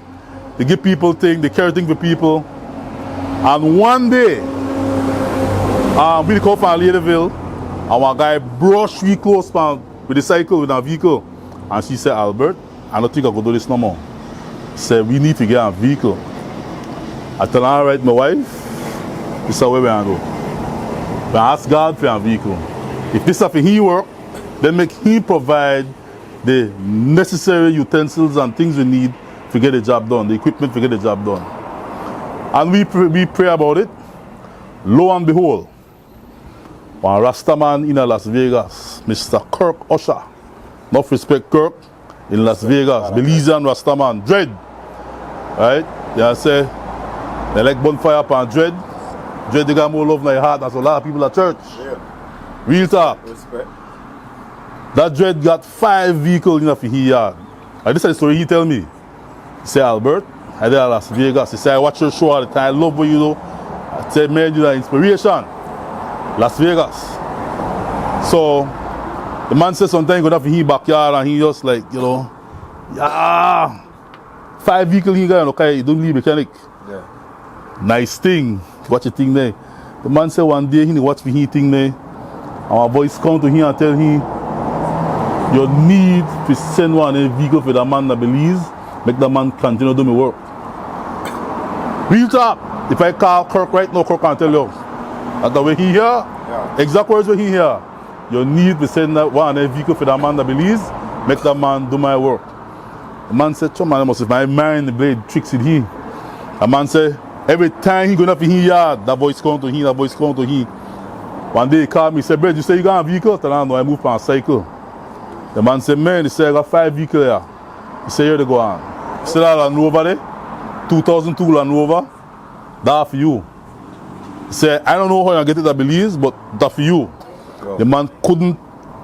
They give people things, they carry things for people. And one day, we come from Ladyville, and one guy brushed me close with the cycle, with our vehicle. And she said, Albert, I don't think I could do this no more. She said, we need to get a vehicle. I tell her, all right, my wife, this is where we're going to go. We ask God for a vehicle. If this is for He work, then make He provide the necessary utensils and things we need to get the job done, the equipment to get the job done. And we pray about it. Lo and behold, one Rastaman in Las Vegas, Mr. Kirk Usher, enough respect Kirk, in Las Vegas, Belizean Rastaman, Dread. Right? They say, they like bonfire upon Dread. Dread, they got more love in their heart than a lot of people at church. Yeah. Real talk. Respect. That Dread got 5 vehicles in his yard. And this is the story he tell me. He said, Albert, I did Las Vegas. He said, I watch your show all the time. I love what you do. I said, man, you're an inspiration. Las Vegas. So, the man said sometimes he go to his backyard and he just like, 5 vehicles he got, okay, he don't need mechanic. Yeah. Nice thing. Watch the thing there. The man said one day he watch his thing there. And my voice come to him and tell him, you need to send one vehicle for the man that Belize, make the man continue to do my work. Real talk. If I call Kirk right now, Kirk can tell you. That's the way he here. Yeah. Exact words where he here. You need to send that one vehicle for the man that Belize, make the man do my work. The man said, man, I must have my mind the blade tricks in him. The man said, every time he going up in his yard, that voice come to him, that voice come to him. One day he called me, he said, Brad, you say you got a vehicle? I tell him, no, I move on a cycle. The man said, man, he said, I got 5 vehicles here. He said, here they go on. See that Land Rover there? 2002 Land Rover? That's for you. He said, I don't know how you get it at Belize, but that's for you. Wow. The man couldn't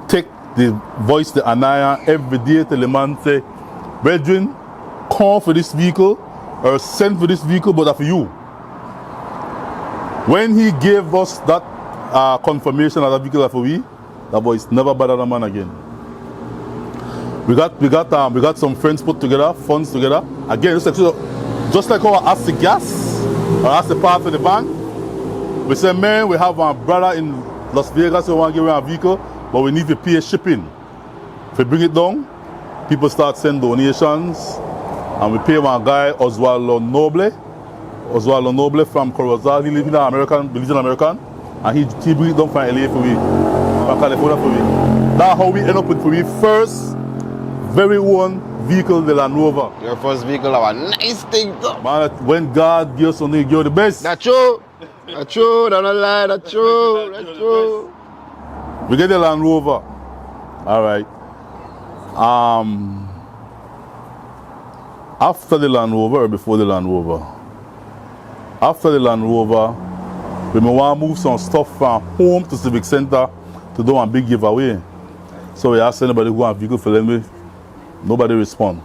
take the voice, the Anaya, every day till the man say, brethren, come for this vehicle or send for this vehicle, but that's for you. When he gave us that confirmation that vehicle is for we, that voice never bothered a man again. We got some friends put together, funds together. Again, just like how I asked the gas or asked the part for the van. We said, man, we have a brother in Las Vegas who want to give him a vehicle, but we need to pay shipping. If we bring it down, people start sending donations, and we pay one guy, Oswaldo Noble from Corozal. He lives in Belizean American, and he bring it down from LA for me, from California for me. That's how we end up with for me first very own vehicle, the Land Rover. Your first vehicle have a nice thing though. Man, when God gives something, He gives the best. That's true. That's true. Don't lie. That's true. That's true. We get the Land Rover. All right. After the Land Rover or before the Land Rover? After the Land Rover, we may want to move some stuff from home to Civic Center to do a big giveaway. So we asked anybody who want a vehicle for them. Nobody respond.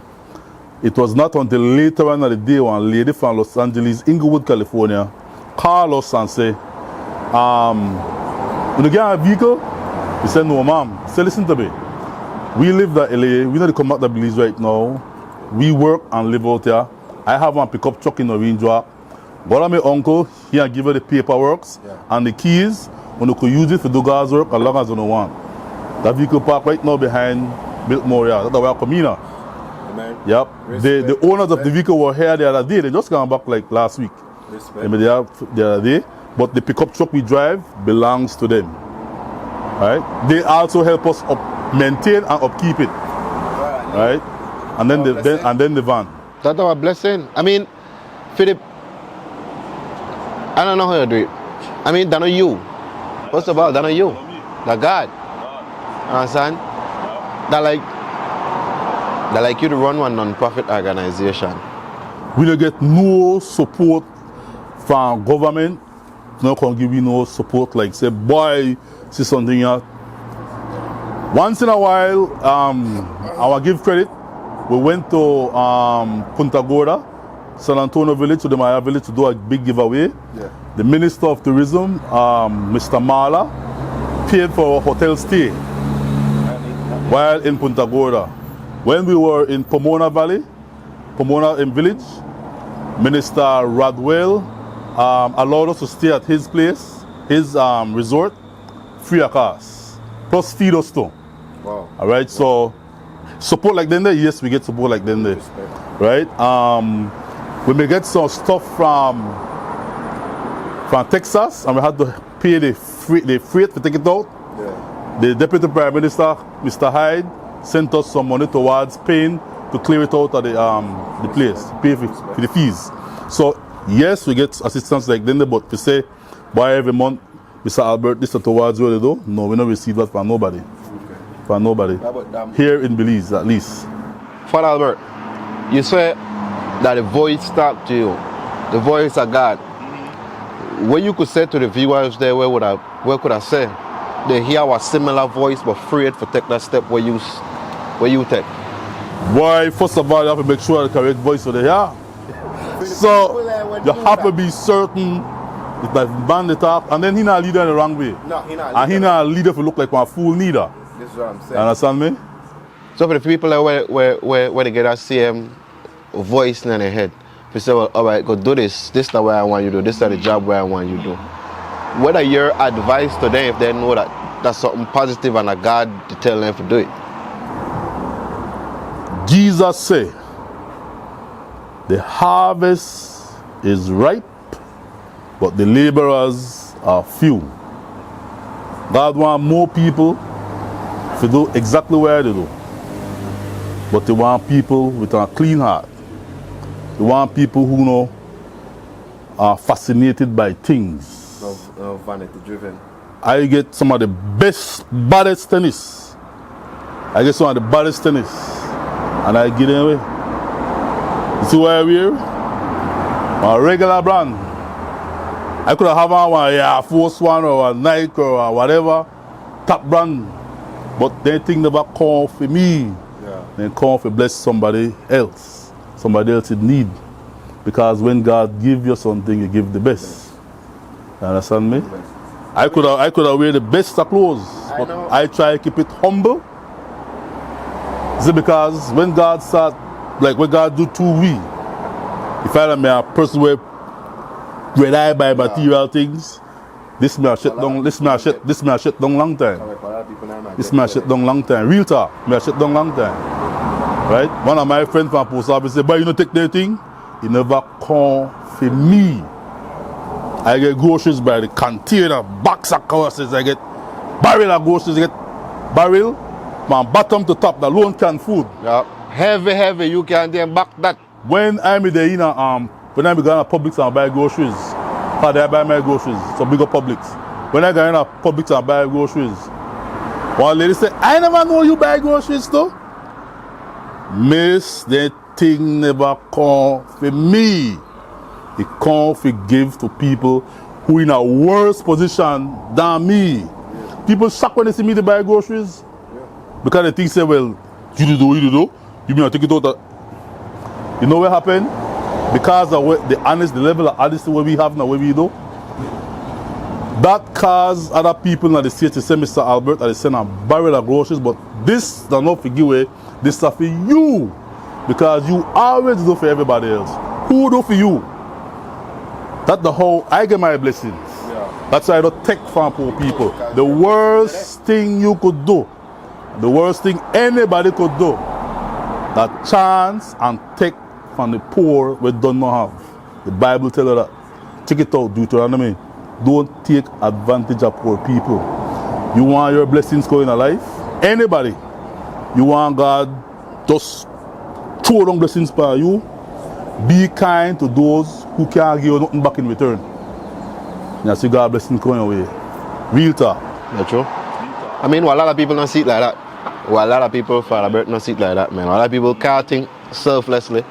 It was not until later on in the day when a lady from Los Angeles, Inglewood, California, called us and say, when you get a vehicle? We said, no, ma'am. He said, listen to me. We live at LA. We need to come back to Belize right now. We work and live out here. I have one pickup truck in Orange Walk. Go to my uncle, he can give her the paperwork and the keys, when you could use it for do God's work as long as you don't want. That vehicle parked right now behind Biltmore. That's where I come in. Yep. The owners of the vehicle were here the other day. They just came back like last week. The other day. But the pickup truck we drive belongs to them. Right? They also help us maintain and upkeep it. Right? And then the van. That's our blessing. I mean, Philip, I don't know how to do it. I mean, that's not you. First of all, that's not you. That's God. Understand? That like you to run one non-profit organization. We don't get no support from government. No can give you no support like say, boy, see something here. Once in a while, I will give credit. We went to Punta Gorda, San Antonio Village, to the Maya Village to do a big giveaway. Yeah. The Minister of Tourism, Mr. Mala, paid for a hotel stay while in Punta Gorda. When we were in Pomona Valley, Pomona Village, Minister Radwell allowed us to stay at his place, his resort, free of cost, plus feed us too. Wow. All right, so support like them there, yes, we get support like them there, right? We may get some stuff from Texas, and we had to pay the freight to take it out. Yeah. The Deputy Prime Minister, Mr. Hyde, sent us some money towards paying to clear it out of the place, pay for the fees. So yes, we get assistance like them, but to say, why every month, Mr. Albert, this is towards where they do? No, we don't receive that from nobody. Okay. From nobody. Here in Belize, at least. Father Albert, you say that the voice talk to you, the voice of God. What you could say to the viewers there, where could I say? They hear a similar voice but afraid to take that step where you take. Boy, first of all, you have to make sure the correct voice for the hear. So you have to be certain that band the talk, and then he not leader in the wrong way. No, he not. And he not leader if you look like one fool neither. This is what I'm saying. You understand me? So for the people where they get that same voice in their head, they say, well, all right, go do this. This is the way I want you to do. This is the job where I want you to do. What are your advice to them if they know that that's something positive and that God to tell them to do it? Jesus said, the harvest is ripe, but the laborers are few. God wants more people to do exactly what they do. But they want people with a clean heart. They want people who are fascinated by things. No vanity driven. I get some of the baddest tennis. I get some of the baddest tennis. and I give them away. You see what I wear? A regular brand. I could have one Air Force One or a Nike or whatever, top brand. But they think never come for me. Yeah. They come for bless somebody else in need. Because when God give you something, He give the best. You understand me? I could have wear the best of clothes, but I try to keep it humble. See, because when God start, like when God do to we, if I am a person where I buy material things, this may shut down long time. This may shut down long time. Real talk, may shut down long time. Right? One of my friends from post office said, "But you don't take their thing." He never come for me. I get groceries by the container, box of groceries. I get barrel of groceries. I get barrel from bottom to top, the lone can food. Yeah. Heavy, you can't then back that. When I'm in the when I go to Publix and buy groceries, how do I buy my groceries? So bigger Publix. When I go in a Publix and buy groceries, one lady say, "I never know you buy groceries though." Miss, the thing never come for me. It come for give to people who in a worse position than me. People shock when they see me to buy groceries. Because they think say, well, you do. You mean I take it out. You know what happened? Because of the level of honesty what we have now, what we do. That cause other people in the state to say, Mr. Albert, they send a barrel of groceries, but this does not forgive away. This stuff for you. Because you always do for everybody else. Who do for you? That's the whole, I get my blessings. Yeah. That's why I don't take from poor people. The worst thing you could do, the worst thing anybody could do, that chance and take from the poor we don't know have. The Bible tells you that. Check it out, Deuteronomy. Don't take advantage of poor people. You want your blessings going in life? Anybody. You want God just throw down blessings for you? Be kind to those who can't give you nothing back in return. You see God blessings going away. Real talk. That's true. I mean, well, a lot of people don't see it like that. Well, a lot of people, Father Bert, don't see it like that, man. A lot of people can't think selflessly.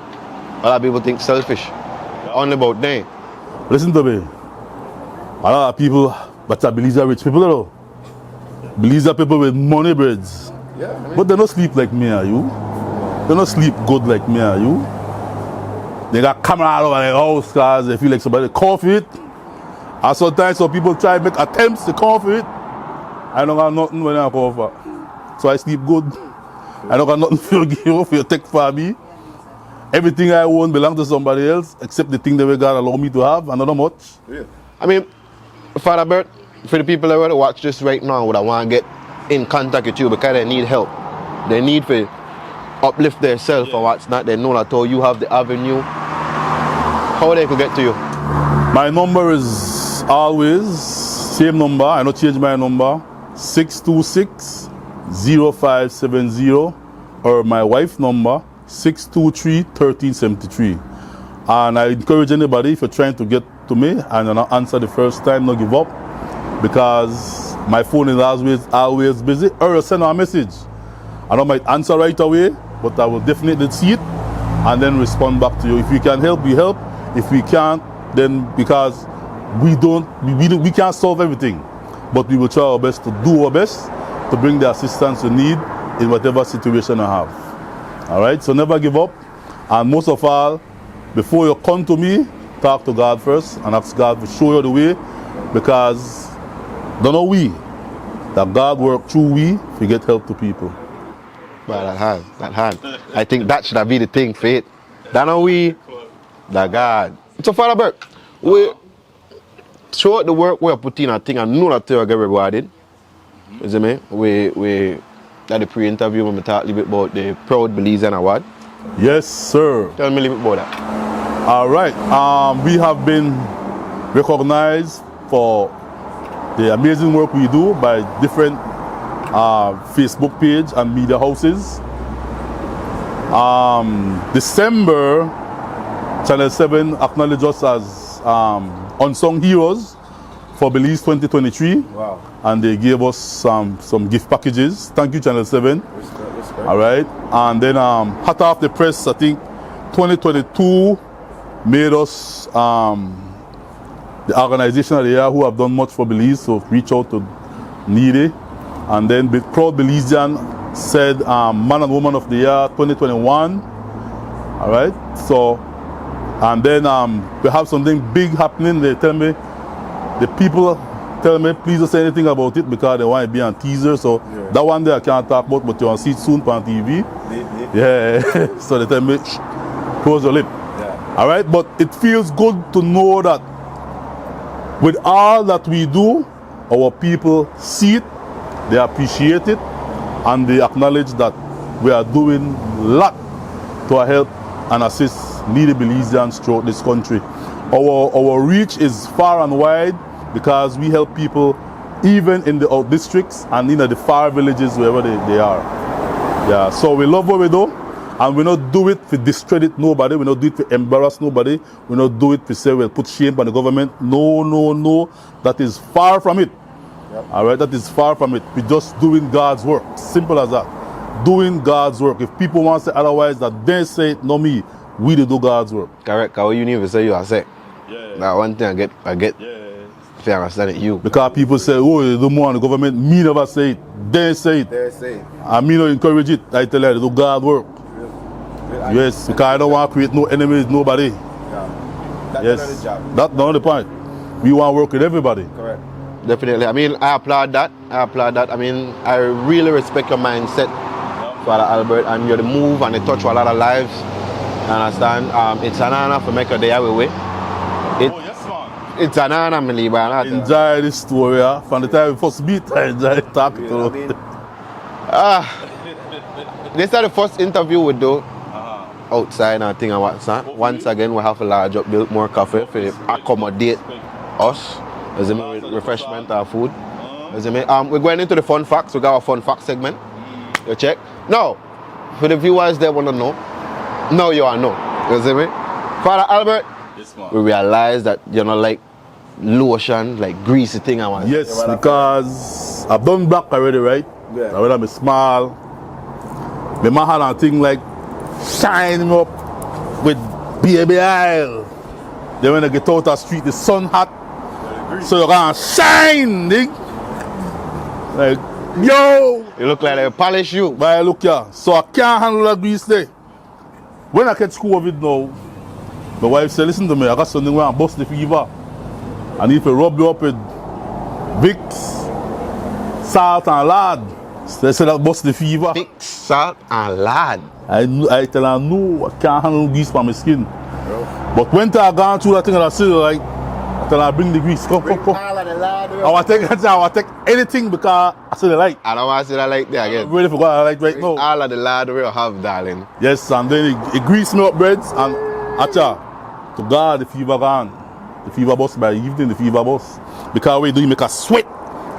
A lot of people think selfish. Only about them. Listen to me. A lot of people, but I believe are rich people, though. Belize people with money breads. Yeah, I mean, but they don't sleep like me or you. They don't sleep good like me or you. They got camera all over their house because they feel like somebody call for it. And sometimes some people try to make attempts to call for it. I don't got nothing when I call for. So I sleep good. I don't got nothing for you give you, for you take for me. Everything I own belongs to somebody else except the thing that we God allow me to have, and not much. yeah. I mean, Father Bert, for the people that want to watch this right now, would I want to get in contact with you because they need help. They need to uplift themselves and what's not. They know that all you have the avenue. How they could get to you? My number is always same number. I don't change my number. 626-0570 or my wife's number 623-1373. And I encourage anybody, if you're trying to get to me and you're not answer the first time, not give up, because my phone is always busy. Or send a message. I don't might answer right away, but I will definitely see it and then respond back to you. If we can help, we help. If we can't, then because we can't solve everything, but we will try our best to do our best to bring the assistance you need in whatever situation you have. All right, so never give up. And most of all, before you come to me, talk to God first and ask God to show you the way, because don't know that God work through we get help to people. Well, that hand. I think that should be the thing for it. That know we, that God. So Father Bert, we throughout the work we are putting a thing, and know that you get rewarded. You see me? We at the pre-interview when we talk a little bit about the Proud Belizean Award. Yes, sir. Tell me a little bit about that. All right. We have been recognized for the amazing work we do by different Facebook page and media houses. December, Channel 7 acknowledged us as unsung heroes for Belize 2023. Wow. And they gave us some gift packages. Thank you, Channel 7. Respect. All right, and then hot off the press, I think 2022 made us the organization of the year who have done much for Belize, so reach out to needy. And then Proud Belizean said Man and Woman of the Year 2021. All right, so and then we have something big happening. They tell me, the people tell me please don't say anything about it because they want to be on teaser. So that one day I can't talk about, but you will see it soon on TV. Yeah. So they tell me, shh, close your lip. Yeah. All right, but it feels good to know that with all that we do, our people see it, they appreciate it, and they acknowledge that we are doing a lot to help and assist needy Belizeans throughout this country. Our reach is far and wide because we help people even in the out districts and in the far villages wherever they are. Yeah, so we love what we do, and we not do it to discredit nobody, we not do it to embarrass nobody, we not do it to say we'll put shame on the government. No, no, no, that is far from it. Yep. All right, that is far from it. We're just doing God's work, simple as that. Doing God's work. If people want to say otherwise, that they say it, not me. We do God's work. Correct, because you need to say you are sick. Yeah. That one thing I get. Yeah. If you understand it, you. Because people say, oh, you do more on the government. Me never say it. They say it. They say it. And me not encourage it. I tell you, do God's work. Yes, because I don't want to create no enemies, nobody. Yeah. That's Yes, another job. that's not the point. We want to work with everybody. Correct. Definitely. I mean, I applaud that. I mean, I really respect your mindset, Father Albert, and you're the move and the touch for a lot of lives. You understand? It's an honor for make a day away. Yes, man. It's an honor, my Liban. Enjoy this story. From the time we first meet, I enjoy talking to you. This is the first interview we do outside and thing and what's that. Once again, we have a large up, build more coffee to accommodate us. As in refreshment or food. As in, we're going into the fun facts. We got our fun fact segment. You check. Now, for the viewers they want to know, now you are know. You see me? Father Albert, Yes, man. we realize that you're not like lotion, like greasy thing. I want. Yes, because I've done black already, right? Yeah. When I'm small, the man had a thing like shine him up with baby oil. Then when I get out the street, the sun hot, so you're gonna shine, nigga. Like, yo! You look like they polish you. But I look here, so I can't handle that grease there. When I catch COVID now, my wife said, listen to me, I got something where I bust the fever. I need to rub you up with Vicks, salt and lard. They said that bust the fever. Thick salt and lard. I tell her, no, I can't handle grease for my skin. But when I gone through that thing and I see like, I tell her, bring the grease, come. All of the lard. I want to take anything because I see the light. I don't want to see that like that again. I'm ready for what I like right now. All of the lard we have, darling. Yes, and then it greased me up breads and acha, to God, the fever gone. The fever bust by evening, the fever bust. Because what you do, you make a sweat.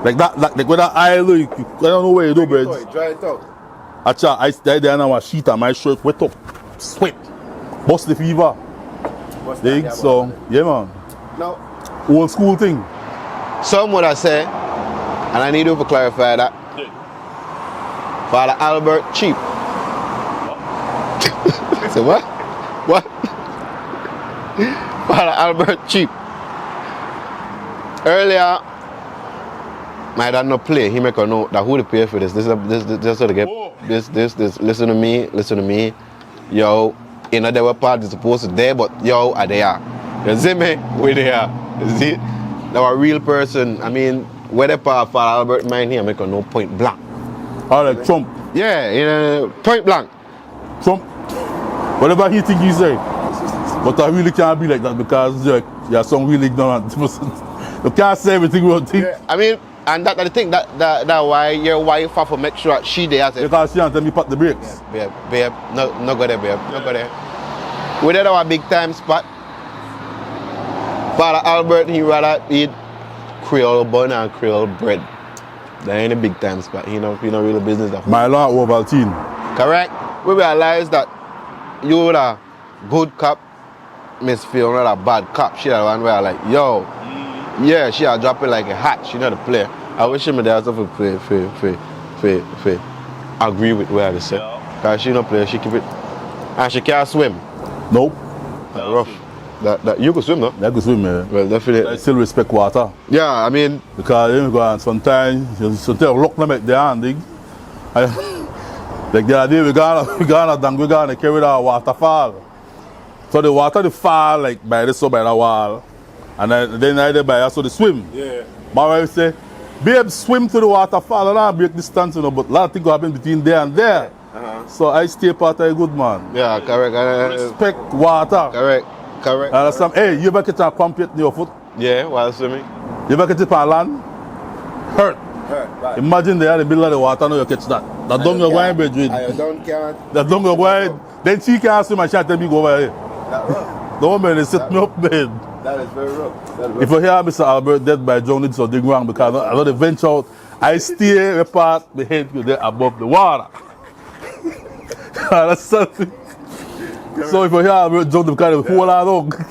Like that, like with that aisle, I don't know where you do breads. Dry it out. Acha, I stay there and I sheet and my shirt wet up. Sweat. Bust the fever. Dig, so, yeah man. Now, Old school thing. Some would have said, and I need you to clarify that. Father Albert cheap. Say what? What? Father Albert cheap. Earlier, my dad no play. He make a note that who to pay for this. This so to get this. Listen to me. Yo, you know there were parties supposed to there, but yo are there. You see me? We there. You see? They were a real person. I mean, whether part Father Albert mind here make a no point blank. All right, Trump. Yeah, you know, point blank. Trump. Whatever he think he say. But I really can't be like that because you're some really ignorant person. You can't say everything we think. Yeah, I mean, and that's the thing. That why your wife have to make sure that she there. Because she and tell me pat the brakes. Babe, no go there, babe. No go there. We there our big time spot. Father Albert, he rather eat Creole bun and Creole bread. That ain't a big time spot. He no real business. My Lord Ovaltine. Correct. We realize that you were a good cop, Miss Fiona, a bad cop. She the one where like, yo, yeah, she a drop it like a hat. She not a player. I wish him there something for agree with what I say. Cause she no play, she keep it. And she can't swim. Nope. Rough. That you could swim, no? I could swim, man. Well, definitely. I still respect water. Yeah, I mean, Because you go and sometimes you look them at the hand, dig. Like the other day we gonna carry the waterfall. So the water they fall like by the wall. And then I by also the swim. Yeah. My wife say, babe, swim to the waterfall and I'll break distance, you know, but a lot of things happen between there and there. So I stay part of a good man. yeah, correct. Respect water. Correct. Understand? Hey, you ever catch a crumpet in your foot? Yeah, while swimming. You ever catch it on land? Hurt. Right. Imagine they are in the middle of the water, now you catch that. That don't go wide, Bridget. I don't count. That don't go wide. Then she can't swim and she tell me go over here. That rough. The woman, they set me up, man. That is very rough. That's If you hear Mr. Albert dead by drowning, so dig wrong because I know the venture out. I stay apart the head there above the water. That's something. So if you hear Albert drown, because the whole lot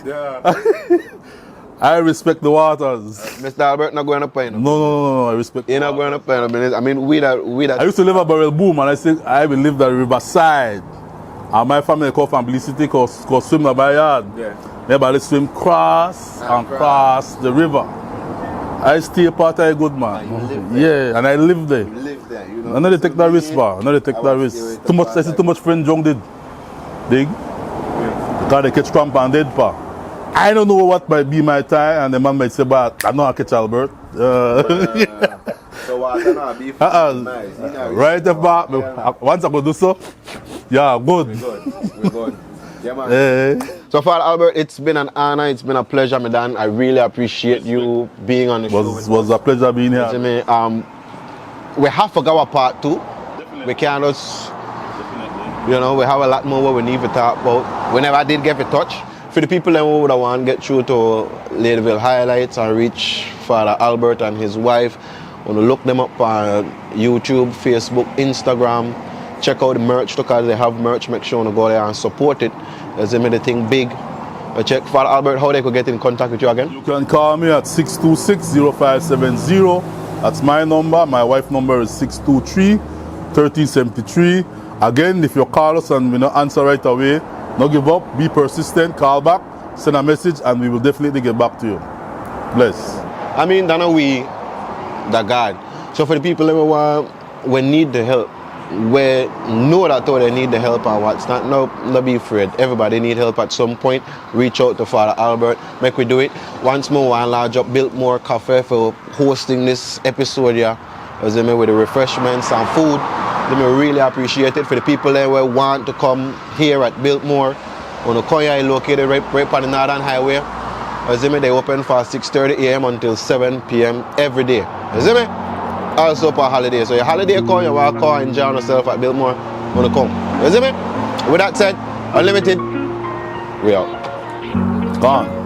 Yeah. I respect the waters. Mr. Albert not going up pine. No, I respect. You're not going up pine. I mean, we I that. used to live at Barrel Boom and I will live at the riverside. And my family come from Belizean City cause swim in my yard. Yeah. Everybody swim cross the river. I stay part of a good man. you live there. Yeah, and I live there. You live there, you know. I know they take that risk, bar. I know they take that risk. Too much, I see too much friend Jong did. Dig? Because they catch cramp and dead, pa. I don't know what might be my time, and the man might say, but I know I catch Albert. So water not beef. Nice. You know, Right about once I go do so, yeah, good. We're good. Yeah, man. So Father Albert, it's been an honor. It's been a pleasure, Medan. I really appreciate you being on the show. Was a pleasure being here. You me? We have to go a part 2. Definitely. We can't just, you know, we have a lot more what we need to talk about. We never did get in touch. For the people who would want to get through to Ladyville highlights and reach Father Albert and his wife, want to look them up on YouTube, Facebook, Instagram. Check out the merch because they have merch. Make sure to go there and support it. As they made the thing big. Check Father Albert how they could get in contact with you again. You can call me at 626-0570. That's my number. My wife's number is 623-1373. Again, if you call us and we don't answer right away, don't give up. Be persistent. Call back. Send a message, and we will definitely get back to you. Bless. I mean, that we the God. So for the people who need the help, we know that they need the help and what's not. No be afraid. Everybody need help at some point. Reach out to Father Albert. Make we do it. Once more, one large up, built more cafe for hosting this episode here. As with the refreshments and food. They really appreciate it. For the people who want to come here at Biltmore, on the Konya located right on the Northern Highway. As they open for 6:30 a.m. until 7 p.m. every day. As also for holiday. So your holiday call, you want to call and enjoy yourself at Biltmore, want to come. With that said, Unlimited, we out. Gone.